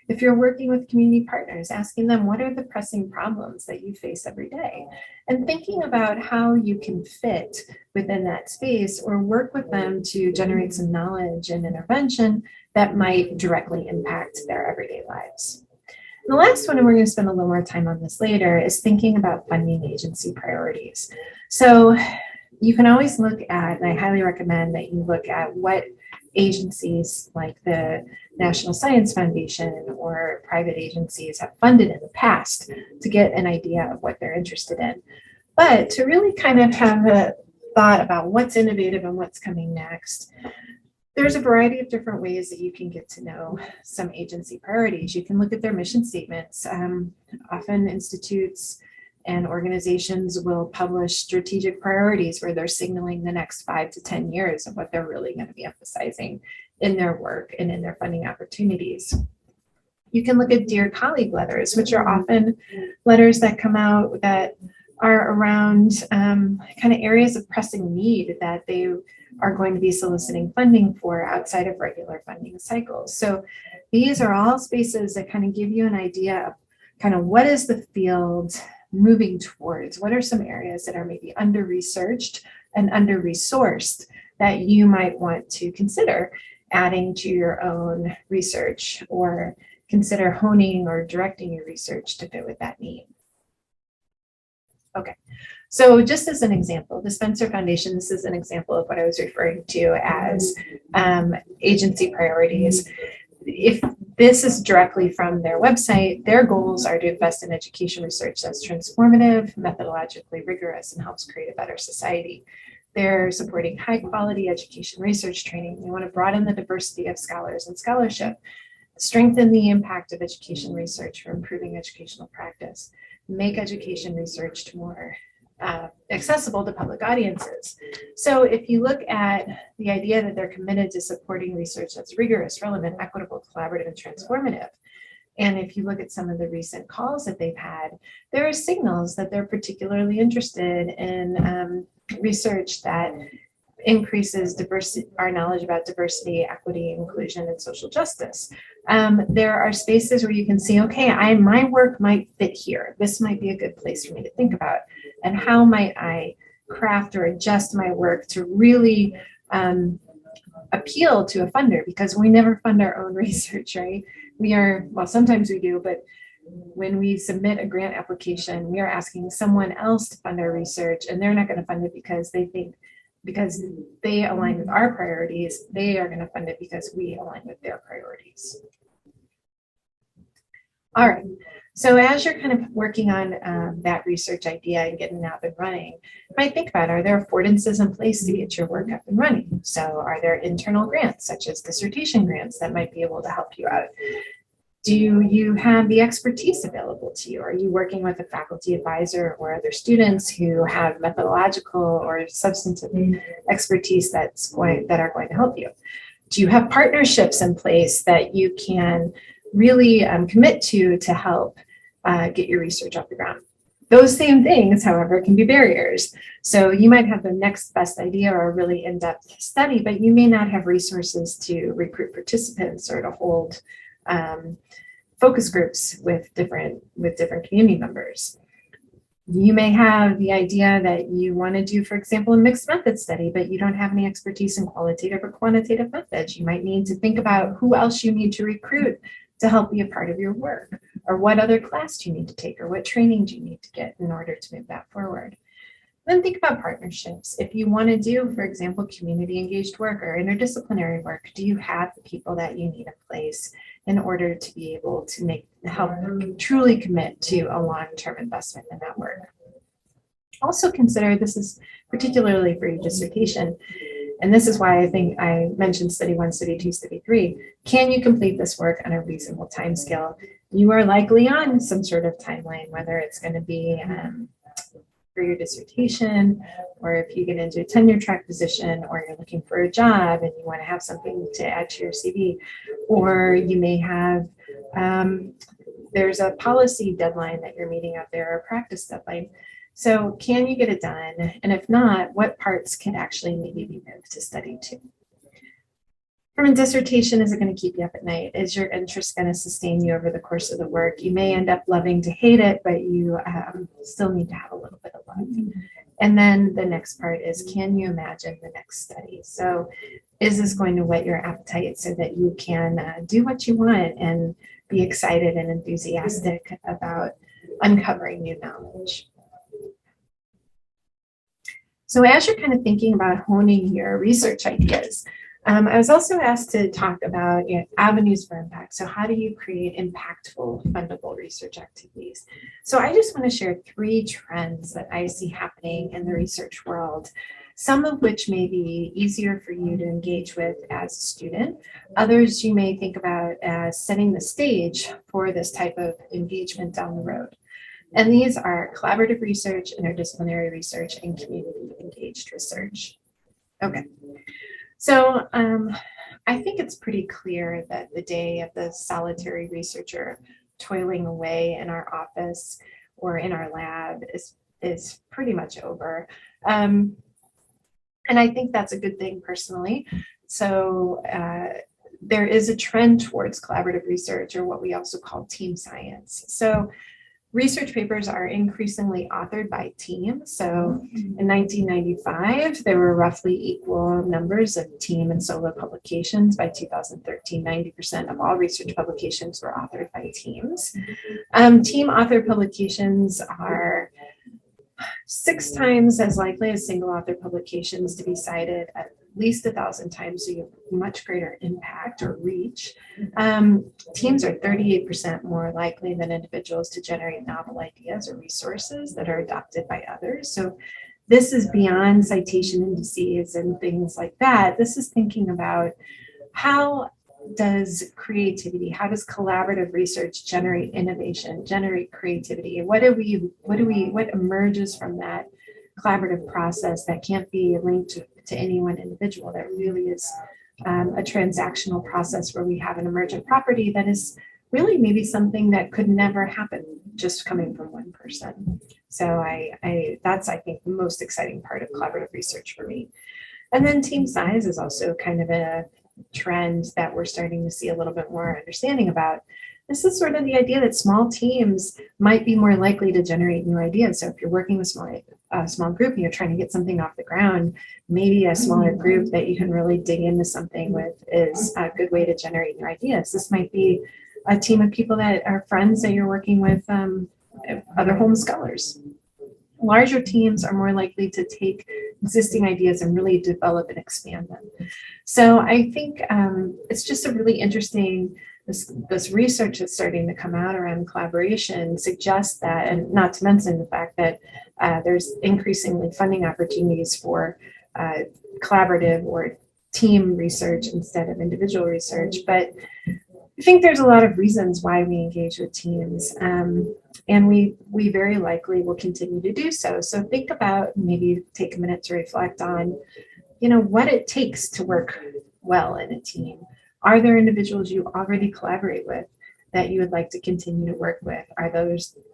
[SPEAKER 20] If you're working with community partners, asking them what are the pressing problems that you face every day, and thinking about how you can fit within that space or work with them to generate some knowledge and intervention that might directly impact their everyday lives. And the last one, and we're going to spend a little more time on this later, is thinking about funding agency priorities. So you can always look at, and I highly recommend that you look at what agencies like the National Science Foundation or private agencies have funded in the past to get an idea of what they're interested in. But to really kind of have a thought about what's innovative and what's coming next, there's a variety of different ways that you can get to know some agency priorities. You can look at their mission statements. Often institutes and organizations will publish strategic priorities where they're signaling the next 5 to 10 years of what they're really going to be emphasizing in their work and in their funding opportunities. You can look at Dear Colleague letters, which are often letters that come out that are around kind of areas of pressing need that they are going to be soliciting funding for outside of regular funding cycles. So these are all spaces that kind of give you an idea of kind of what is the field moving towards, what are some areas that are maybe under-researched and under-resourced that you might want to consider adding to your own research or consider honing or directing your research to fit with that need. Okay, so just as an example, the Spencer Foundation, this is an example of what I was referring to as agency priorities. If this is directly from their website, their goals are to invest in education research that's transformative, methodologically rigorous, and helps create a better society. They're supporting high quality education research training. They want to broaden the diversity of scholars and scholarship, strengthen the impact of education research for improving educational practice, make education research more accessible to public audiences. So if you look at the idea that they're committed to supporting research that's rigorous, relevant, equitable, collaborative, and transformative, and if you look at some of the recent calls that they've had, there are signals that they're particularly interested in research that increases diversity, our knowledge about diversity, equity, inclusion, and social justice. There are spaces where you can see, okay, my work might fit here. This might be a good place for me to think about. And how might I craft or adjust my work to really appeal to a funder? Because we never fund our own research, right? Well, sometimes we do, but when we submit a grant application, we are asking someone else to fund our research, and they're not going to fund it because they think, because they align with our priorities, they are going to fund it because we align with their priorities. All right, So as you're kind of working on that research idea and getting it up and running, you might think about, are there affordances in place to get your work up and running? So are there internal grants, such as dissertation grants, that might be able to help you out? Do you have the expertise available to you? Are you working with a faculty advisor or other students who have methodological or substantive expertise that are going to help you? Do you have partnerships in place that you can really commit to help get your research off the ground? Those same things, however, can be barriers. So you might have the next best idea or a really in-depth study, but you may not have resources to recruit participants or to hold focus groups with different community members. You may have the idea that you want to do, for example, a mixed method study, but you don't have any expertise in qualitative or quantitative methods. You might need to think about who else you need to recruit to help be a part of your work, or what other class do you need to take, or what training do you need to get in order to move that forward. Then think about partnerships. If you want to do, for example, community engaged work or interdisciplinary work, do you have the people that you need in place in order to be able to help truly commit to a long-term investment in that work? Also consider, this is particularly for your dissertation, and this is why I think I mentioned study 1, study 2, study 3. Can you complete this work on a reasonable timescale? You are likely on some sort of timeline, whether it's going to be for your dissertation, or if you get into a tenure track position, or you're looking for a job and you want to have something to add to your CV, or you may have, there's a policy deadline that you're meeting out there, or a practice deadline. So can you get it done? And if not, what parts can actually maybe be moved to study 2? From a dissertation, is it going to keep you up at night? Is your interest going to sustain you over the course of the work? You may end up loving to hate it, but you still need to have a little bit of love. And then the next part is, can you imagine the next study? So is this going to whet your appetite so that you can do what you want and be excited and enthusiastic about uncovering new knowledge? So as you're kind of thinking about honing your research ideas, I was also asked to talk about avenues for impact. So how do you create impactful, fundable research activities? So I just want to share 3 trends that I see happening in the research world, some of which may be easier for you to engage with as a student. Others you may think about as setting the stage for this type of engagement down the road. And these are collaborative research, interdisciplinary research, and community engaged research. Okay. So I think it's pretty clear that the day of the solitary researcher toiling away in our office or in our lab is pretty much over. And I think that's a good thing personally. So there is a trend towards collaborative research, or what we also call team science. So research papers are increasingly authored by teams. So in 1995, there were roughly equal numbers of team and solo publications. By 2013, 90% of all research publications were authored by teams. Team authored publications are 6 times as likely as single author publications to be cited, at least 1,000 times, so you have much greater impact or reach. Teams are 38% more likely than individuals to generate novel ideas or resources that are adopted by others. So this is beyond citation indices and things like that. This is thinking about how does creativity, how does collaborative research generate innovation, generate creativity? What emerges from that collaborative process that can't be linked to any one individual, that really is a transactional process where we have an emergent property that is really maybe something that could never happen just coming from one person. So that's, I think, the most exciting part of collaborative research for me. And then team size is also kind of a trend that we're starting to see a little bit more understanding about. This is sort of the idea that small teams might be more likely to generate new ideas. So if you're working with a small group and you're trying to get something off the ground, maybe a smaller group that you can really dig into something with is a good way to generate new ideas. This might be a team of people that are friends that you're working with, other Holmes scholars. Larger teams are more likely to take existing ideas and really develop and expand them. So I think it's just a really interesting this research that's starting to come out around collaboration suggests that, and not to mention the fact that there's increasingly funding opportunities for collaborative or team research instead of individual research. But I think there's a lot of reasons why we engage with teams, and we very likely will continue to do so. So think about, maybe take a minute to reflect on, what it takes to work well in a team. Are there individuals you already collaborate with that you would like to continue to work with? Are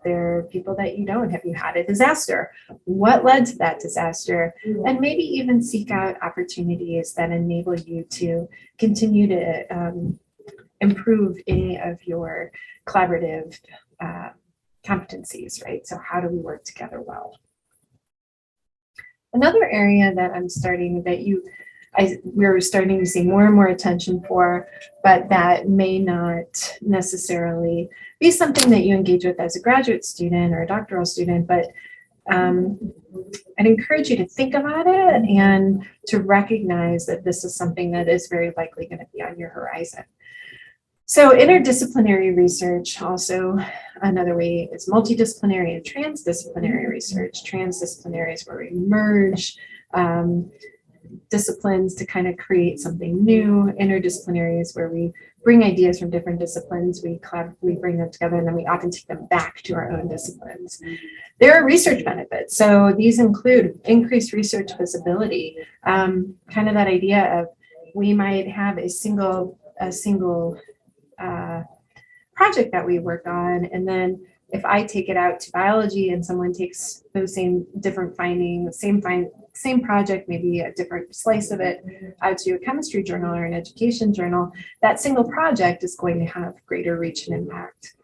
[SPEAKER 20] there people that you don't? Have you had a disaster? What led to that disaster? And maybe even seek out opportunities that enable you to continue to improve any of your collaborative competencies, right? So how do we work together well? Another area that we're starting to see more and more attention for, but that may not necessarily be something that you engage with as a graduate student or a doctoral student, but I'd encourage you to think about it and to recognize that this is something that is very likely going to be on your horizon. So interdisciplinary research, also another way, is multidisciplinary and transdisciplinary research. Transdisciplinary is where we merge disciplines to kind of create something new. Interdisciplinary is where we bring ideas from different disciplines, we bring them together, and then we often take them back to our own disciplines. There are research benefits. So these include increased research visibility, kind of that idea of, we might have a single project that we work on, and then if I take it out to biology and someone takes those same different findings, same project, maybe a different slice of it, out to a chemistry journal or an education journal, that single project is going to have greater reach and impact.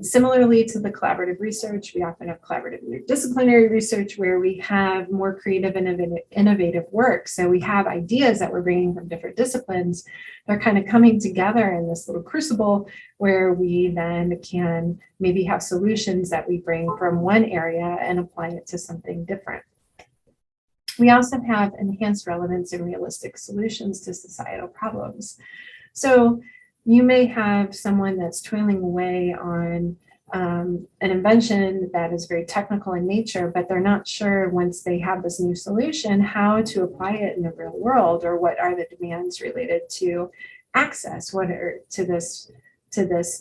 [SPEAKER 20] Similarly to the collaborative research, we often have collaborative interdisciplinary research where we have more creative and innovative work. So we have ideas that we're bringing from different disciplines. They're kind of coming together in this little crucible where we then can maybe have solutions that we bring from one area and apply it to something different. We also have enhanced relevance and realistic solutions to societal problems. So you may have someone that's toiling away on an invention that is very technical in nature, but they're not sure, once they have this new solution, how to apply it in the real world, or what are the demands related to access, what are to this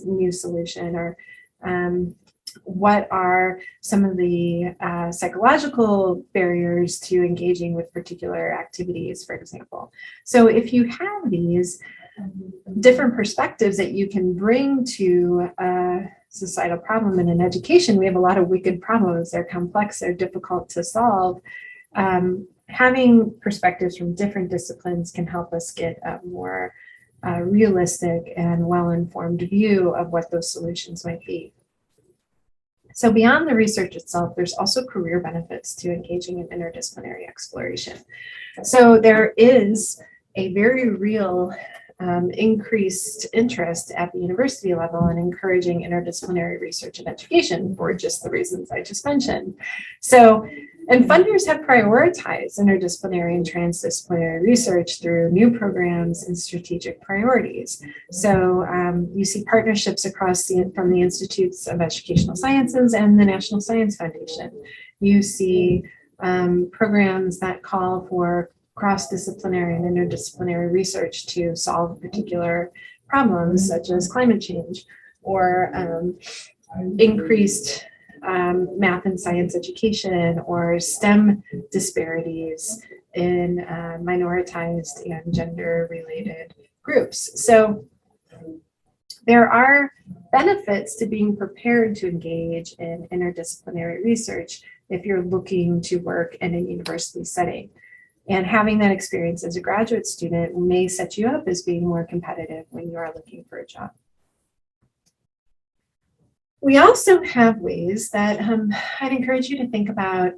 [SPEAKER 20] new solution, or what are some of the psychological barriers to engaging with particular activities, for example. So if you have these different perspectives that you can bring to a societal problem, and in education, we have a lot of wicked problems. They're complex, they're difficult to solve. Having perspectives from different disciplines can help us get a more realistic and well-informed view of what those solutions might be. So beyond the research itself, there's also career benefits to engaging in interdisciplinary exploration. So there is a very real increased interest at the university level in encouraging interdisciplinary research and education for just the reasons I just mentioned. So, and funders have prioritized interdisciplinary and transdisciplinary research through new programs and strategic priorities. So you see partnerships across from the Institutes of Educational Sciences and the National Science Foundation. You see programs that call for cross-disciplinary and interdisciplinary research to solve particular problems such as climate change, or increased math and science education, or STEM disparities in minoritized and gender-related groups. So there are benefits to being prepared to engage in interdisciplinary research if you're looking to work in a university setting. And having that experience as a graduate student may set you up as being more competitive when you are looking for a job. We also have ways that I'd encourage you to think about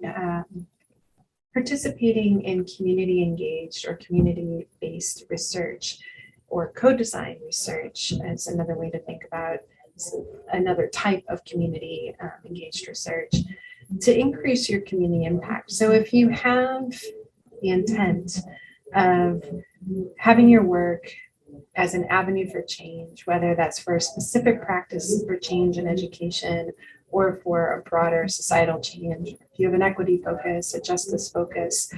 [SPEAKER 20] participating in community engaged or community-based research, or co-design research as another way to think about another type of community engaged research to increase your community impact. So if you have the intent of having your work as an avenue for change, whether that's for a specific practice for change in education or for a broader societal change. If you have an equity focus, a justice focus,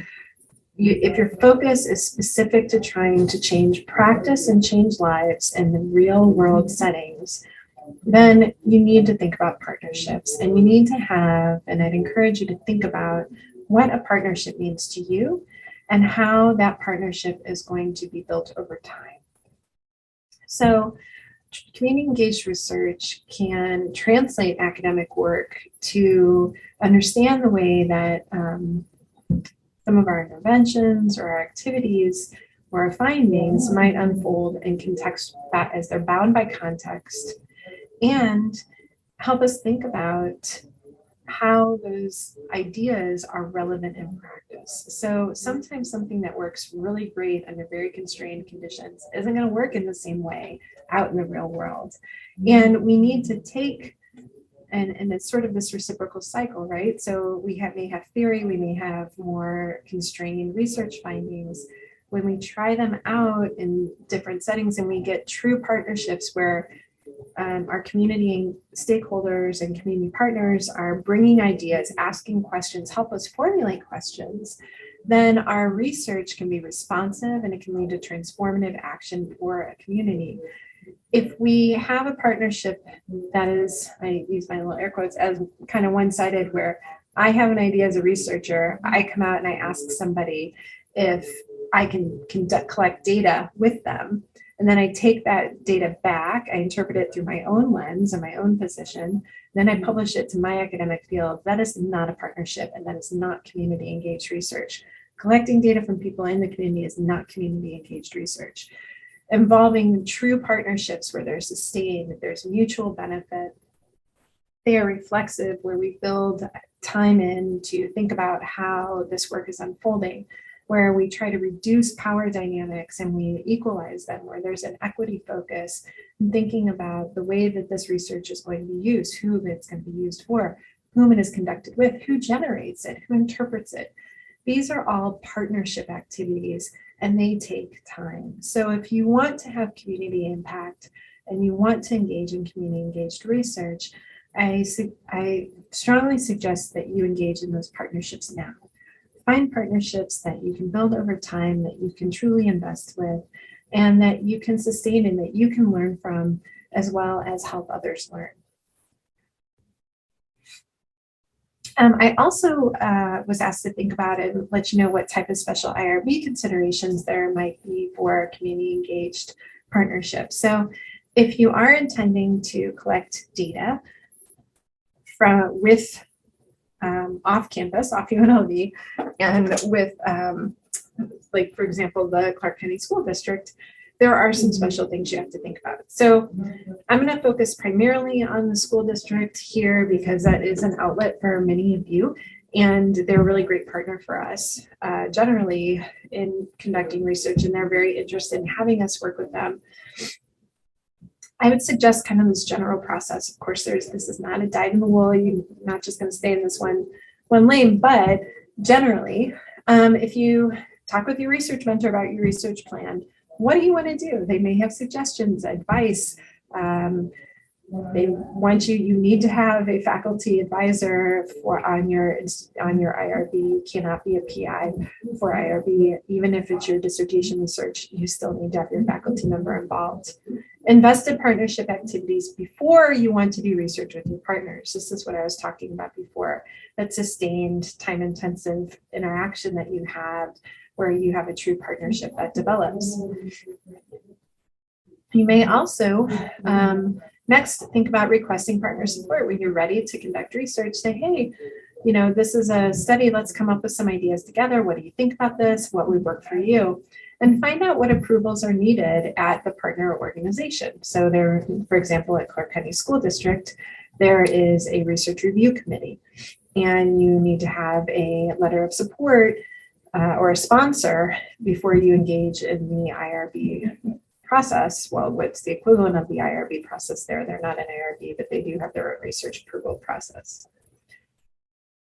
[SPEAKER 20] if your focus is specific to trying to change practice and change lives in the real world settings, then you need to think about partnerships, and you need to have, and I'd encourage you to think about what a partnership means to you and how that partnership is going to be built over time. So community engaged research can translate academic work to understand the way that some of our interventions or our activities or our findings might unfold in context that as they're bound by context, and help us think about how those ideas are relevant in practice. So sometimes something that works really great under very constrained conditions isn't going to work in the same way out in the real world. And we need to take, and it's sort of this reciprocal cycle, right? So we may have theory, we may have more constrained research findings. When we try them out in different settings and we get true partnerships where our community stakeholders and community partners are bringing ideas, asking questions, help us formulate questions, then our research can be responsive and it can lead to transformative action for a community. If we have a partnership that is, I use my little air quotes, as kind of one-sided, where I have an idea as a researcher, I come out and I ask somebody if I can collect data with them, and then I take that data back, I interpret it through my own lens and my own position, then I publish it to my academic field. That is not a partnership, and that is not community engaged research. Collecting data from people in the community is not community engaged research. Involving true partnerships where they're sustained, there's mutual benefit, they are reflexive, where we build time in to think about how this work is unfolding, where we try to reduce power dynamics and we equalize them, where there's an equity focus, and thinking about the way that this research is going to be used, who it's going to be used for, whom it is conducted with, who generates it, who interprets it. These are all partnership activities and they take time. So if you want to have community impact and you want to engage in community engaged research, I strongly suggest that you engage in those partnerships now. Find partnerships that you can build over time, that you can truly invest with, and that you can sustain and that you can learn from, as well as help others learn. I also was asked to think about it and let you know what type of special IRB considerations there might be for community engaged partnerships. So if you are intending to collect data with off campus, off UNLV, and with, like, for example, the Clark County School District, there are some special things you have to think about. So I'm going to focus primarily on the school district here because that is an outlet for many of you, and they're a really great partner for us generally in conducting research, and they're very interested in having us work with them. I would suggest kind of this general process. Of course, this is not a dyed in the wool. You're not just going to stay in this one lane, but generally, if you talk with your research mentor about your research plan, what do you want to do? They may have suggestions, advice. They want you need to have a faculty advisor on your IRB. You cannot be a PI for IRB. Even if it's your dissertation research, you still need to have your faculty member involved. Invest in partnership activities before you want to do research with your partners. This is what I was talking about before, that sustained, time-intensive interaction that you have, where you have a true partnership that develops. You may also next think about requesting partner support when you're ready to conduct research. Say, hey, this is a study, let's come up with some ideas together. What do you think about this? What would work for you? And find out what approvals are needed at the partner organization. So there, for example, at Clark County School District, there is a research review committee, and you need to have a letter of support or a sponsor before you engage in the IRB process. Well, what's the equivalent of the IRB process there? They're not an IRB, but they do have their own research approval process.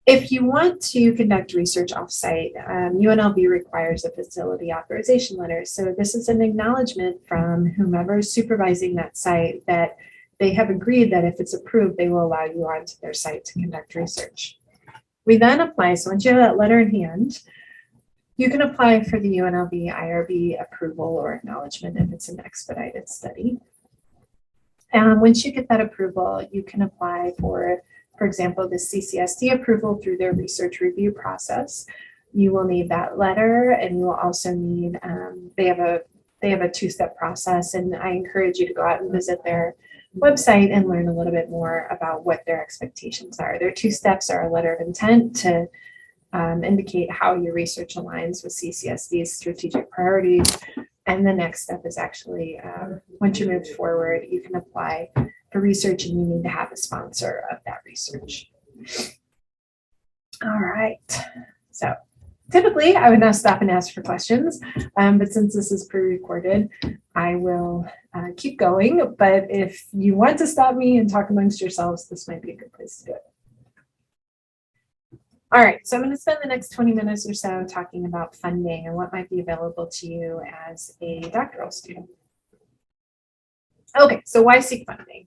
[SPEAKER 20] If you want to conduct research offsite, UNLV requires a facility authorization letter. So this is an acknowledgement from whomever is supervising that site that they have agreed that if it's approved, they will allow you onto their site to conduct research. We then apply, so once you have that letter in hand, you can apply for the UNLV IRB approval or acknowledgement if it's an expedited study. Once you get that approval, you can apply for example, the CCSD approval through their research review process. You will need that letter, and you will also need, they have a two-step process, and I encourage you to go out and visit their website and learn a little bit more about what their expectations are. Their two steps are a letter of intent to indicate how your research aligns with CCSD's strategic priorities. And the next step is actually, once you move forward, you can apply for research and you need to have a sponsor of that research. All right, so typically I would now stop and ask for questions, but since this is pre-recorded, I will keep going, but if you want to stop me and talk amongst yourselves, this might be a good place to do it. All right, so I'm going to spend the next 20 minutes or so talking about funding and what might be available to you as a doctoral student. Okay, so why seek funding?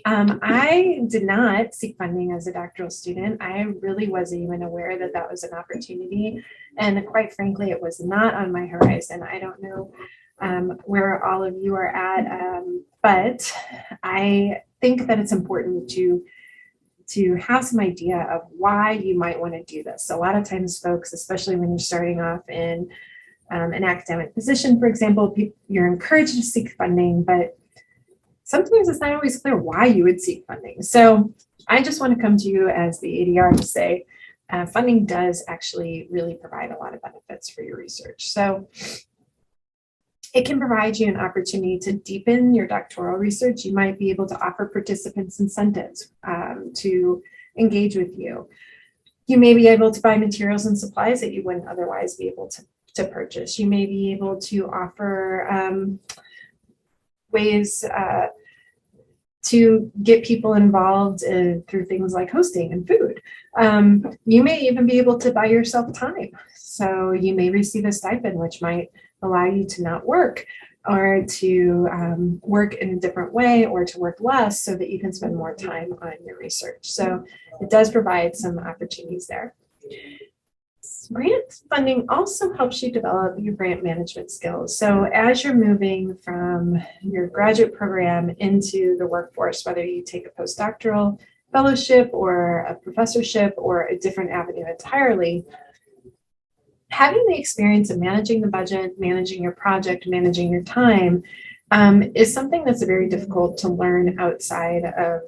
[SPEAKER 20] I did not seek funding as a doctoral student. I really wasn't even aware that that was an opportunity. And quite frankly, it was not on my horizon. I don't know where all of you are at, but I think that it's important to have some idea of why you might want to do this. So a lot of times folks, especially when you're starting off in an academic position, for example, you're encouraged to seek funding, but sometimes it's not always clear why you would seek funding. So I just want to come to you as the ADR to say funding does actually really provide a lot of benefits for your research. So it can provide you an opportunity to deepen your doctoral research. You might be able to offer participants incentives to engage with you. You may be able to buy materials and supplies that you wouldn't otherwise be able to purchase. You may be able to offer ways to get people involved through things like hosting and food. You may even be able to buy yourself time. So you may receive a stipend, which might allow you to not work or to work in a different way or to work less so that you can spend more time on your research. So it does provide some opportunities there. Grant funding also helps you develop your grant management skills. So as you're moving from your graduate program into the workforce, whether you take a postdoctoral fellowship or a professorship or a different avenue entirely, having the experience of managing the budget, managing your project, managing your time is something that's very difficult to learn outside of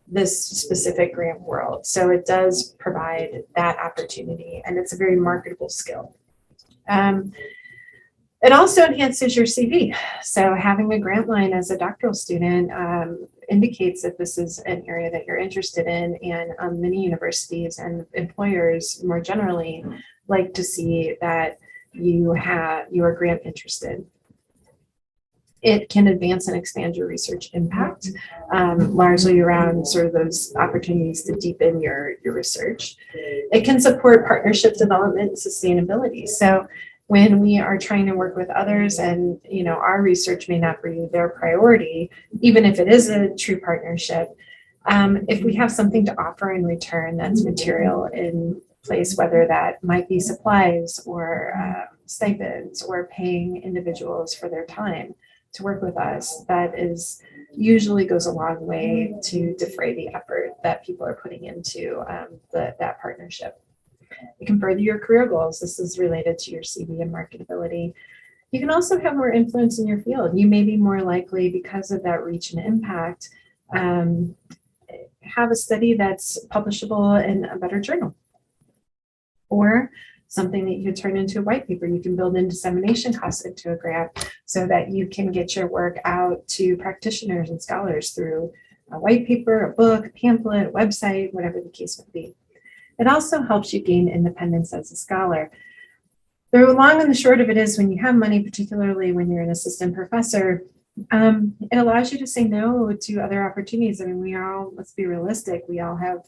[SPEAKER 20] this specific grant world. So it does provide that opportunity, and it's a very marketable skill. It also enhances your CV. So having a grant line as a doctoral student indicates that this is an area that you're interested in, and many universities and employers more generally like to see that you are grant interested. It can advance and expand your research impact, largely around sort of those opportunities to deepen your research. It can support partnership development and sustainability. So when we are trying to work with others and our research may not be their priority, even if it is a true partnership, if we have something to offer in return that's material in place, whether that might be supplies or stipends or paying individuals for their time to work with us, that is usually goes a long way to defray the effort that people are putting into that partnership. It can further your career goals. This is related to your CV and marketability. You can also have more influence in your field. You may be more likely, because of that reach and impact, have a study that's publishable in a better journal, or something that you can turn into a white paper. You can build in dissemination costs into a grant so that you can get your work out to practitioners and scholars through a white paper, a book, a pamphlet, a website, whatever the case may be. It also helps you gain independence as a scholar. The long and the short of it is, when you have money, particularly when you're an assistant professor, it allows you to say no to other opportunities. I mean, let's be realistic, we all have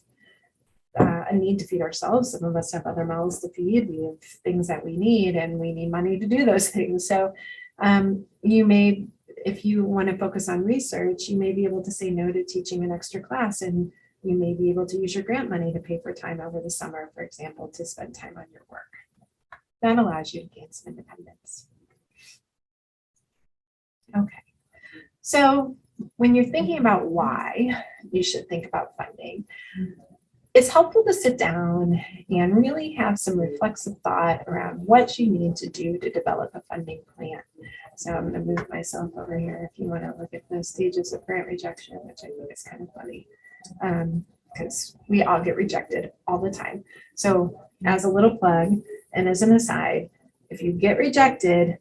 [SPEAKER 20] a need to feed ourselves. Some of us have other mouths to feed. We have things that we need, and we need money to do those things. So you may, if you want to focus on research, you may be able to say no to teaching an extra class, and you may be able to use your grant money to pay for time over the summer, for example, to spend time on your work. That allows you to gain some independence. Okay, so when you're thinking about why you should think about funding, it's helpful to sit down and really have some reflexive thought around what you need to do to develop a funding plan. So I'm going to move myself over here if you want to look at the stages of grant rejection, which I think is kind of funny, because we all get rejected all the time. So as a little plug and as an aside, if you get rejected,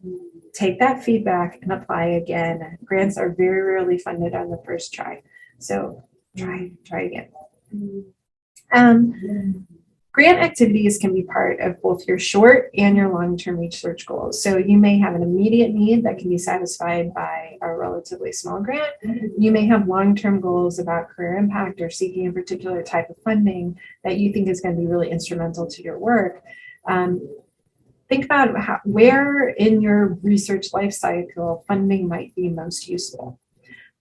[SPEAKER 20] take that feedback and apply again. Grants are very rarely funded on the first try. So try again. Grant activities can be part of both your short and your long-term research goals. So you may have an immediate need that can be satisfied by a relatively small grant. You may have long-term goals about career impact or seeking a particular type of funding that you think is going to be really instrumental to your work. Think about where in your research life cycle funding might be most useful.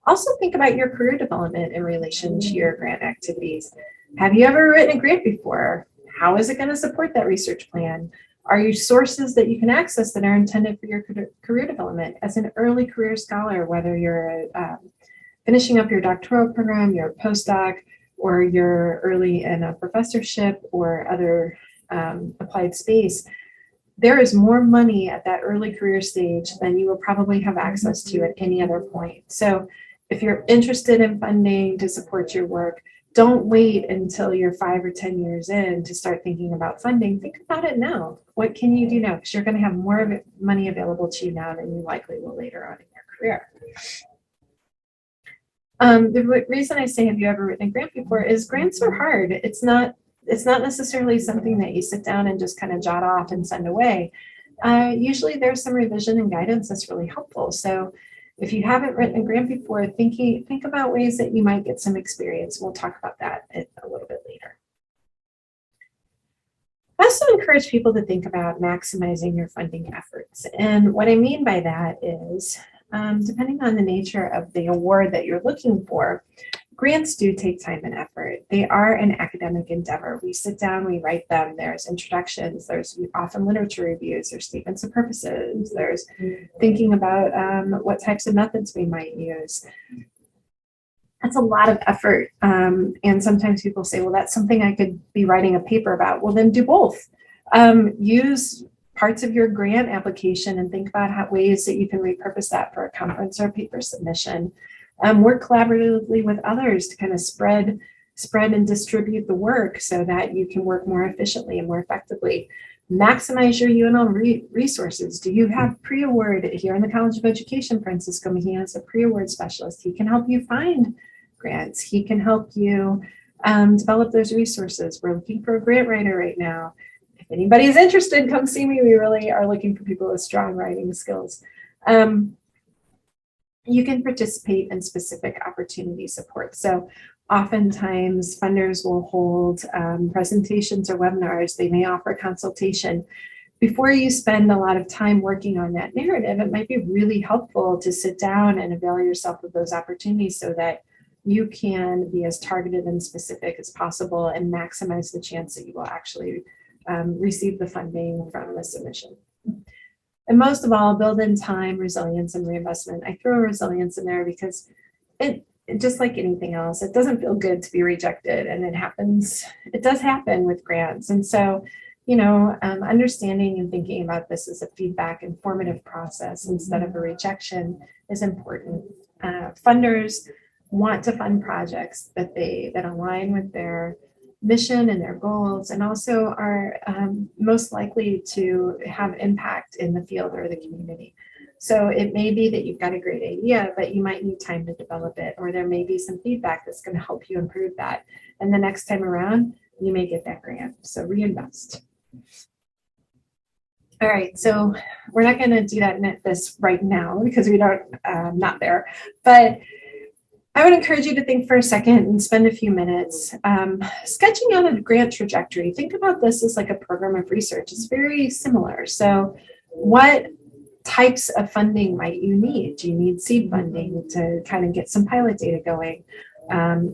[SPEAKER 20] Also think about your career development in relation to your grant activities. Have you ever written a grant before? How is it going to support that research plan? Are you sources that you can access that are intended for your career development? As an early career scholar, whether you're finishing up your doctoral program, your postdoc, or you're early in a professorship or other applied space, there is more money at that early career stage than you will probably have access to at any other point. So if you're interested in funding to support your work, don't wait until you're 5 or 10 years in to start thinking about funding. Think about it now. What can you do now? Because you're going to have more of it, money available to you now than you likely will later on in your career. The reason I say have you ever written a grant before is grants are hard. It's not necessarily something that you sit down and just kind of jot off and send away. Usually there's some revision and guidance that's really helpful. So if you haven't written a grant before, think about ways that you might get some experience. We'll talk about that a little bit later. I also encourage people to think about maximizing your funding efforts. And what I mean by that is, depending on the nature of the award that you're looking for, grants do take time and effort. They are an academic endeavor. We sit down, we write them. There's introductions, there's often literature reviews, there's statements of purposes, there's thinking about what types of methods we might use. That's a lot of effort. And sometimes people say, well, that's something I could be writing a paper about. Well, then do both. Use parts of your grant application and think about ways that you can repurpose that for a conference or a paper submission. Work collaboratively with others to kind of spread and distribute the work so that you can work more efficiently and more effectively. Maximize your UNL resources. Do you have pre-award? Here in the College of Education, Francisco Mejia is a pre-award specialist. He can help you find grants. He can help you develop those resources. We're looking for a grant writer right now. If anybody is interested, come see me. We really are looking for people with strong writing skills. You can participate in specific opportunity support. So oftentimes funders will hold presentations or webinars. They may offer consultation. Before you spend a lot of time working on that narrative, it might be really helpful to sit down and avail yourself of those opportunities so that you can be as targeted and specific as possible and maximize the chance that you will actually receive the funding from the submission. And most of all, build in time, resilience, and reinvestment. I throw resilience in there because it just like anything else, it doesn't feel good to be rejected, and it does happen with grants. And so, understanding and thinking about this as a feedback and formative process instead of a rejection is important. Funders want to fund projects that align with their mission and their goals, and also are most likely to have impact in the field or the community. So it may be that you've got a great idea, but you might need time to develop it, or there may be some feedback that's going to help you improve that. And the next time around, you may get that grant. So reinvest. All right, so we're not going to do this right now because we don't, not there. But I would encourage you to think for a second and spend a few minutes sketching out a grant trajectory. Think about this as like a program of research. It's very similar. So what types of funding might you need? Do you need seed funding to kind of get some pilot data going?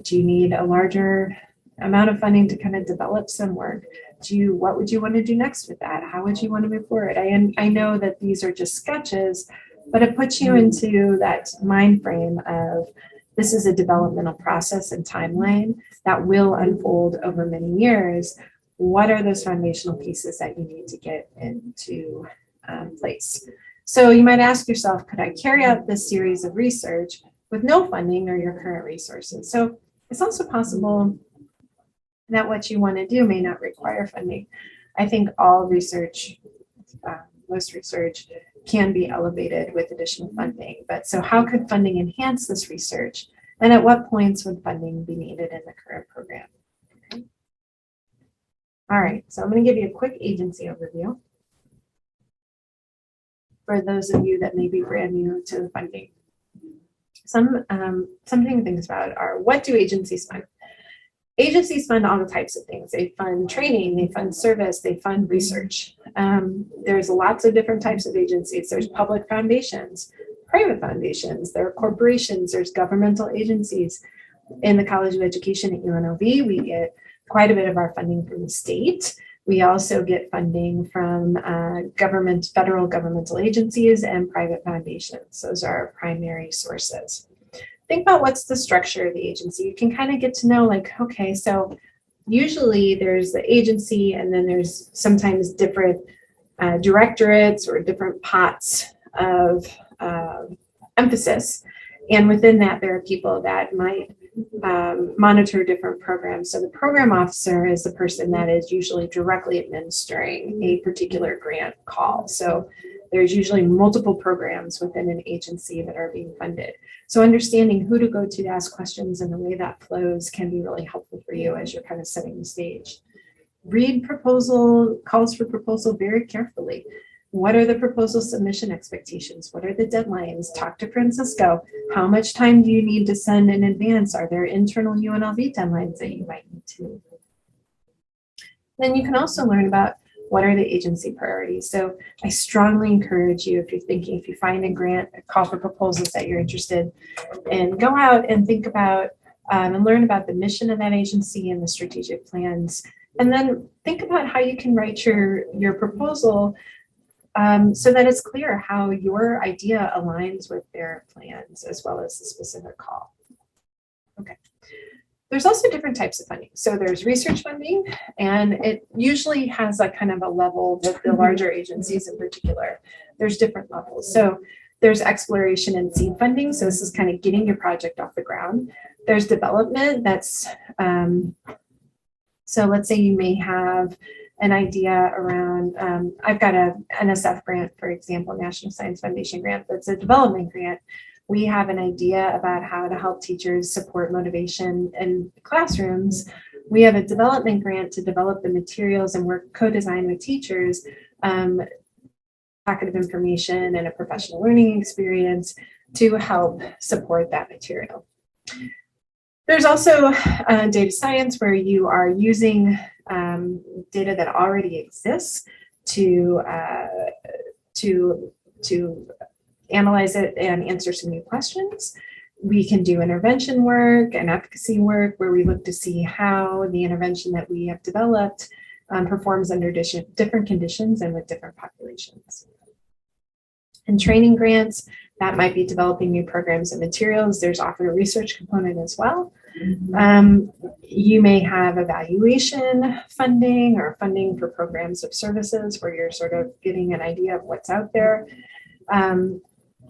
[SPEAKER 20] Do you need a larger amount of funding to kind of develop some work? What would you want to do next with that? How would you want to move forward? I know that these are just sketches, but it puts you into that mind frame of this is a developmental process and timeline that will unfold over many years. What are those foundational pieces that you need to get into place? So you might ask yourself, could I carry out this series of research with no funding or your current resources? So it's also possible that what you want to do may not require funding. I think all research, most research, can be elevated with additional funding. But so how could funding enhance this research? And at what points would funding be needed in the current program? Okay. All right, so I'm going to give you a quick agency overview for those of you that may be brand new to the funding. Something to think about are, what do agencies fund? Agencies fund all the types of things. They fund training, they fund service, they fund research. There's lots of different types of agencies. There's public foundations, private foundations, there are corporations, there's governmental agencies. In the College of Education at UNLV, we get quite a bit of our funding from the state. We also get funding from federal governmental agencies and private foundations. Those are our primary sources. Think about what's the structure of the agency. You can kind of get to know, like, okay, so usually there's the agency and then there's sometimes different directorates or different pots of emphasis. And within that, there are people that might monitor different programs. So the program officer is the person that is usually directly administering a particular grant call. So there's usually multiple programs within an agency that are being funded. So understanding who to go to ask questions and the way that flows can be really helpful for you as you're kind of setting the stage. Read calls for proposal very carefully. What are the proposal submission expectations? What are the deadlines? Talk to Francisco. How much time do you need to send in advance? Are there internal UNLV deadlines that you might need to? Then you can also learn about what are the agency priorities. So I strongly encourage you, if you find a grant, a call for proposals that you're interested in, go out and think about and learn about the mission of that agency and the strategic plans. And then think about how you can write your proposal so that it's clear how your idea aligns with their plans as well as the specific call. Okay. There's also different types of funding. So there's research funding, and it usually has a kind of a level with the larger agencies in particular. There's different levels. So there's exploration and seed funding. So this is kind of getting your project off the ground. There's development. That's, so let's say you may have an idea around, I've got a NSF grant, for example, National Science Foundation grant, that's a development grant. We have an idea about how to help teachers support motivation in classrooms. We have a development grant to develop the materials and work co-design with teachers, packet of information and a professional learning experience to help support that material. There's also data science, where you are using data that already exists to analyze it and answer some new questions. We can do intervention work and efficacy work, where we look to see how the intervention that we have developed performs under different conditions and with different populations. And training grants, that might be developing new programs and materials. There's often a research component as well. You may have evaluation funding or funding for programs of services, where you're sort of getting an idea of what's out there.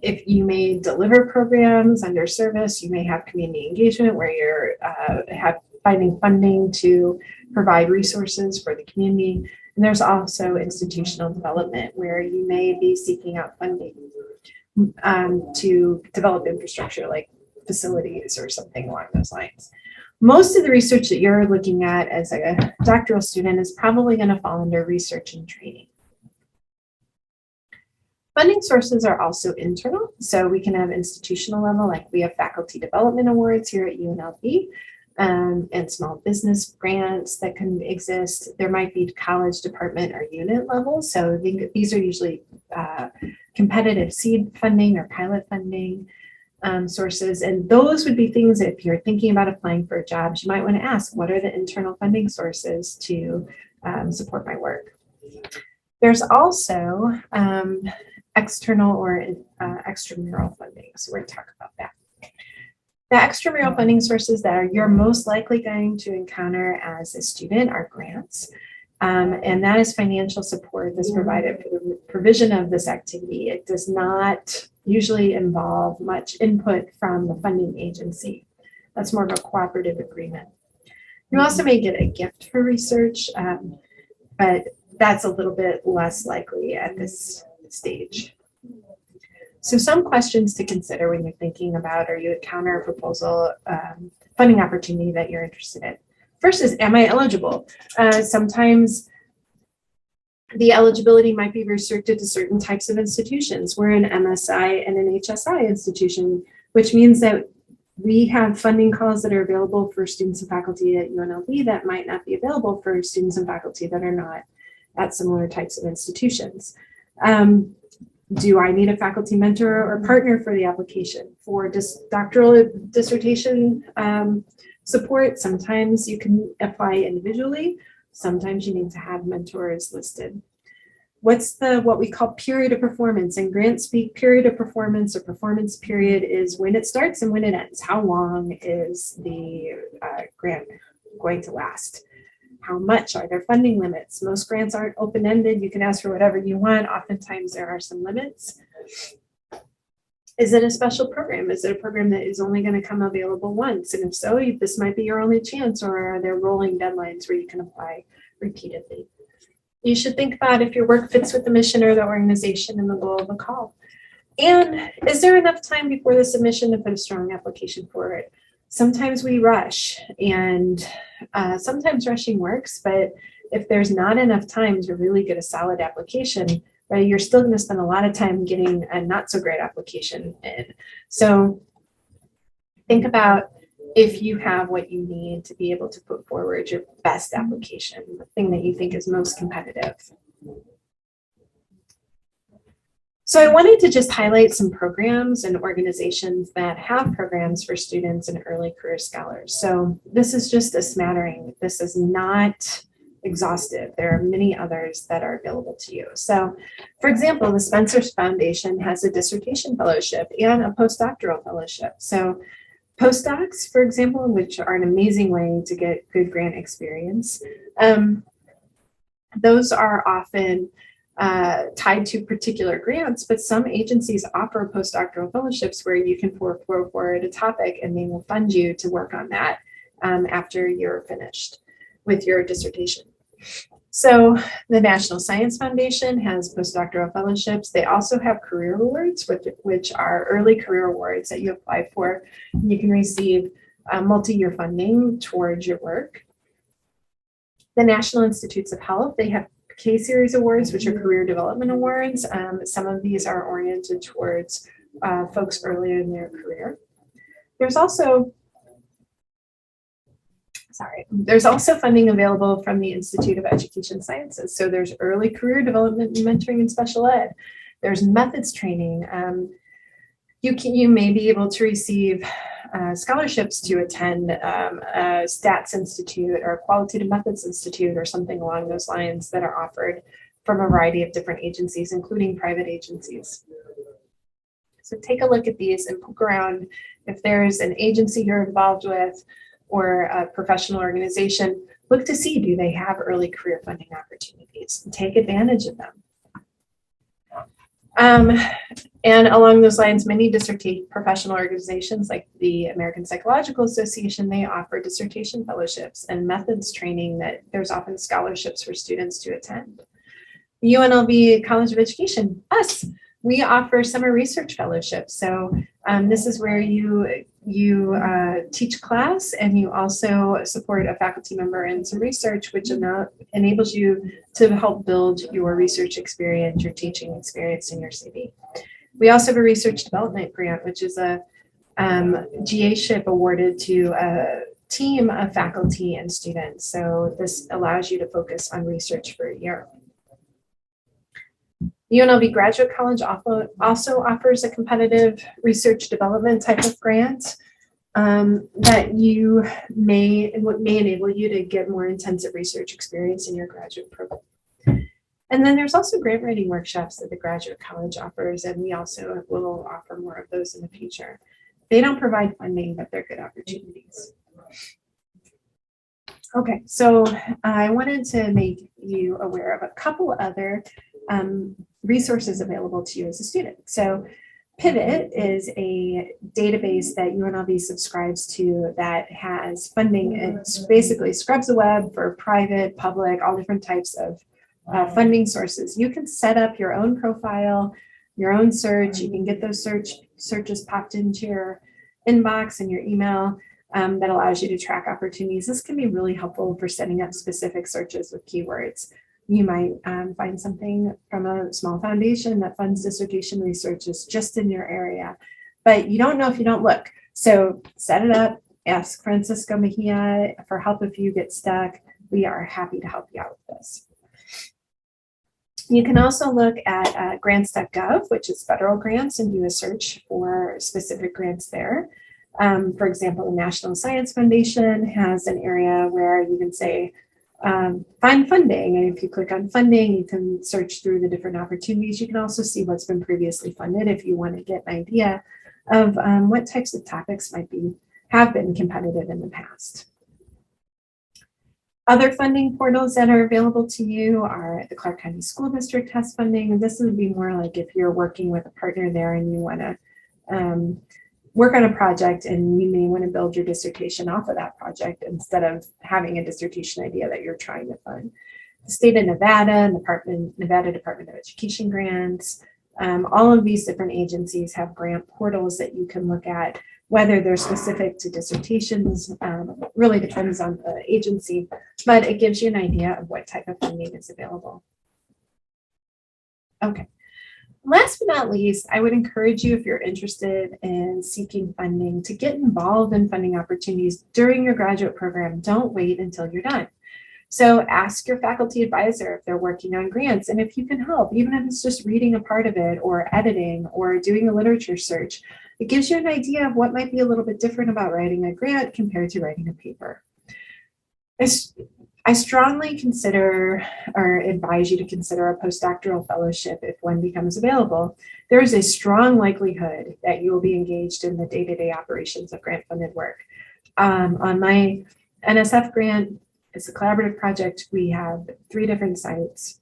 [SPEAKER 20] If you may deliver programs under service, you may have community engagement, where you're finding funding to provide resources for the community. And there's also institutional development, where you may be seeking out funding to develop infrastructure like facilities or something along those lines. Most of the research that you're looking at as a doctoral student is probably going to fall under research and training. Funding sources are also internal, so we can have institutional level, like we have faculty development awards here at UNLV, and small business grants that can exist. There might be college department or unit level, so these are usually competitive seed funding or pilot funding sources, and those would be things that if you're thinking about applying for jobs, you might want to ask, what are the internal funding sources to support my work? There's also external or extramural funding. So we're going to talk about that. The extramural funding sources that you're most likely going to encounter as a student are grants. And that is financial support that's provided for the provision of this activity. It does not usually involve much input from the funding agency. That's more of a cooperative agreement. You also may get a gift for research, but that's a little bit less likely at this stage. So some questions to consider when you're thinking about or you encounter a proposal funding opportunity that you're interested in. First is, am I eligible? Sometimes the eligibility might be restricted to certain types of institutions. We're an MSI and an HSI institution, which means that we have funding calls that are available for students and faculty at UNLV that might not be available for students and faculty that are not at similar types of institutions. Do I need a faculty mentor or partner for the application? For doctoral dissertation support, sometimes you can apply individually. Sometimes you need to have mentors listed. What's what we call period of performance? In grant speak, period of performance or performance period is when it starts and when it ends. How long is the grant going to last? How much? Are there funding limits? Most grants aren't open-ended. You can ask for whatever you want. Oftentimes there are some limits. Is it a special program? Is it a program that is only going to come available once? And if so, this might be your only chance, or are there rolling deadlines where you can apply repeatedly? You should think about if your work fits with the mission or the organization and the goal of the call. And is there enough time before the submission to put a strong application forward? Sometimes we rush, and sometimes rushing works, but if there's not enough time to really get a solid application, right, you're still going to spend a lot of time getting a not so great application in. So think about if you have what you need to be able to put forward your best application, the thing that you think is most competitive. So I wanted to just highlight some programs and organizations that have programs for students and early career scholars. So this is just a smattering. This is not exhaustive. There are many others that are available to you. So for example, the Spencer Foundation has a dissertation fellowship and a postdoctoral fellowship. So postdocs, for example, which are an amazing way to get good grant experience, those are often tied to particular grants, but some agencies offer postdoctoral fellowships where you can pour forward a topic and they will fund you to work on that after you're finished with your dissertation. So the National Science Foundation has postdoctoral fellowships. They also have career awards, which are early career awards that you apply for. You can receive multi-year funding towards your work. The National Institutes of Health, they have K-Series awards, which are career development awards. Some of these are oriented towards folks earlier in their career. There's also funding available from the Institute of Education Sciences. So there's early career development and mentoring in special ed. There's methods training. You may be able to receive scholarships to attend a Stats Institute or a Qualitative Methods Institute or something along those lines that are offered from a variety of different agencies, including private agencies. So take a look at these and poke around. If there's an agency you're involved with or a professional organization, look to see, do they have early career funding opportunities? Take advantage of them. And along those lines, many dissertation professional organizations like the American Psychological Association, they offer dissertation fellowships and methods training that there's often scholarships for students to attend. The UNLV College of Education, us, we offer summer research fellowships. So this is where you you teach class, and you also support a faculty member in some research, which enables you to help build your research experience, your teaching experience in your city. We also have a research development grant, which is a GA-ship awarded to a team of faculty and students. So this allows you to focus on research for a year. UNLV Graduate College also offers a competitive research development type of grant that may enable you to get more intensive research experience in your graduate program. And then there's also grant writing workshops that the Graduate College offers, and we also will offer more of those in the future. They don't provide funding, but they're good opportunities. Okay, so I wanted to make you aware of a couple other resources available to you as a student. So Pivot is a database that UNLV subscribes to that has funding. It basically scrubs the web for private, public, all different types of funding sources. You can set up your own profile, your own search. You can get those searches popped into your inbox and your email. That allows you to track opportunities. This can be really helpful for setting up specific searches with keywords. You might find something from a small foundation that funds dissertation researches just in your area, but you don't know if you don't look. So set it up, ask Francisco Mejia for help if you get stuck. We are happy to help you out with this. You can also look at grants.gov, which is federal grants, and do a search for specific grants there. For example, the National Science Foundation has an area where you can say, find funding. And if you click on funding, you can search through the different opportunities. You can also see what's been previously funded if you want to get an idea of what types of topics have been competitive in the past. Other funding portals that are available to you are the Clark County School District has funding. And this would be more like if you're working with a partner there and you want to work on a project, and you may want to build your dissertation off of that project instead of having a dissertation idea that you're trying to fund. The state of Nevada, Nevada Department of Education grants, all of these different agencies have grant portals that you can look at, whether they're specific to dissertations, really depends on the agency, but it gives you an idea of what type of funding is available. Okay. Last but not least, I would encourage you, if you're interested in seeking funding, to get involved in funding opportunities during your graduate program. Don't wait until you're done. So ask your faculty advisor if they're working on grants, and if you can help, even if it's just reading a part of it or editing or doing a literature search. It gives you an idea of what might be a little bit different about writing a grant compared to writing a paper. I strongly consider or advise you to consider a postdoctoral fellowship if one becomes available. There is a strong likelihood that you will be engaged in the day-to-day operations of grant-funded work. On my NSF grant, it's a collaborative project. We have 3 different sites.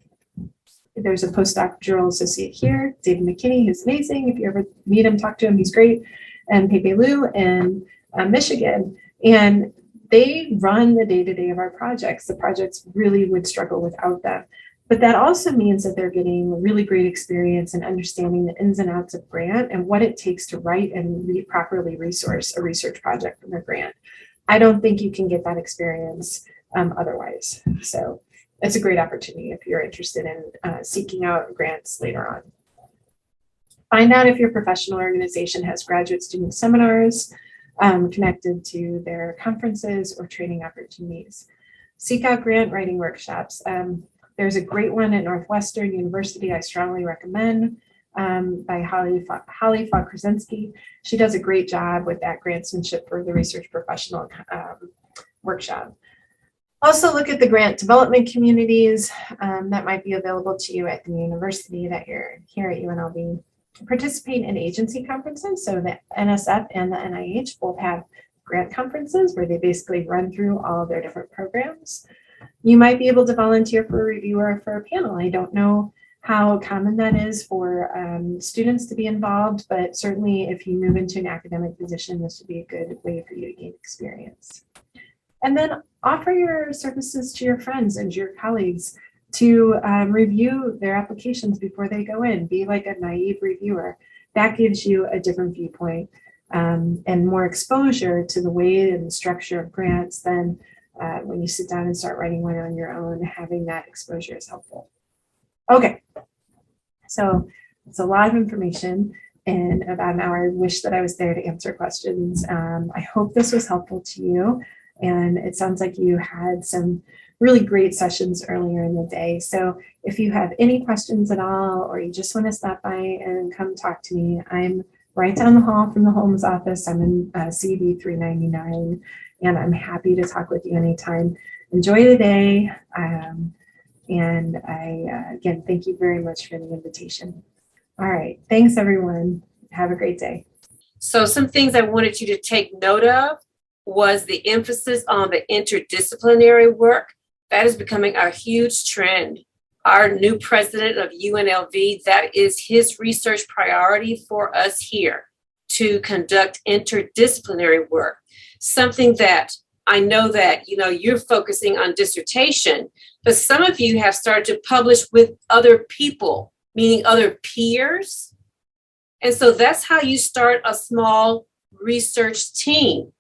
[SPEAKER 20] There's a postdoctoral associate here, David McKinney, who's amazing. If you ever meet him, talk to him, he's great. And Pepe Lu in Michigan. And they run the day-to-day of our projects. The projects really would struggle without them. But that also means that they're getting really great experience and understanding the ins and outs of grant and what it takes to write and properly resource a research project from a grant. I don't think you can get that experience otherwise. So it's a great opportunity if you're interested in seeking out grants later on. Find out if your professional organization has graduate student seminars connected to their conferences or training opportunities. Seek out grant writing workshops. There's a great one at Northwestern University I strongly recommend by Holly Fogg-Krasinski. She does a great job with that grantsmanship for the research professional workshop. Also look at the grant development communities that might be available to you at the university that you're here at UNLV. Participate in agency conferences. So the NSF and the NIH both have grant conferences where they basically run through all of their different programs. You might be able to volunteer for a reviewer for a panel. I don't know how common that is for students to be involved, but certainly if you move into an academic position, this would be a good way for you to gain experience. And then offer your services to your friends and your colleagues to review their applications before they go in. Be like a naive reviewer. That gives you a different viewpoint. and more exposure to the way and the structure of grants, then when you sit down and start writing one on your own, having that exposure is helpful. Okay, so it's a lot of information in about an hour. I wish that I was there to answer questions. I hope this was helpful to you. And it sounds like you had some really great sessions earlier in the day. So if you have any questions at all, or you just want to stop by and come talk to me, I'm right down the hall from the Holmes office. I'm in CB 399, and I'm happy to talk with you anytime. Enjoy the day. And I, again, thank you very much for the invitation. All right. Thanks, everyone. Have a great day.
[SPEAKER 1] So some things I wanted you to take note of was the emphasis on the interdisciplinary work. That is becoming a huge trend. Our new president of UNLV, that is his research priority for us here, to conduct interdisciplinary work. Something that I know that, you're focusing on dissertation, but some of you have started to publish with other people, meaning other peers. And so that's how you start a small research team.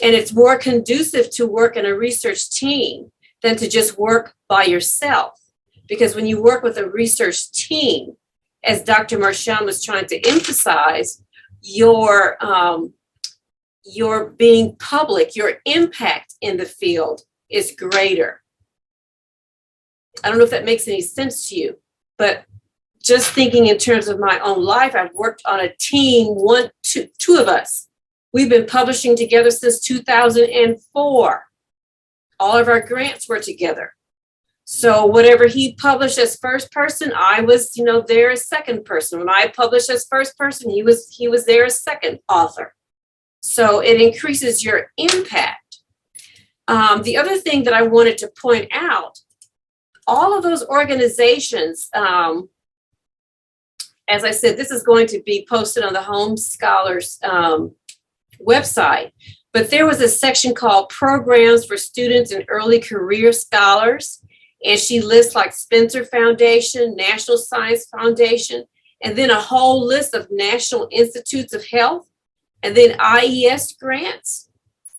[SPEAKER 1] And it's more conducive to work in a research team than to just work by yourself. Because when you work with a research team, as Dr. Marchand was trying to emphasize, your being public, your impact in the field is greater. I don't know if that makes any sense to you, but just thinking in terms of my own life, I've worked on a team, two of us. We've been publishing together since 2004. All of our grants were together. So whatever he published as first person, I was, there as second person. When I published as first person, he was there as second author. So it increases your impact. The other thing that I wanted to point out, all of those organizations, as I said, this is going to be posted on the Holmes Scholars website, but there was a section called Programs for Students and Early Career Scholars, and she lists like Spencer Foundation, National Science Foundation, and then a whole list of National Institutes of Health, and then IES grants,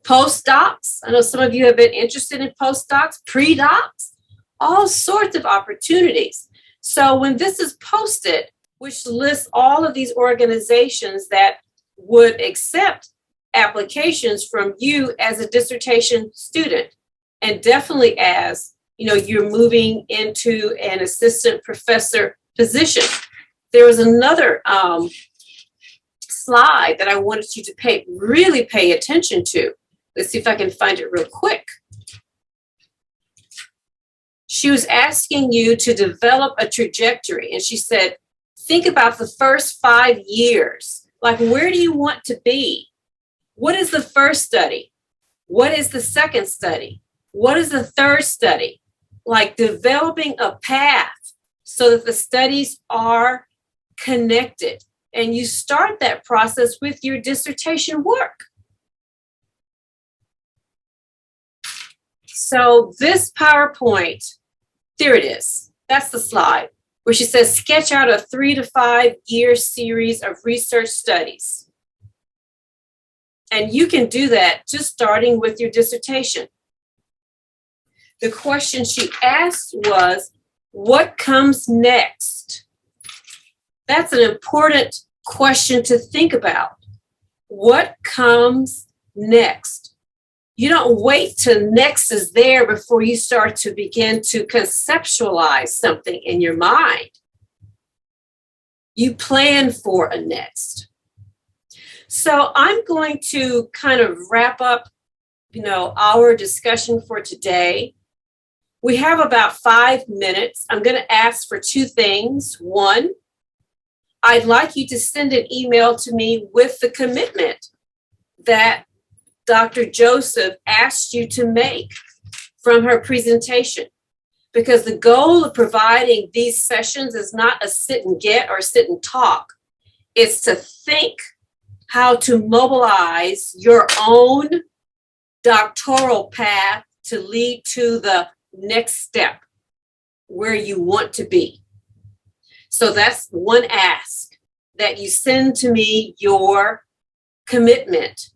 [SPEAKER 1] postdocs. I know some of you have been interested in postdocs, pre-docs, all sorts of opportunities. So when this is posted, which lists all of these organizations that would accept applications from you as a dissertation student, and definitely as you're moving into an assistant professor position. There was another slide that I wanted you to really pay attention to. Let's see if I can find it real quick. She was asking you to develop a trajectory, and she said, think about the first 5 years. Like, where do you want to be? What is the first study? What is the second study? What is the third study? Like developing a path so that the studies are connected. And you start that process with your dissertation work. So this PowerPoint, there it is. That's the slide where she says, sketch out a 3 to 5 year series of research studies. And you can do that just starting with your dissertation. The question she asked was, what comes next? That's an important question to think about. What comes next? You don't wait till next is there before you start to begin to conceptualize something in your mind. You plan for a next. So I'm going to kind of wrap up, our discussion for today. We have about 5 minutes. I'm going to ask for 2 things. One, I'd like you to send an email to me with the commitment that Dr. Joseph asked you to make from her presentation, because the goal of providing these sessions is not a sit and get or sit and talk. It's to think how to mobilize your own doctoral path to lead to the next step where you want to be. So that's one ask, that you send to me your commitment.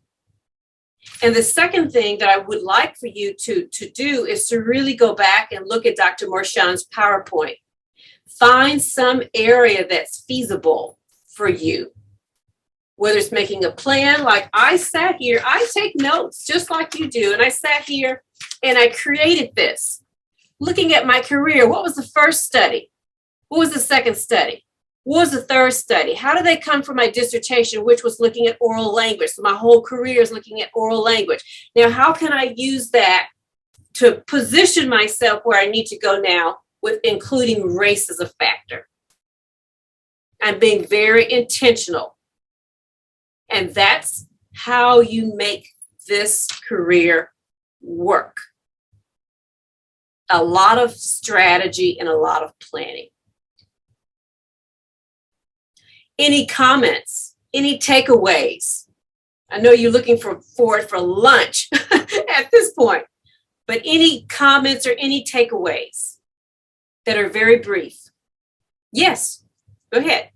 [SPEAKER 1] And the second thing that I would like for you to do is to really go back and look at Dr. Marchand's PowerPoint. Find some area that's feasible for you. Whether it's making a plan, like I sat here, I take notes just like you do. And I sat here and I created this. Looking at my career, what was the first study? What was the second study? What was the third study? How did they come from my dissertation, which was looking at oral language? So my whole career is looking at oral language. Now, how can I use that to position myself where I need to go now with including race as a factor? I'm being very intentional. And that's how you make this career work. A lot of strategy and a lot of planning. Any comments? Any takeaways? I know you're looking forward for lunch at this point, but any comments or any takeaways that are very brief? Yes, go ahead.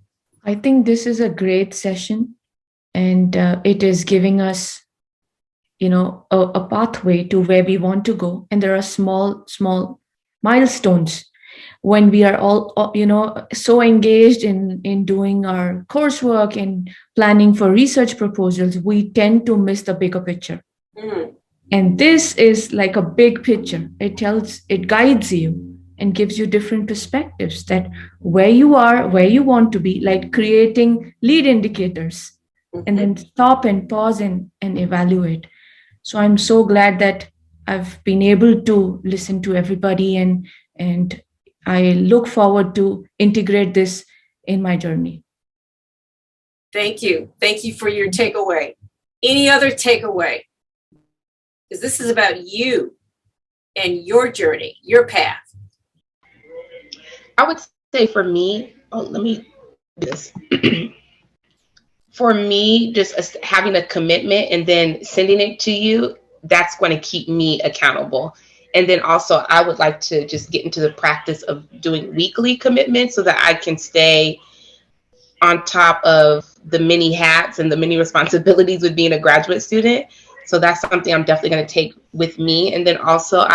[SPEAKER 8] I think this is a great session. And it is giving us, a pathway to where we want to go. And there are small milestones when we are all, so engaged in doing our coursework and planning for research proposals, we tend to miss the bigger picture. Mm. And this is like a big picture. It guides you and gives you different perspectives that where you are, where you want to be, like creating lead indicators. And then stop and pause and evaluate. So I'm so glad that I've been able to listen to everybody and I look forward to integrate this in my journey.
[SPEAKER 1] Thank you. Thank you for your takeaway. Any other takeaway? Because this is about you and your journey, your path.
[SPEAKER 6] I would say for me, let me do this. For me, just having a commitment and then sending it to you, that's going to keep me accountable. And then also, I would like to just get into the practice of doing weekly commitments so that I can stay on top of the many hats and the many responsibilities with being a graduate student. So that's something I'm definitely going to take with me. And then also,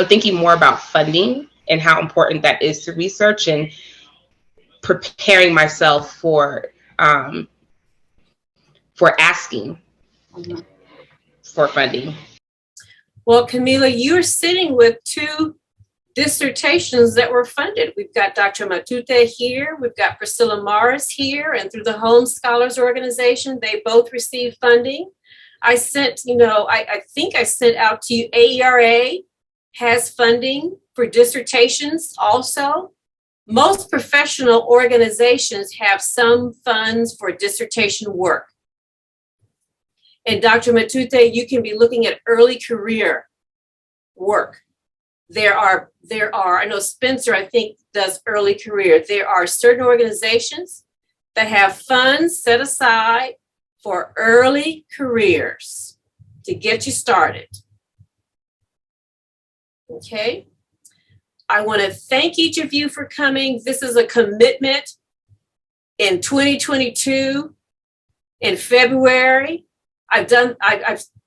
[SPEAKER 6] thinking more about funding and how important that is to research and preparing myself for asking for funding.
[SPEAKER 1] Well, Camila, you're sitting with two dissertations that were funded. We've got Dr. Matute here, we've got Priscilla Morris here, and through the Holmes Scholars Organization, they both received funding. I sent, I think I sent out to you, AERA has funding for dissertations also. Most professional organizations have some funds for dissertation work. And Dr. Matute, you can be looking at early career work. There are, I know Spencer, I think, does early career. There are certain organizations that have funds set aside for early careers to get you started. Okay. I want to thank each of you for coming. This is a commitment in 2022 in February. I've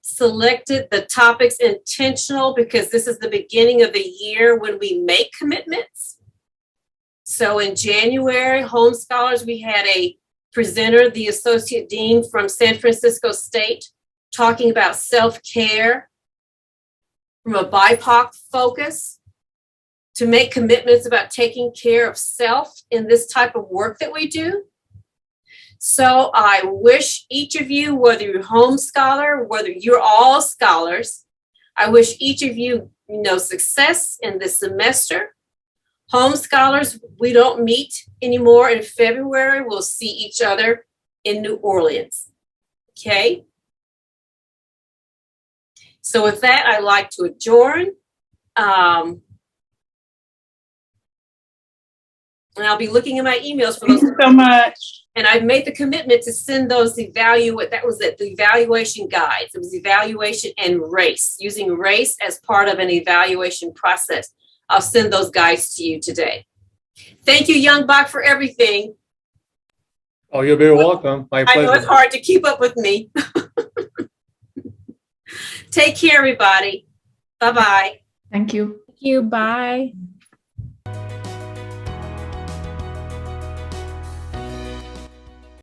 [SPEAKER 1] selected the topics intentional because this is the beginning of the year when we make commitments. So in January, Holmes Scholars, we had a presenter, the Associate Dean from San Francisco State, talking about self-care from a BIPOC focus, to make commitments about taking care of self in this type of work that we do. So I wish each of you, whether you're Holmes Scholar, whether you're all scholars, I wish each of you, success in this semester. Holmes Scholars, we don't meet anymore in February. We'll see each other in New Orleans. Okay? So with that, I'd like to adjourn. And I'll be looking at my emails for those.
[SPEAKER 9] Thank you so much.
[SPEAKER 1] And I've made the commitment to send those the evaluation guides. It was evaluation and race, using race as part of an evaluation process. I'll send those guides to you today. Thank you, Young Bach, for everything.
[SPEAKER 21] Oh, you're very welcome. My
[SPEAKER 1] I know it's
[SPEAKER 21] pleasure.
[SPEAKER 1] hard to keep up with me. Take care, everybody. Bye-bye.
[SPEAKER 8] Thank you.
[SPEAKER 2] Thank you. Bye.